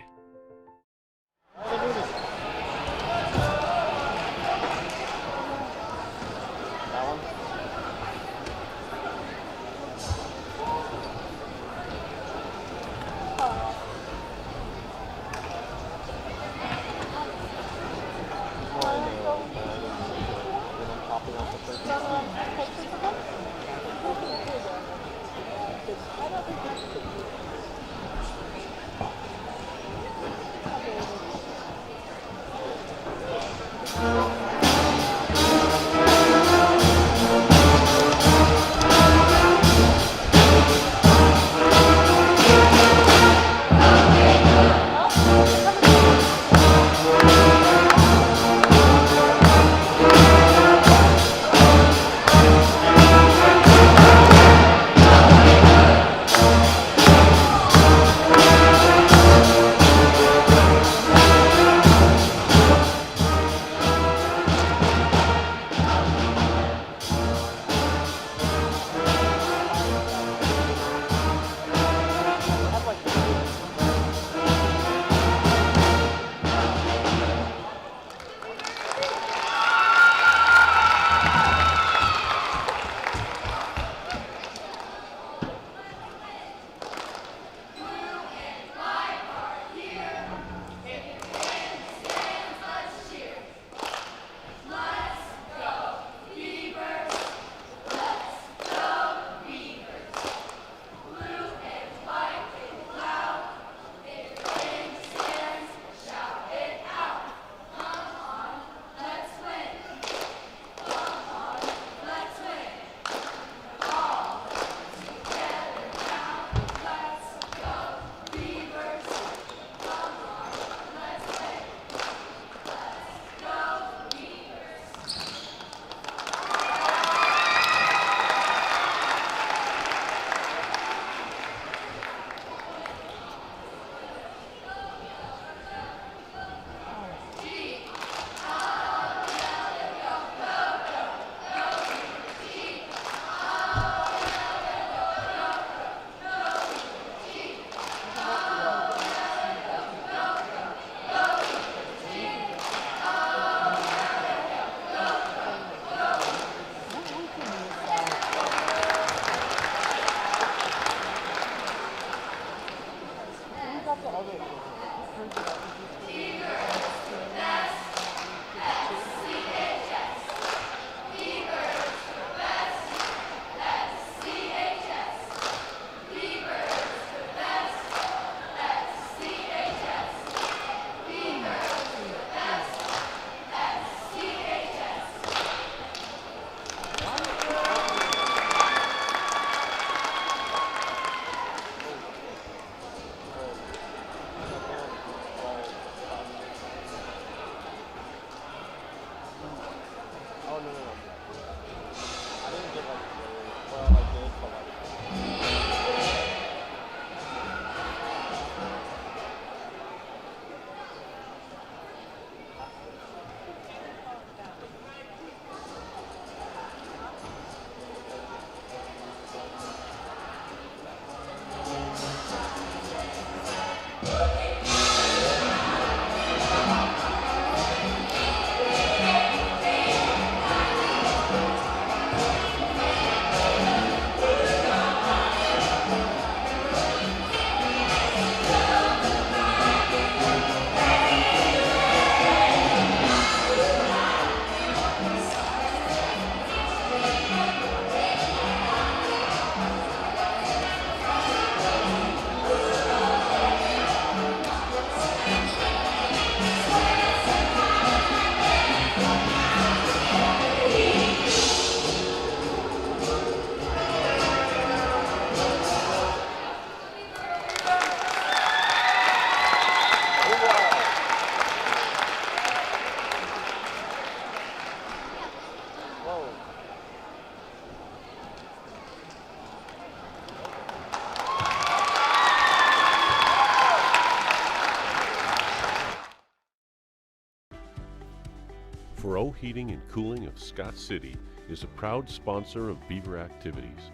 Furrow Heating and Cooling of Scott City is a proud sponsor of Beaver activities.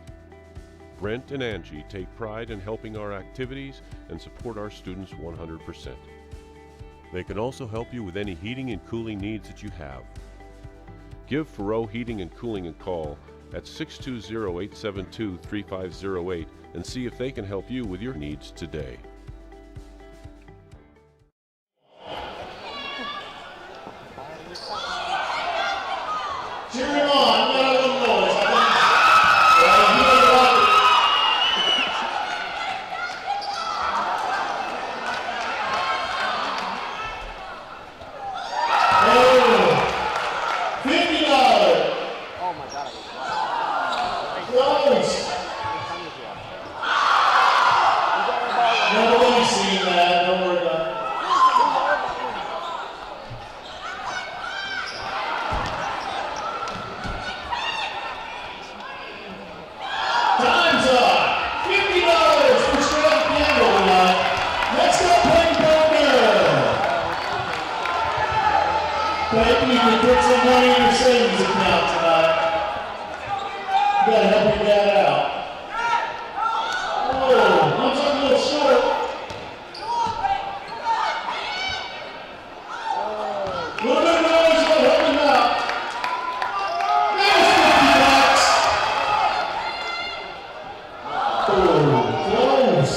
Brent and Angie take pride in helping our activities and support our students 100%. They can also help you with any heating and cooling needs that you have. Give Furrow Heating and Cooling a call at 620-872-3508 and see if they can help you with your needs today. Cheer him on, let a little noise. $50. Oh my God. Close. Nobody's seen that. Don't worry about it. Time's up. $50 for Scott Campbell tonight. Let's go play poker. Maybe you can put some money in your savings account tonight. You gotta help your dad out. Oh, I'm a little short. A little bit of noise, but help him out. There's $50. Oh, close.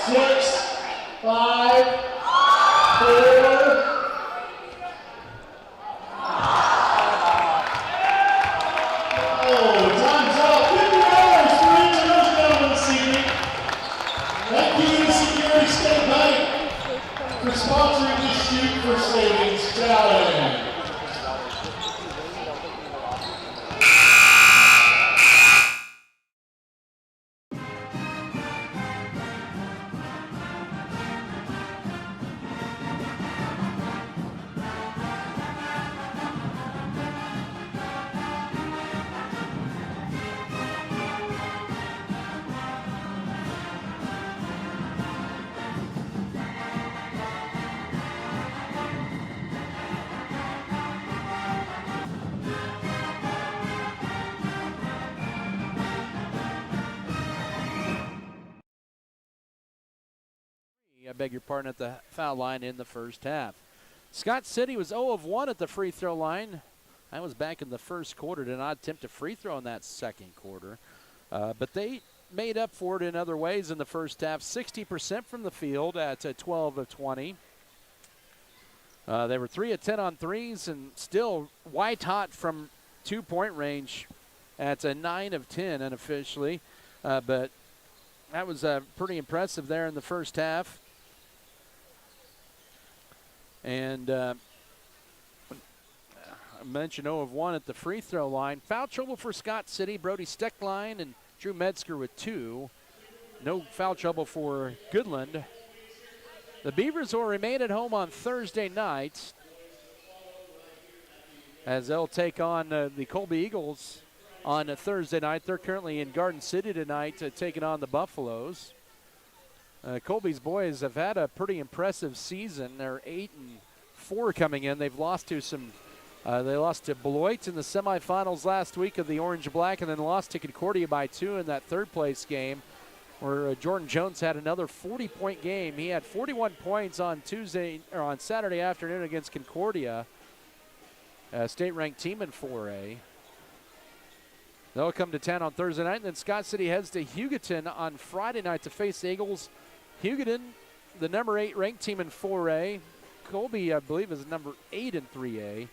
6, 5, 4. Oh, time's up. $50 for each of those gentlemen this evening. Thank you to Security State Bank for sponsoring this Shoot for Savings Challenge. I beg your pardon, at the foul line in the first half. Scott City was 0 of 1 at the free throw line. That was back in the first quarter. Did not attempt a free throw in that second quarter. But they made up for it in other ways in the first half. 60% from the field at 12 of 20. They were 3 of 10 on threes and still white hot from 2-point range at 9 of 10 unofficially. But that was pretty impressive there in the first half. And I mentioned 0 of 1 at the free throw line. Foul trouble for Scott City. Brody Steckline and Drew Metzger with 2. No foul trouble for Goodland. The Beavers will remain at home on Thursday night as they'll take on the Colby Eagles on a Thursday night. They're currently in Garden City tonight taking on the Buffaloes. Colby's boys have had a pretty impressive season. They're 8-4 coming in. They've lost to some They lost to Beloit in the semifinals last week of the Orange Black, and then lost to Concordia by 2 in that third-place game, where Jordan Jones had another 40-point game. He had 41 points on Saturday afternoon against Concordia, a state-ranked team in 4A. They'll come to town on Thursday night, and then Scott City heads to Hugoton on Friday night to face Eagles. Hugoton, the number 8 ranked team in 4A. Colby, I believe, is number 8 in 3A,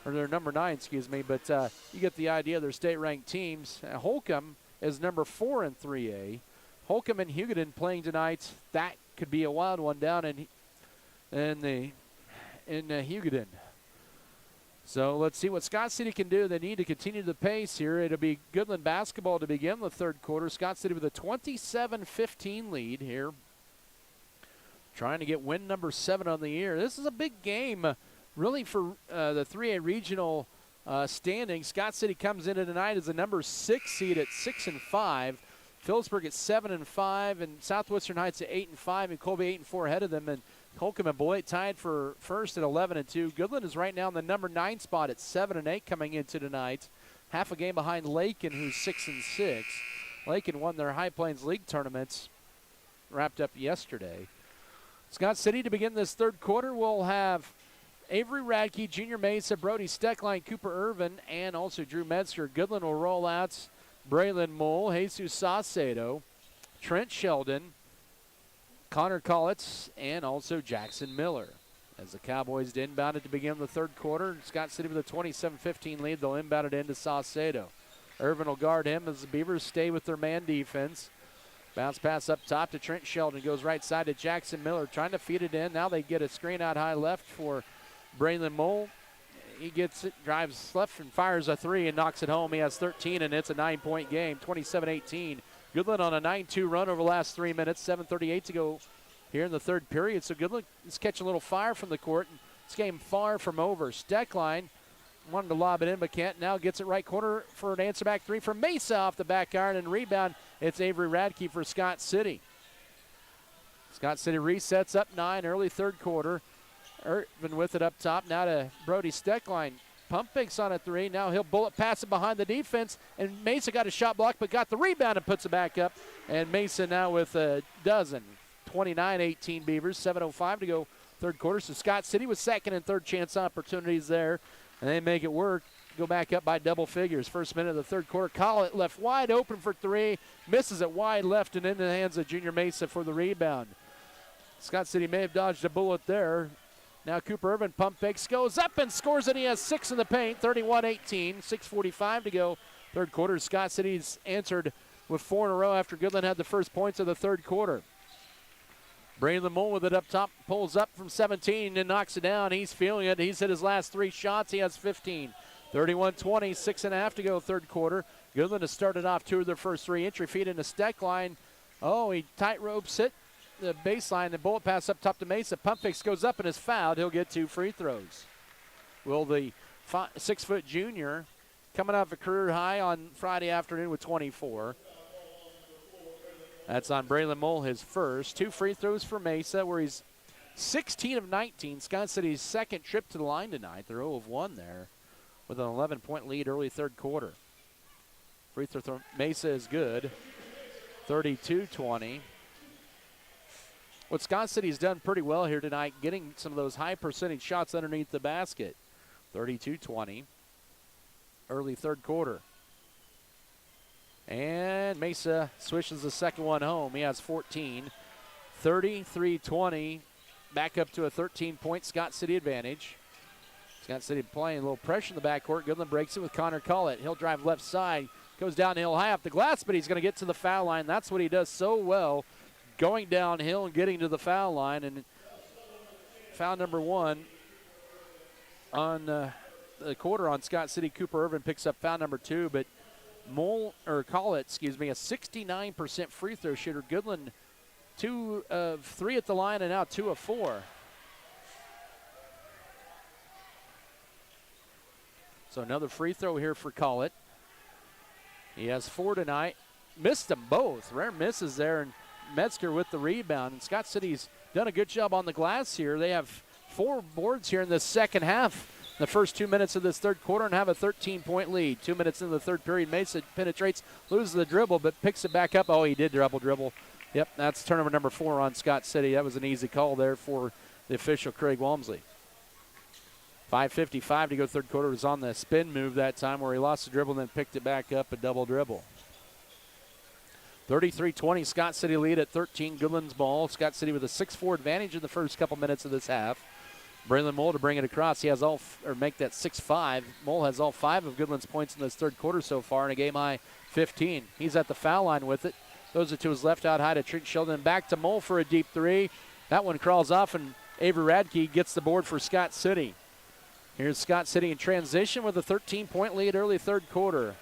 or they're number 9, excuse me, but you get the idea. They're state-ranked teams. Holcomb is number 4 in 3A. Holcomb and Hugoton playing tonight. That could be a wild one down in Hugoton. So let's see what Scott City can do. They need to continue the pace here. It'll be Goodland basketball to begin the third quarter. Scott City with a 27-15 lead here, trying to get win number 7 on the year. This is a big game, really, for the 3A regional standings. Scott City comes in tonight as the number 6 seed at 6-5. Phillipsburg at 7-5, and Southwestern Heights at 8-5, and Colby 8-4 ahead of them. And Holcomb and Beloit tied for first at 11-2. Goodland is right now in the number 9 spot at 7-8 coming into tonight. Half a game behind Lakin, who's 6-6. Lakin won their High Plains League tournaments, wrapped up yesterday. Scott City to begin this third quarter will have Avery Radke, Junior Mesa, Brody Steckline, Cooper Irvin, and also Drew Metzger. Goodland will roll out Braylon Mole, Jesus Saucedo, Trent Sheldon, Connor Collitz, and also Jackson Miller. As the Cowboys inbound it to begin the third quarter, Scott City with a 27-15 lead. They'll inbound it into Saucedo. Irvin will guard him as the Beavers stay with their man defense. Bounce pass up top to Trent Sheldon. Goes right side to Jackson Miller, trying to feed it in. Now they get a screen out high left for Braylon Mole. He gets it, drives left and fires a 3 and knocks it home. He has 13, and it's a 9-point game, 27-18. Goodland on a 9-2 run over the last 3 minutes, 7:38 to go here in the third period. So Goodland is catching a little fire from the court. This game far from over. Steckline wanted to lob it in, but can't. Now gets it right corner for an answer back 3 from Mesa off the back iron, and rebound. It's Avery Radke for Scott City. Scott City resets up 9 early third quarter. Irvin with it up top. Now to Brody Steckline. Pump fakes on a 3. Now he'll bullet pass it behind the defense. And Mesa got a shot block, but got the rebound and puts it back up. And Mesa now with a dozen. 29-18 Beavers. 7:05 to go third quarter. So Scott City with second and third chance opportunities there. And they make it work. Go back up by double figures. First minute of the third quarter. Collett left wide open for 3. Misses it wide left and into the hands of Junior Mesa for the rebound. Scott City may have dodged a bullet there. Now Cooper Irvin pump fakes, goes up and scores it. He has 6 in the paint, 31-18, 6:45 to go. Third quarter, Scott City's answered with 4 in a row after Goodland had the first points of the third quarter. Braylon Mole with it up top, pulls up from 17 and knocks it down. He's feeling it. He's hit his last 3 shots. He has 15. 31-20, 6.5 to go third quarter. Goodland has started off 2 of their first 3. Entry feed into Steckline. Oh, he tight ropes it. The baseline, the bullet pass up top to Mesa. Pump fakes goes up and is fouled. He'll get 2 free throws. Will the 6-foot junior coming off a career high on Friday afternoon with 24. That's on Braylon Mole, his first. 2 free throws for Mesa, where he's 16 of 19. Scott City's second trip to the line tonight. They're 0 of 1 there with an 11-point lead early third quarter. Free throw from Mesa is good. 32-20. What Scott City's done pretty well here tonight, getting some of those high percentage shots underneath the basket. 32-20, early third quarter. And Mesa swishes the second one home. He has 14. 33-20, back up to a 13-point Scott City advantage. Scott City playing a little pressure in the backcourt. Goodland breaks it with Connor Collett. He'll drive left side, goes downhill high up the glass, but he's going to get to the foul line. That's what he does so well, going downhill and getting to the foul line. And foul number 1 on the quarter on Scott City. Cooper Irvin picks up foul number 2, but Collett, a 69% free throw shooter. Goodland 2 of 3 at the line and now 2 of 4. So another free throw here for Collett. He has 4 tonight. Missed them both. Rare misses there, and Metzger with the rebound. And Scott City's done a good job on the glass here. They have 4 boards here in the second half the first 2 minutes of this third quarter and have a 13-point lead. 2 minutes into the third period, Mesa penetrates, loses the dribble, but picks it back up. Oh, he did dribble. Yep, that's turnover number 4 on Scott City. That was an easy call there for the official, Craig Walmsley. 5:55 to go third quarter. Was on the spin move that time where he lost the dribble and then picked it back up, a double dribble. 33-20, Scott City lead at 13, Goodland's ball. Scott City with a 6-4 advantage in the first couple minutes of this half. Braylon Mole to bring it across. He has make that 6-5. Mole has all 5 of Goodland's points in this third quarter so far, and a game-high 15. He's at the foul line with it. Those are to his left out high to Trent Sheldon. Back to Mole for a deep 3. That one crawls off, and Avery Radke gets the board for Scott City. Here's Scott City in transition with a 13-point lead early third quarter.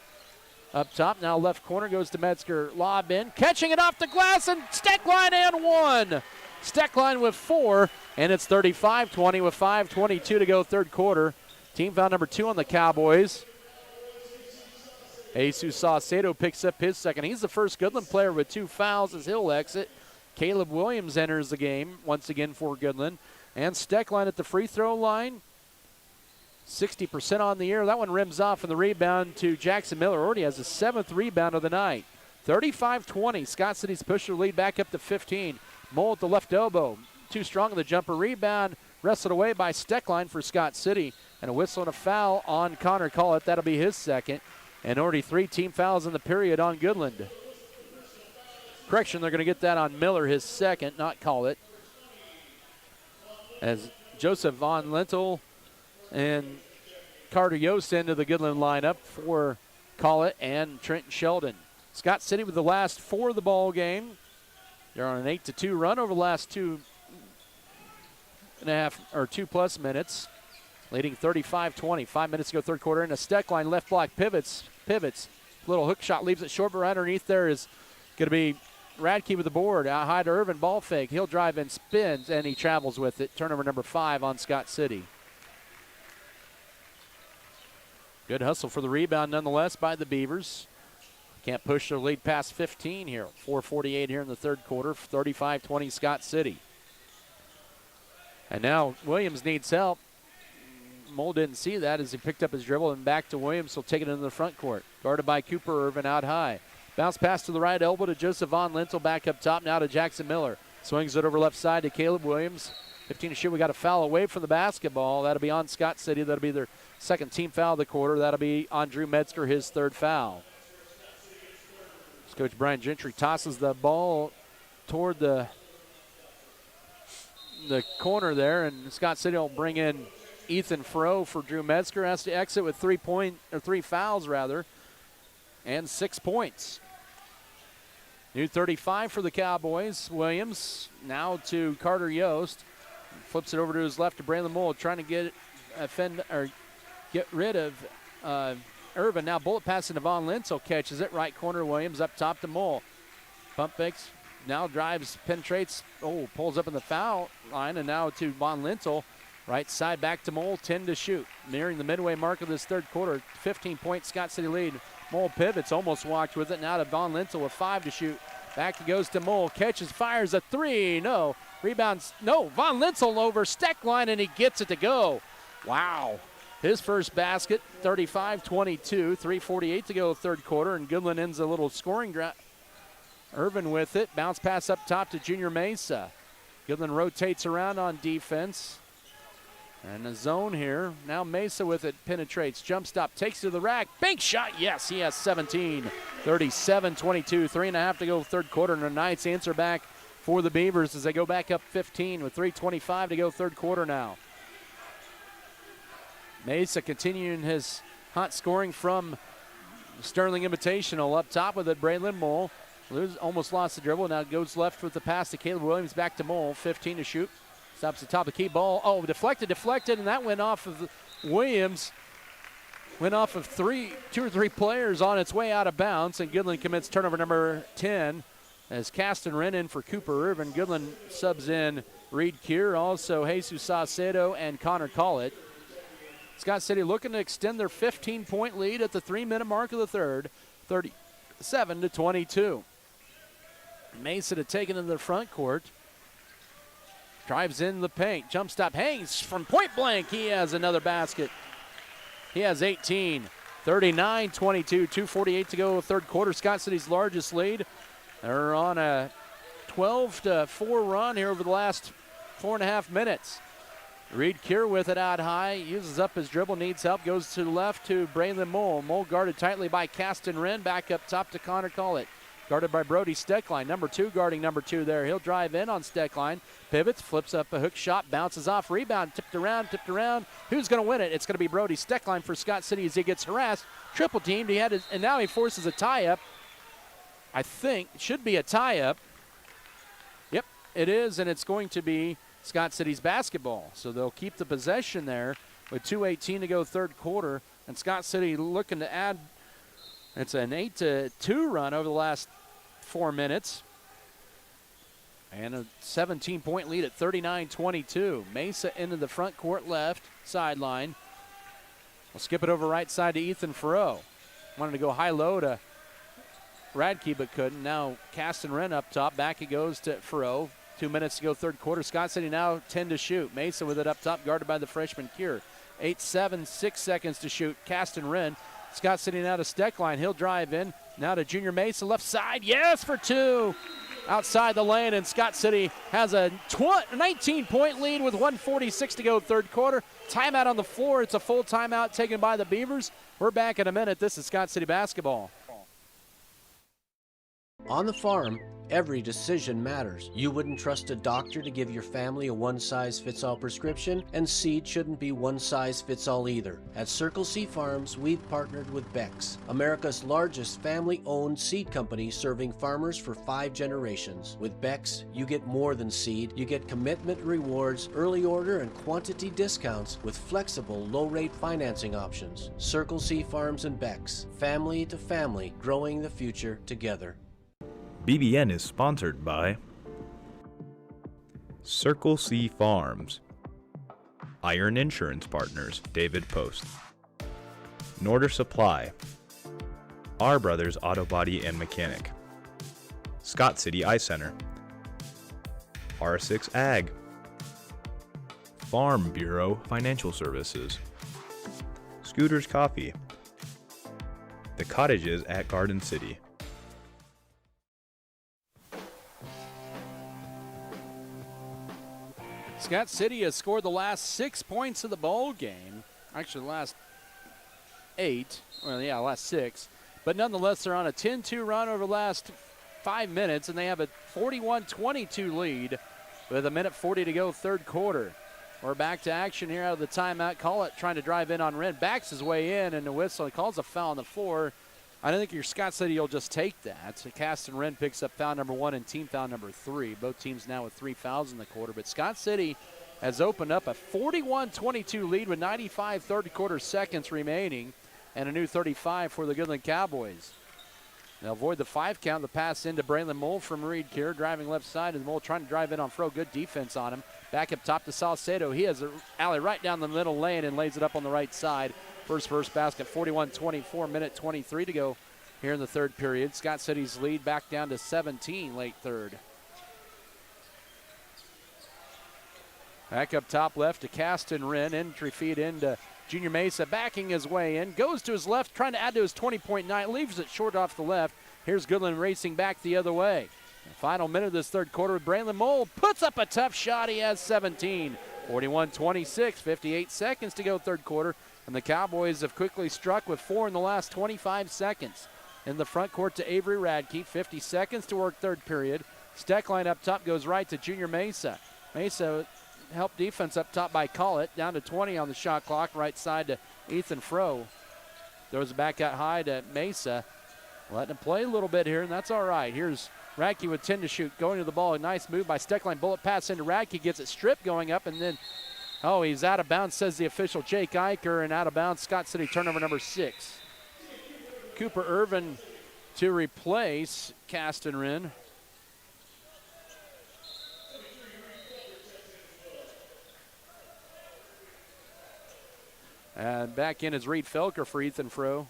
Up top, now left corner goes to Metzger. Lob in, catching it off the glass, and Steckline and 1. Steckline with 4, and it's 35-20 with 5:22 to go third quarter. Team foul number 2 on the Cowboys. Jesus Saucedo picks up his second. He's the first Goodland player with 2 fouls as he'll exit. Caleb Williams enters the game once again for Goodland. And Steckline at the free throw line. 60% on the air. That one rims off, and the rebound to Jackson Miller. Already has his 7th rebound of the night. 35-20. Scott City's pushed their lead back up to 15. Mole at the left elbow. Too strong of the jumper. Rebound wrestled away by Steckline for Scott City. And a whistle and a foul on Connor Collett. That'll be his second. And already 3 team fouls in the period on Goodland. Correction, they're going to get that on Miller, his second, not Collett. As Joseph Von Lentel and Carter Yost into the Goodland lineup for Collett and Trenton Sheldon. Scott City with the last 4 of the ball game. They're on an 8-2 run over the last 2+ minutes, leading 35-20. 5 minutes to go third quarter, and a Steckline left block pivots. Little hook shot leaves it short, but right underneath there is going to be Radke with the board. Out high to Irvin, ball fake. He'll drive and spins, and he travels with it. Turnover number 5 on Scott City. Good hustle for the rebound nonetheless by the Beavers. Can't push their lead past 15 here. 4:48 here in the third quarter. 35-20 Scott City. And now Williams needs help. Mole didn't see that as he picked up his dribble, and back to Williams. He'll take it into the front court. Guarded by Cooper Irvin out high. Bounce pass to the right elbow to Joseph Von Lentel. Back up top now to Jackson Miller. Swings it over left side to Caleb Williams. 15 to shoot. We got a foul away from the basketball. That'll be on Scott City. That'll be their second team foul of the quarter. That'll be on Drew Metzger, his 3rd foul. As Coach Brian Gentry tosses the ball toward the corner there, and Scott City will bring in Ethan Froh for Drew Metzger. Has to exit with 3 fouls and 6 points. New 35 for the Cowboys. Williams now to Carter Yost. Flips it over to his left to Braylon Mole, trying to get rid of Irvin. Now bullet passing to Von Lentel, catches it. Right corner, Williams up top to Mole. Pump fakes, now drives, penetrates, pulls up in the foul line, and now to Von Lentel. Right side back to Mole, 10 to shoot. Nearing the midway mark of this third quarter, 15-point Scott City lead. Mole pivots, almost walked with it. Now to Von Lentel with 5 to shoot. Back it goes to Mole, catches, fires a 3, no. Rebounds, no. Von Lentel over Steckline, and he gets it to go. Wow. His first basket, 35-22, 3:48 to go third quarter, and Goodland ends a little scoring drive. Irvin with it, bounce pass up top to Junior Mesa. Goodland rotates around on defense. And the zone here. Now Mesa with it, penetrates, jump stop, takes to the rack. Bank shot, yes, he has 17. 37-22, 3.5 to go third quarter, and a nice answer back for the Beavers as they go back up 15 with 3:25 to go third quarter now. Mesa continuing his hot scoring from Sterling Invitational. Up top with it, Braylon Mole. Almost lost the dribble, now goes left with the pass to Caleb Williams, back to Mole, 15 to shoot. Stops the top of the key ball. Deflected, and that went off of Williams. Went off of 2 or 3 players on its way out of bounds, and Goodland commits turnover number 10 as Caston ran in for Cooper Irvin. Goodland subs in Reed Keir, also Jesus Saucedo and Connor Collett. Scott City looking to extend their 15-point lead at the 3-minute mark of the third, 37-22. Mesa to take it into the front court. drives in the paint, jump stop, hangs from point blank. He has another basket. He has 18, 39-22, 2:48 to go, third quarter. Scott City's largest lead. They're on a 12-4 run here over the last 4.5 minutes. Reed Keir with it out high, uses up his dribble, needs help, goes to the left to Braylon Mole. Mole guarded tightly by Caston Wren, back up top to Connor Collett. Guarded by Brody Steckline, number 2 guarding number 2 there. He'll drive in on Steckline, pivots, flips up a hook shot, bounces off, rebound, tipped around. Who's going to win it? It's going to be Brody Steckline for Scott City as he gets harassed. Triple teamed, and now he forces a tie-up. I think it should be a tie-up. Yep, it is, and it's going to be Scott City's basketball. So they'll keep the possession there with 2:18 to go third quarter. And Scott City looking to add, it's an 8-2 run over the last 4 minutes. And a 17-point lead at 39-22. Mesa into the front court left sideline. We'll skip it over right side to Ethan Farrow. Wanted to go high-low to Radke but couldn't. Now Caston Wren up top. Back he goes to Farrow. 2 minutes to go third quarter. Scott City now 10 to shoot. Mesa with it up top, guarded by the freshman Keir. 8-7, 6 seconds to shoot. Caston Wren. Scott City now to Steckline. He'll drive in. Now to Junior Mesa, left side. Yes, for 2. Outside the lane, and Scott City has a 19-point lead with 1:46 to go third quarter. Timeout on the floor. It's a full timeout taken by the Beavers. We're back in a minute. This is Scott City basketball. On the farm, every decision matters. You wouldn't trust a doctor to give your family a one-size-fits-all prescription, and seed shouldn't be one-size-fits-all either. At Circle C Farms, we've partnered with Beck's, America's largest family-owned seed company serving farmers for 5 generations. With Beck's, you get more than seed. You get commitment rewards, early order, and quantity discounts with flexible, low-rate financing options. Circle C Farms and Beck's, family to family, growing the future together. BBN is sponsored by Circle C Farms, Iron Insurance Partners, David Post, Norder Supply, Our Brothers Auto Body and Mechanic, Scott City Eye Center, R6 Ag, Farm Bureau Financial Services, Scooters Coffee, The Cottages at Garden City. Scott City has scored the last 6 points of the ball game. Actually, the last 8. Well, yeah, last 6. But nonetheless, they're on a 10-2 run over the last 5 minutes, and they have a 41-22 lead with 1:40 to go third quarter. We're back to action here out of the timeout. Collett trying to drive in on Wren. Backs his way in, and the whistle. He calls a foul on the floor. I don't think your Scott City will just take that. So Caston Wren picks up foul number 1 and team foul number 3. Both teams now with 3 fouls in the quarter. But Scott City has opened up a 41-22 lead with 95 third quarter seconds remaining and a new 35 for the Goodland Cowboys. They'll avoid the 5 count. The pass into Braylon Mole from Reed Keir, driving left side, and Mole trying to drive in on Fro. Good defense on him. Back up top to Salcedo. He has an alley right down the middle lane and lays it up on the right side. First basket, 41-24, minute 23 to go here in the third period. Scott City's lead back down to 17 late third. Back up top left to Caston Wren. Entry feed into Junior Mesa, backing his way in. Goes to his left, trying to add to his 20-point night. Leaves it short off the left. Here's Goodland racing back the other way. The final minute of this third quarter with Braylon Mole. Puts up a tough shot. He has 17. 41-26, 58 seconds to go third quarter. And the Cowboys have quickly struck with 4 in the last 25 seconds. In the front court to Avery Radke. 50 seconds to work third period. Steckline up top goes right to Junior Mesa. Mesa help defense up top by Collett. Down to 20 on the shot clock. Right side to Ethan Fro. Throws it back out high to Mesa. Letting him play a little bit here, and that's all right. Here's Radke with 10 to shoot. Going to the ball. A nice move by Steckline. Bullet pass into Radke. Gets it stripped going up, and then, oh, he's out of bounds, says the official Jake Eicher, and out of bounds. Scott City turnover number 6. Cooper Irvin to replace Caston Wren. And back in is Reed Felker for Ethan Fro.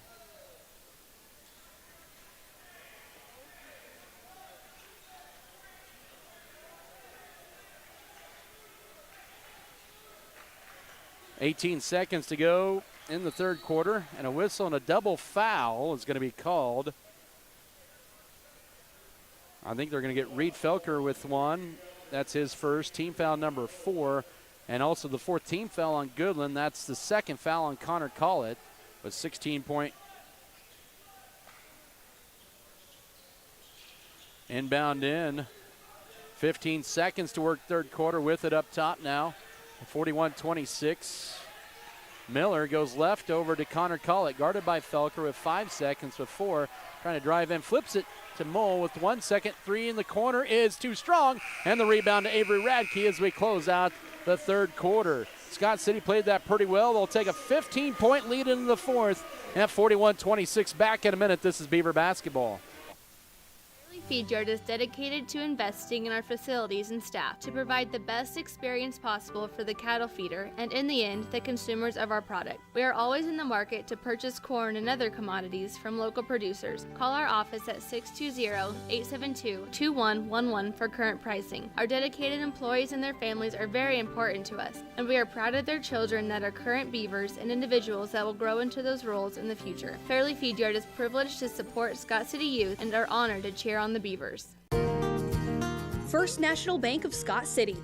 18 seconds to go in the third quarter, and a whistle and a double foul is going to be called. I think they're going to get Reed Felker with one. That's his first. Team foul number 4. And also the 4th team foul on Goodland. That's the 2nd foul on Connor Collett with 16-point. Inbound in. 15 seconds to work third quarter with it up top now. 41-26. Miller goes left over to Connor Collett, guarded by Felker with 5 seconds with 4. Trying to drive in, flips it to Mole with 1 second. 3 in the corner is too strong. And the rebound to Avery Radke as we close out the third quarter. Scott City played that pretty well. They'll take a 15-point lead into the fourth. At 41-26, back in a minute. This is Beaver basketball. Feed Yard is dedicated to investing in our facilities and staff to provide the best experience possible for the cattle feeder and, in the end, the consumers of our product. We are always in the market to purchase corn and other commodities from local producers. Call our office at 620-872-2111 for current pricing. Our dedicated employees and their families are very important to us, and we are proud of their children that are current Beavers and individuals that will grow into those roles in the future. Fairleigh Feed Yard is privileged to support Scott City youth and are honored to cheer on the Beavers. First National Bank of Scott City.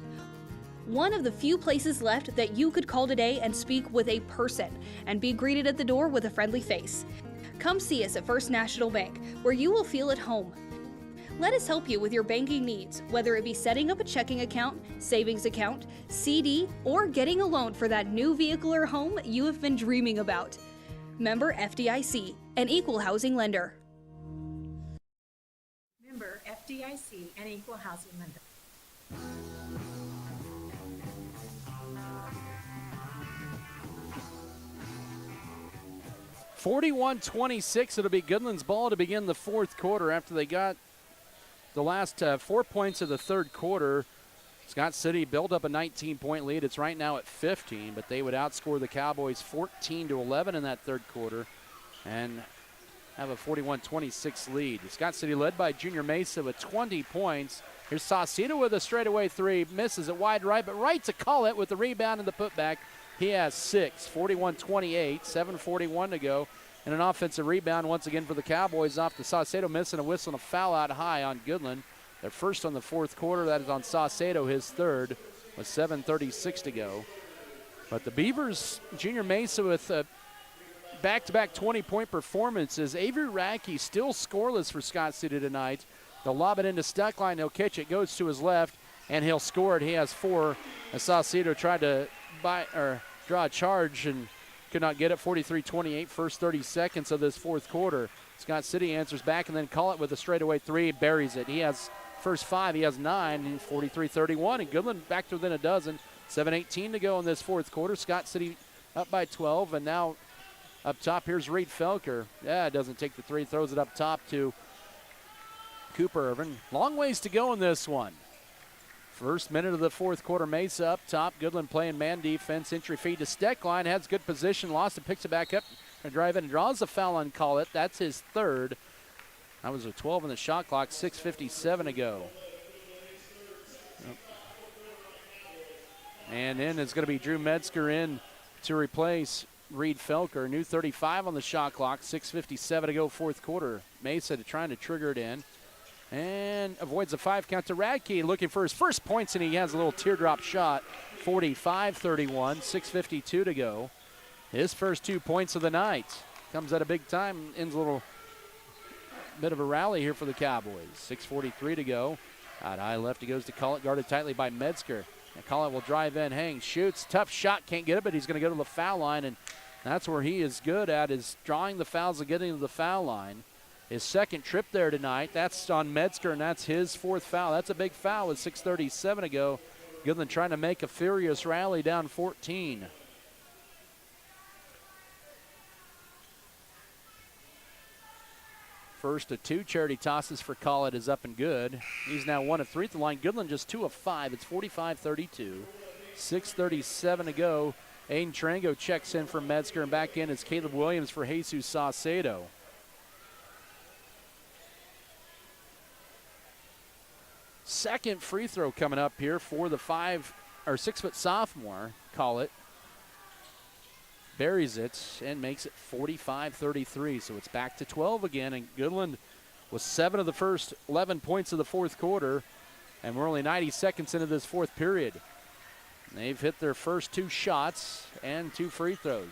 One of the few places left that you could call today and speak with a person and be greeted at the door with a friendly face. Come see us at First National Bank, where you will feel at home. Let us help you with your banking needs, whether it be setting up a checking account, savings account, CD, or getting a loan for that new vehicle or home you have been dreaming about. Member FDIC, an equal housing lender. Member FDIC, an equal housing lender. (41-26). It'll be Goodland's ball to begin the fourth quarter after they got the last 4 points of the third quarter. Scott City built up a 19-point lead. It's right now at 15, but they would outscore the Cowboys 14-11 in that third quarter and have a 41-26 lead. Scott City led by Junior Mesa with 20 points. Here's Saucedo with a straightaway three. Misses it wide right, but right to Collett with the rebound and the putback. He has 6, 41-28, 7:41 to go. And an offensive rebound once again for the Cowboys off the Saucedo miss and a whistle and a foul out high on Goodland. Their first on the fourth quarter. That is on Saucedo, his third, with 7:36 to go. But the Beavers, Junior Mesa with back-to-back 20-point performances. Avery Radke still scoreless for Scott City tonight. They'll lob it into Stuckline. He'll catch it. Goes to his left, and he'll score it. He has 4. As Saucedo tried to draw a charge and could not get it. 43-28, first 30 seconds of this fourth quarter. Scott City answers back, and then Collett with a straightaway three. Buries it. He has first 5. He has 9. 43-31, and Goodland back to within a dozen. 7:18 to go in this fourth quarter. Scott City up by 12, and now up top, here's Reed Felker. Yeah, doesn't take the three, throws it up top to Cooper Irvin. Long ways to go in this one. First minute of the fourth quarter, Mesa up top. Goodland playing man defense. Entry feed to Steckline. Has good position. Lost it, picks it back up. And drive in and draws the foul on Collett. That's his third. That was a 12 on the shot clock. 6:57 to go. And then it's going to be Drew Metzger in to replace Reed Felker. New 35 on the shot clock. 6:57 to go, fourth quarter. Mesa trying to trigger it in. And avoids a 5 count to Radke, looking for his first points, and he has a little teardrop shot. 45-31, 6:52 to go. His first 2 points of the night. Comes at a big time, ends a little bit of a rally here for the Cowboys. 6:43 to go. Out high left, he goes to Collett, guarded tightly by Metzger. And Collett will drive in, hang, shoots, tough shot, can't get it, but he's going to go to the foul line, and that's where he is good at, is drawing the fouls and getting to the foul line. His second trip there tonight. That's on Metzger, and that's his 4th foul. That's a big foul with 6:37 to go. Goodland trying to make a furious rally down 14. First of 2 charity tosses for Collett is up and good. He's now 1 of 3 at the line. Goodland just 2 of 5. It's 45-32. 6:37 to go. Aiden Trango checks in for Metzger, and back in is Caleb Williams for Jesus Saucedo. Second free throw coming up here for the 6-foot sophomore, Collett. buries it and makes it 45-33. So it's back to 12 again, and Goodland was 7 of the first 11 points of the fourth quarter, and we're only 90 seconds into this fourth period. They've hit their first 2 shots and 2 free throws.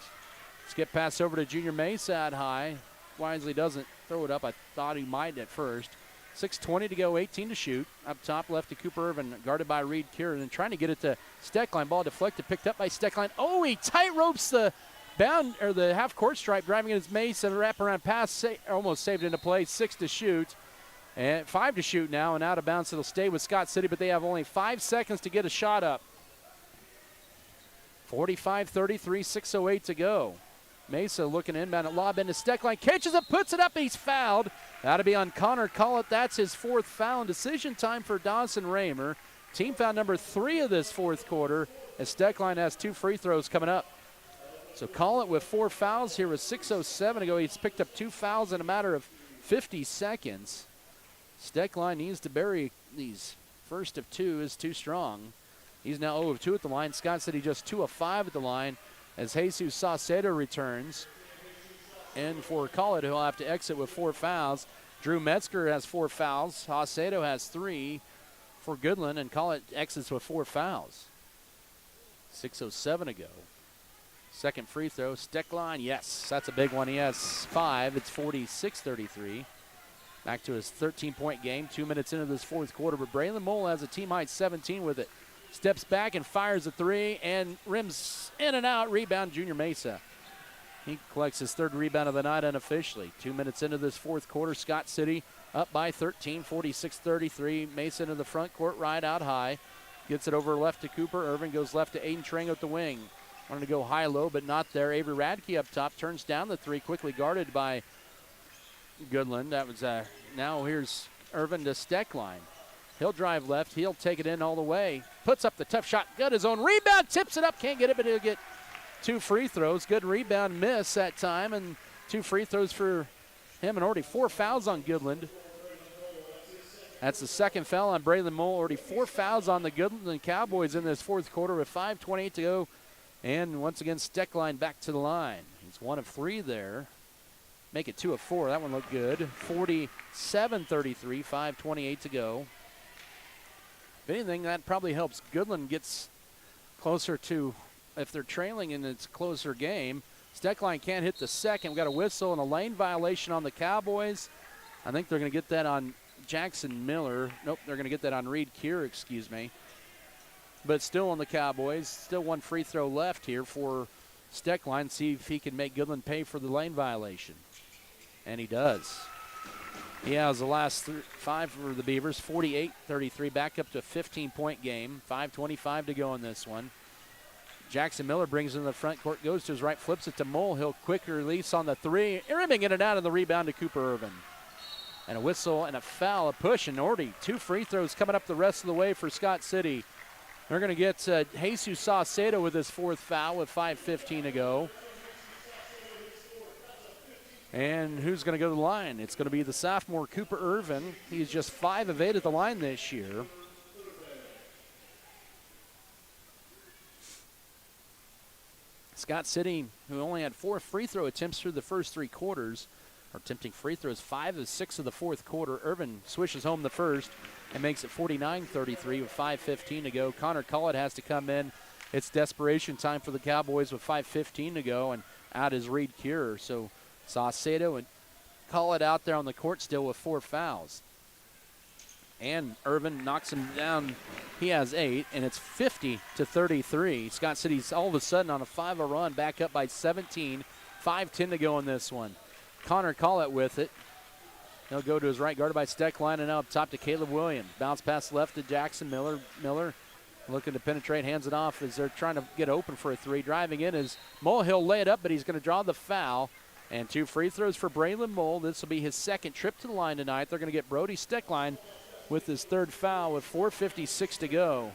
Skip pass over to Junior Mesa at high. Wisely doesn't throw it up. I thought he might at first. 6:20 to go, 18 to shoot. Up top left to Cooper Irvin, guarded by Reed Kieran, and trying to get it to Steckline. Ball deflected, picked up by Steckline. Oh, he tight ropes the the half court stripe, driving in his Mesa, wraparound pass, almost saved into play. 6 to shoot, and 5 to shoot now, and out of bounds. It'll stay with Scott City, but they have only 5 seconds to get a shot up. 45-33, 6:08 to go. Mesa looking inbound at lob into Steckline, catches it, puts it up, he's fouled. That'll be on Connor Collett. That's his 4th foul, and decision time for Dawson Raymer. Team foul number 3 of this fourth quarter, as Steckline has 2 free throws coming up. So Collett with 4 fouls here with 6:07 to go. He's picked up 2 fouls in a matter of 50 seconds. Steckline needs to bury these. First of 2 is too strong. He's now 0 of 2 at the line. Scott City just 2 of 5 at the line, as Jesus Saucedo returns. And for Collett, he'll have to exit with 4 fouls. Drew Metzger has 4 fouls. Saucedo has 3 for Goodland, and Collett exits with 4 fouls. 6:07 to go. Second free throw, Steckline, yes, that's a big one. He has 5. It's 46-33. Back to his 13-point game, 2 minutes into this fourth quarter, but Braylon Mole has a team-high 17 with it. Steps back and fires a 3 and rims in and out. Rebound, Junior Mesa. He collects his 3rd rebound of the night unofficially. 2 minutes into this fourth quarter, Scott City up by 13, 46-33. Mesa into the front court, right out high. Gets it over left to Cooper. Irvin goes left to Aiden Trango at the wing. Wanted to go high-low, but not there. Avery Radke up top turns down the 3, quickly guarded by Goodland. That was now here's Irvin to Steckline. He'll drive left. He'll take it in all the way. Puts up the tough shot. Got his own rebound. Tips it up. Can't get it, but he'll get 2 free throws. Good rebound miss that time, and 2 free throws for him, and already 4 fouls on Goodland. That's the 2nd foul on Braylon Mole. Already 4 fouls on the Goodland Cowboys in this fourth quarter with 5:28 to go. And once again, Steckline back to the line. He's 1 of 3 there. Make it 2 of 4. That one looked good. 47-33, 5:28 to go. If anything, that probably helps Goodland gets closer to, if they're trailing and it's a closer game. Steckline can't hit the second. We've got a whistle and a lane violation on the Cowboys. I think they're going to get that on Jackson Miller. Nope, they're going to get that on Reed Keir, excuse me. But still on the Cowboys. Still 1 free throw left here for Steckline. See if he can make Goodland pay for the lane violation. And he does. He has the last 5 for the Beavers. 48-33, back up to a 15-point game. 5:25 to go in this one. Jackson Miller brings it in the front court, goes to his right, flips it to Molehill. Quick release on the 3. Rimming in and out of the rebound to Cooper Irvin. And a whistle and a foul, a push, and already 2 free throws coming up the rest of the way for Scott City. They're going to get Jesus Saucedo with his 4th foul with 5:15 to go. And who's going to go to the line? It's going to be the sophomore Cooper Irvin. He's just 5 of 8 at the line this year. Scott City, who only had 4 free throw attempts through the first 3 quarters, are attempting free throws 5 of 6 of the fourth quarter. Irvin swishes home the first and makes it 49-33 with 5:15 to go. Connor Collett has to come in. It's desperation time for the Cowboys with 5:15 to go, and out is Reed Keir. So Saucedo and Collett out there on the court still with 4 fouls. And Irvin knocks him down. He has 8, and it's 50-33. Scott City's all of a sudden on a 5-0 run, back up by 17. 5:10 to go in this one. Connor Collett with it. He'll go to his right, guarded by Steckline, and now up top to Caleb Williams. Bounce pass left to Jackson Miller. Miller looking to penetrate, hands it off as they're trying to get open for a 3. Driving in is Mole. He'll lay it up, but he's going to draw the foul. And 2 free throws for Braylon Mole. This will be his 2nd trip to the line tonight. They're going to get Brody Steckline with his 3rd foul with 4:56 to go.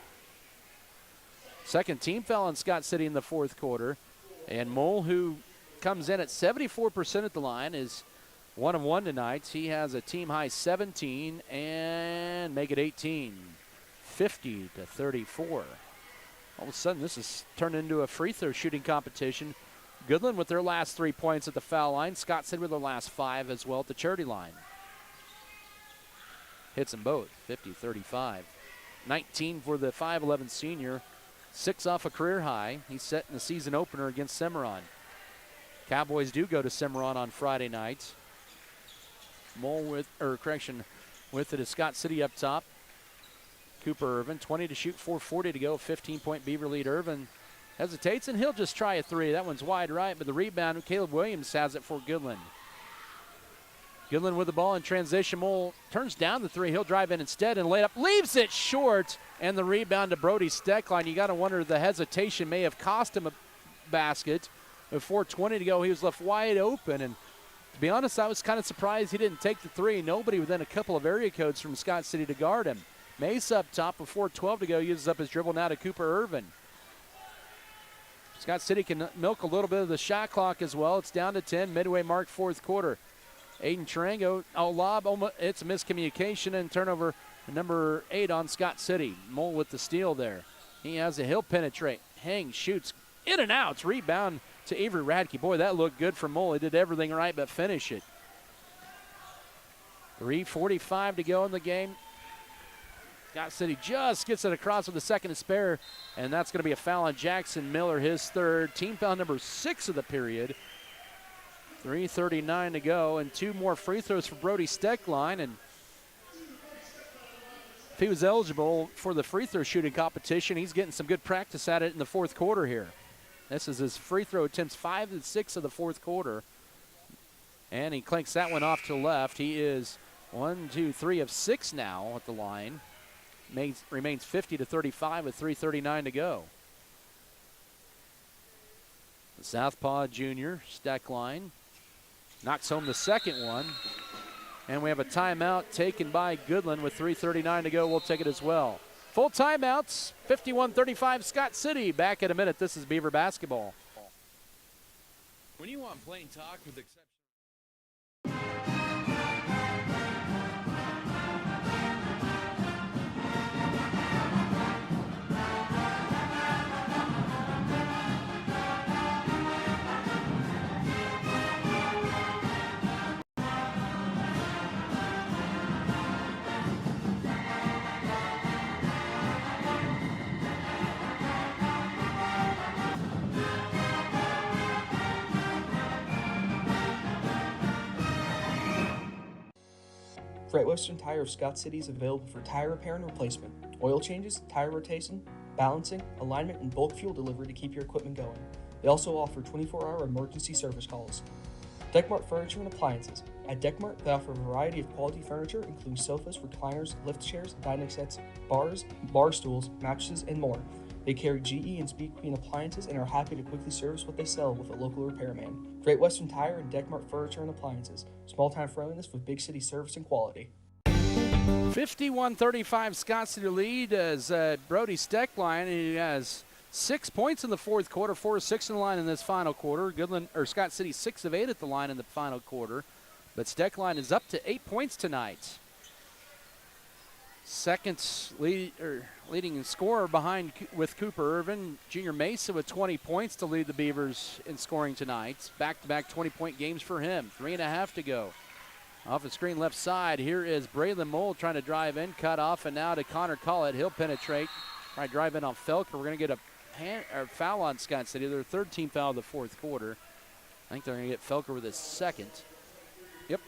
2nd team foul on Scott City in the fourth quarter. And Mole, who comes in at 74% at the line, is 1 of 1 tonight. He has a team-high 17 and make it 18. 50-34. All of a sudden, this has turned into a free throw shooting competition Goodland with their last 3 points at the foul line. Scott City with their last 5 as well at the charity line. Hits them both, 50-35. 19 for the 5'11 senior. 6 off a career high. He's set in the season opener against Cimarron. Cowboys do go to Cimarron on Friday night. With it is Scott City up top. Cooper Irvin, 20 to shoot, 4:40 to go. 15-point Beaver lead. Irvin hesitates, and he'll just try a 3. That one's wide right, but the rebound, Caleb Williams has it for Goodland. Goodland with the ball in transition. Mole turns down the 3. He'll drive in instead and lay it up. Leaves it short, and the rebound to Brody Steckline. You got to wonder, the hesitation may have cost him a basket. With 4:20 to go, he was left wide open, and to be honest, I was kind of surprised he didn't take the 3. Nobody within a couple of area codes from Scott City to guard him. Mace up top with 4:12 to go, uses up his dribble now to Cooper Irvin. Scott City can milk a little bit of the shot clock as well. It's down to 10, midway mark, 4th quarter. Aiden Tarango, lob, it's a miscommunication and turnover number 8 on Scott City. Mole with the steal there. He has a hill penetrate. Hang, shoots, in and out. It's rebound to Avery Radke. Boy, that looked good for Mole. He did everything right but finish it. 3:45 to go in the game. Scott City just gets it across with a second to spare, and that's going to be a foul on Jackson Miller, his 3rd. Team foul number 6 of the period. 3:39 to go, and 2 more free throws for Brody Steckline. And if he was eligible for the free throw shooting competition, he's getting some good practice at it in the 4th quarter here. This is his free throw attempts, 5 and 6 of the 4th quarter. And he clanks that one off to the left. He is 1, 2, 3 of 6 now at the line. Remains 50-35 with 3:39 to go. The Southpaw junior, Steckline, knocks home the second one. And we have a timeout taken by Goodland with 3:39 to go. We'll take it as well. Full timeouts, 51-35 Scott City. Back in a minute. This is Beaver basketball. When you want plain talk with exception. Great Western Tire of Scott City is available for tire repair and replacement, oil changes, tire rotation, balancing, alignment, and bulk fuel delivery to keep your equipment going. They also offer 24-hour emergency service calls. Deckmart Furniture and Appliances. At Deckmart, they offer a variety of quality furniture, including sofas, recliners, lift chairs, dining sets, bars, bar stools, mattresses, and more. They carry GE and Speed Queen appliances and are happy to quickly service what they sell with a local repairman. Great Western Tire and Deckmart Furniture and Appliances. Small-time friendliness with big city service and quality. 51-35 Scott City lead as Brody Steckline. He has 6 points in the 4th quarter, 4 of 6 in the line in this final quarter. Scott City 6 of 8 at the line in the final quarter. But Steckline is up to 8 points tonight. Second leading scorer behind with Cooper Irvin. Junior Mesa with 20 points to lead the Beavers in scoring tonight. Back-to-back 20-point games for him. 3.5 to go. Off the screen left side, here is Braylon Mole trying to drive in, cut off, and now to Connor Collett. He'll penetrate. Try to drive in on Felker. We're going to get a foul on Scott City. Their 3rd team foul of the 4th quarter. I think they're going to get Felker with his 2nd. Yep.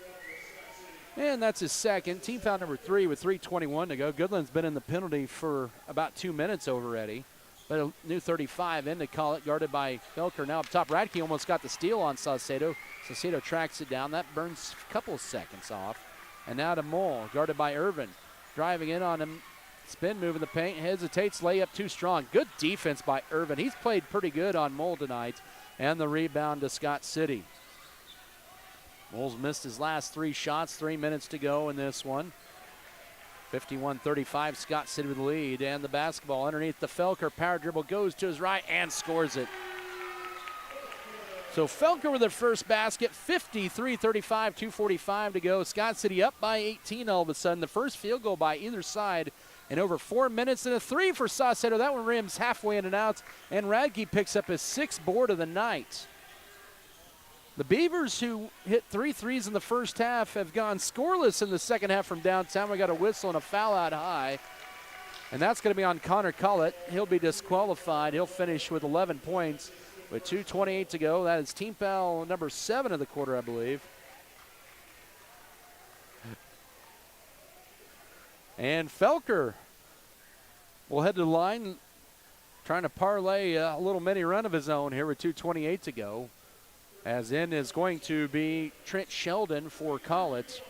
And that's his 2nd. Team foul number 3 with 3:21 to go. Goodland's been in the penalty for about 2 minutes already. But a new 35 in to Collett, guarded by Felker. Now up top, Radke almost got the steal on Saucedo. Saucedo tracks it down. That burns a couple of seconds off. And now to Mole, guarded by Irvin. Driving in on him. Spin move in the paint. Hesitates. Layup too strong. Good defense by Irvin. He's played pretty good on Mole tonight. And the rebound to Scott City. Mole's missed his last 3 shots. 3 minutes to go in this one. 51-35, Scott City with the lead. And the basketball underneath the Felker. Power dribble goes to his right and scores it. So Felker with their first basket, 53-35, 2:45 to go. Scott City up by 18 all of a sudden. The first field goal by either side in over 4 minutes. And a 3 for Saucedo. That one rims halfway in and out. And Radke picks up his 6th board of the night. The Beavers, who hit 3 threes in the first half, have gone scoreless in the second half from downtown. We got a whistle and a foul out high. And that's going to be on Connor Collett. He'll be disqualified. He'll finish with 11 points with 2:28 to go. That is team foul number 7 of the quarter, I believe. And Felker will head to the line, trying to parlay a little mini run of his own here with 2:28 to go. As in is going to be Trent Sheldon for Collett.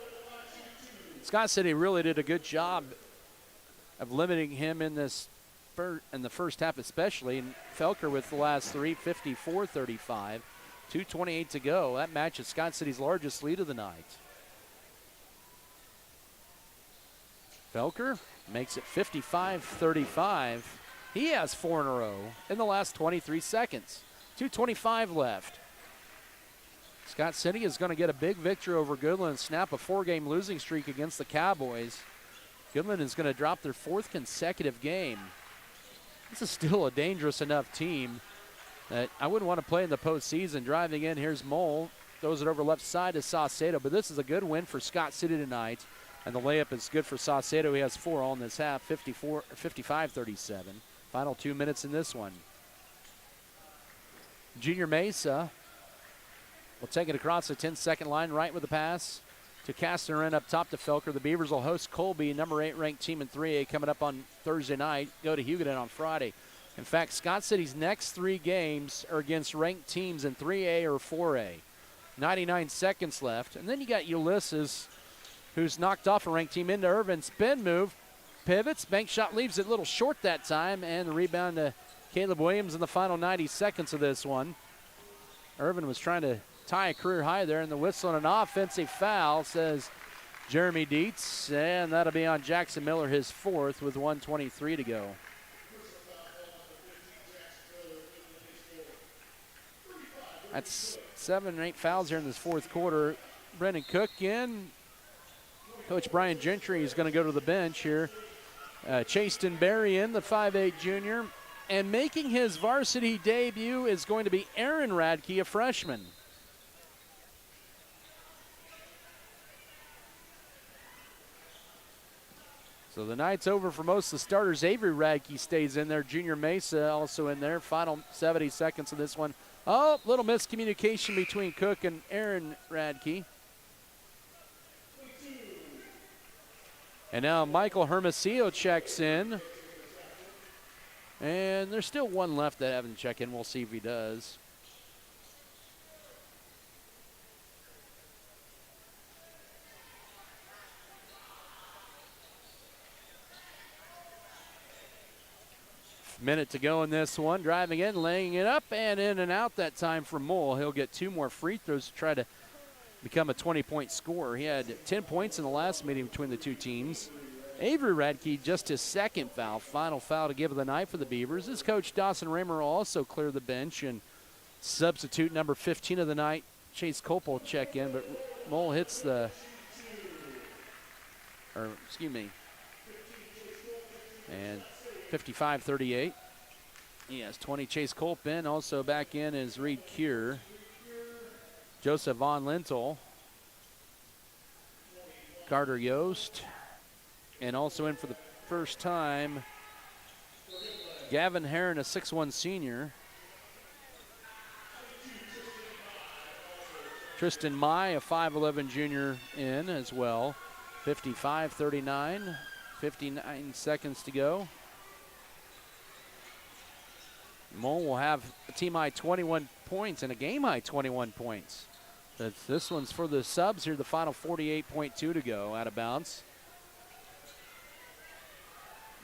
Scott City really did a good job of limiting him in the first half especially. And Felker with the last 3, 54-35. 2:28 to go. That matches Scott City's largest lead of the night. Felker makes it 55-35. He has 4 in a row in the last 23 seconds. 2:25 left. Scott City is going to get a big victory over Goodland and snap a 4-game losing streak against the Cowboys. Goodland is going to drop their 4th consecutive game. This is still a dangerous enough team that I wouldn't want to play in the postseason. Driving in, here's Mole. Throws it over left side to Saucedo. But this is a good win for Scott City tonight. And the layup is good for Saucedo. He has 4 all in this half, 55-37. Final 2 minutes in this one. Junior Mesa will take it across the 10-second line, right with the pass to Casterin up top to Felker. The Beavers will host Colby, number 8 ranked team in 3A, coming up on Thursday night. Go to Hugoton on Friday. In fact, Scott City's next 3 games are against ranked teams in 3A or 4A. 99 seconds left. And then you got Ulysses, who's knocked off a ranked team into Irvin. Spin move, pivots, bank shot leaves it a little short that time, and the rebound to Caleb Williams in the final 90 seconds of this one. Irvin was trying to tie a career high there, and the whistle on an offensive foul, says Jeremy Dietz, and that'll be on Jackson Miller, his 4th, with 1:23 to go. That's 7 or 8 fouls here in this 4th quarter. Brendan Cook in. Coach Brian Gentry is going to go to the bench here. Chaston Berry in, the 5'8 junior. And making his varsity debut is going to be Aaron Radke, a freshman. So the night's over for most of the starters. Avery Radke stays in there. Junior Mesa also in there. Final 70 seconds of this one. Oh, little miscommunication between Cook and Aaron Radke. And now Michael Hermosillo checks in. And there's still one left that haven't checked in. We'll see if he does. Minute to go in this one. Driving in, laying it up, and in and out that time for Mole. He'll get 2 more free throws to try to become a 20-point scorer. He had 10 points in the last meeting between the two teams. Avery Radke, just his 2nd foul. Final foul to give of the night for the Beavers. His coach, Dawson Raymer, will also clear the bench, and substitute number 15 of the night, Chase Cope, will check in, but Mole hits the, and 55-38. He has 20. Chase Culp in. Also back in is Reed Cure. Joseph Von Lintel. Carter Yost. And also in for the first time, Gavin Herron, a 6'1 senior. Tristan Mai, a 5'11 junior, in as well. 55-39. 59 seconds to go. Mole will have a team high 21 points and a game high 21 points. This one's for the subs here, the final 48.2 to go, out of bounds.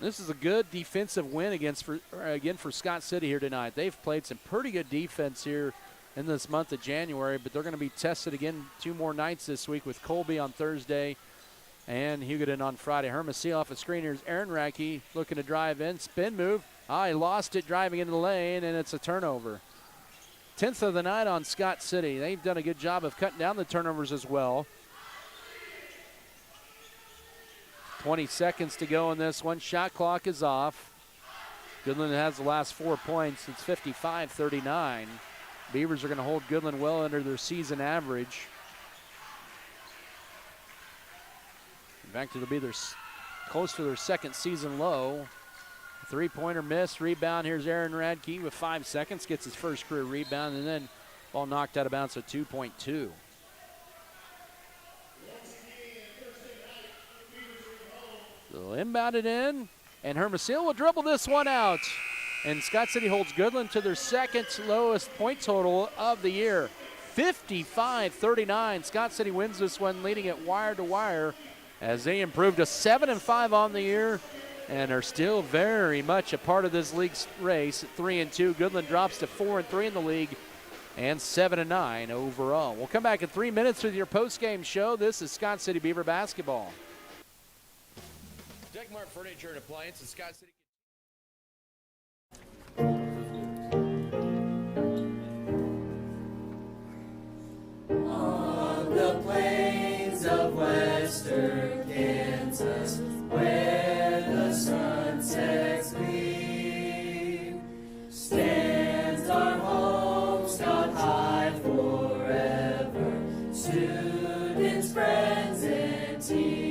This is a good defensive win again for Scott City here tonight. They've played some pretty good defense here in this month of January, but they're going to be tested again 2 more nights this week with Colby on Thursday and Hugoton on Friday. Hermosillo off a screen. Here's Aaron Radke looking to drive in. Spin move. He lost it driving into the lane, and it's a turnover. 10th of the night on Scott City. They've done a good job of cutting down the turnovers as well. 20 seconds to go in this one. Shot clock is off. Goodland has the last 4 points. It's 55-39. Beavers are going to hold Goodland well under their season average. In fact, it'll be close to their second season low. Three-pointer miss, rebound. Here's Aaron Radke with 5 seconds, gets his first career rebound, and then ball knocked out of bounds at 2.2. So inbounded in, and Hermosillo will dribble this one out. And Scott City holds Goodland to their second lowest point total of the year, 55-39. Scott City wins this one, leading it wire to wire as they improved to 7-5 on the year and are still very much a part of this league's race at 3-2. Goodland drops to 4-3 in the league and 7-9 overall. We'll come back in 3 minutes with your post-game show. This is Scott City Beaver basketball. Deckmart Furniture and Appliances, Scott City. On the plains of western Kansas, where the sunsets gleam, stands our home, Scott High forever, students, friends, and teams.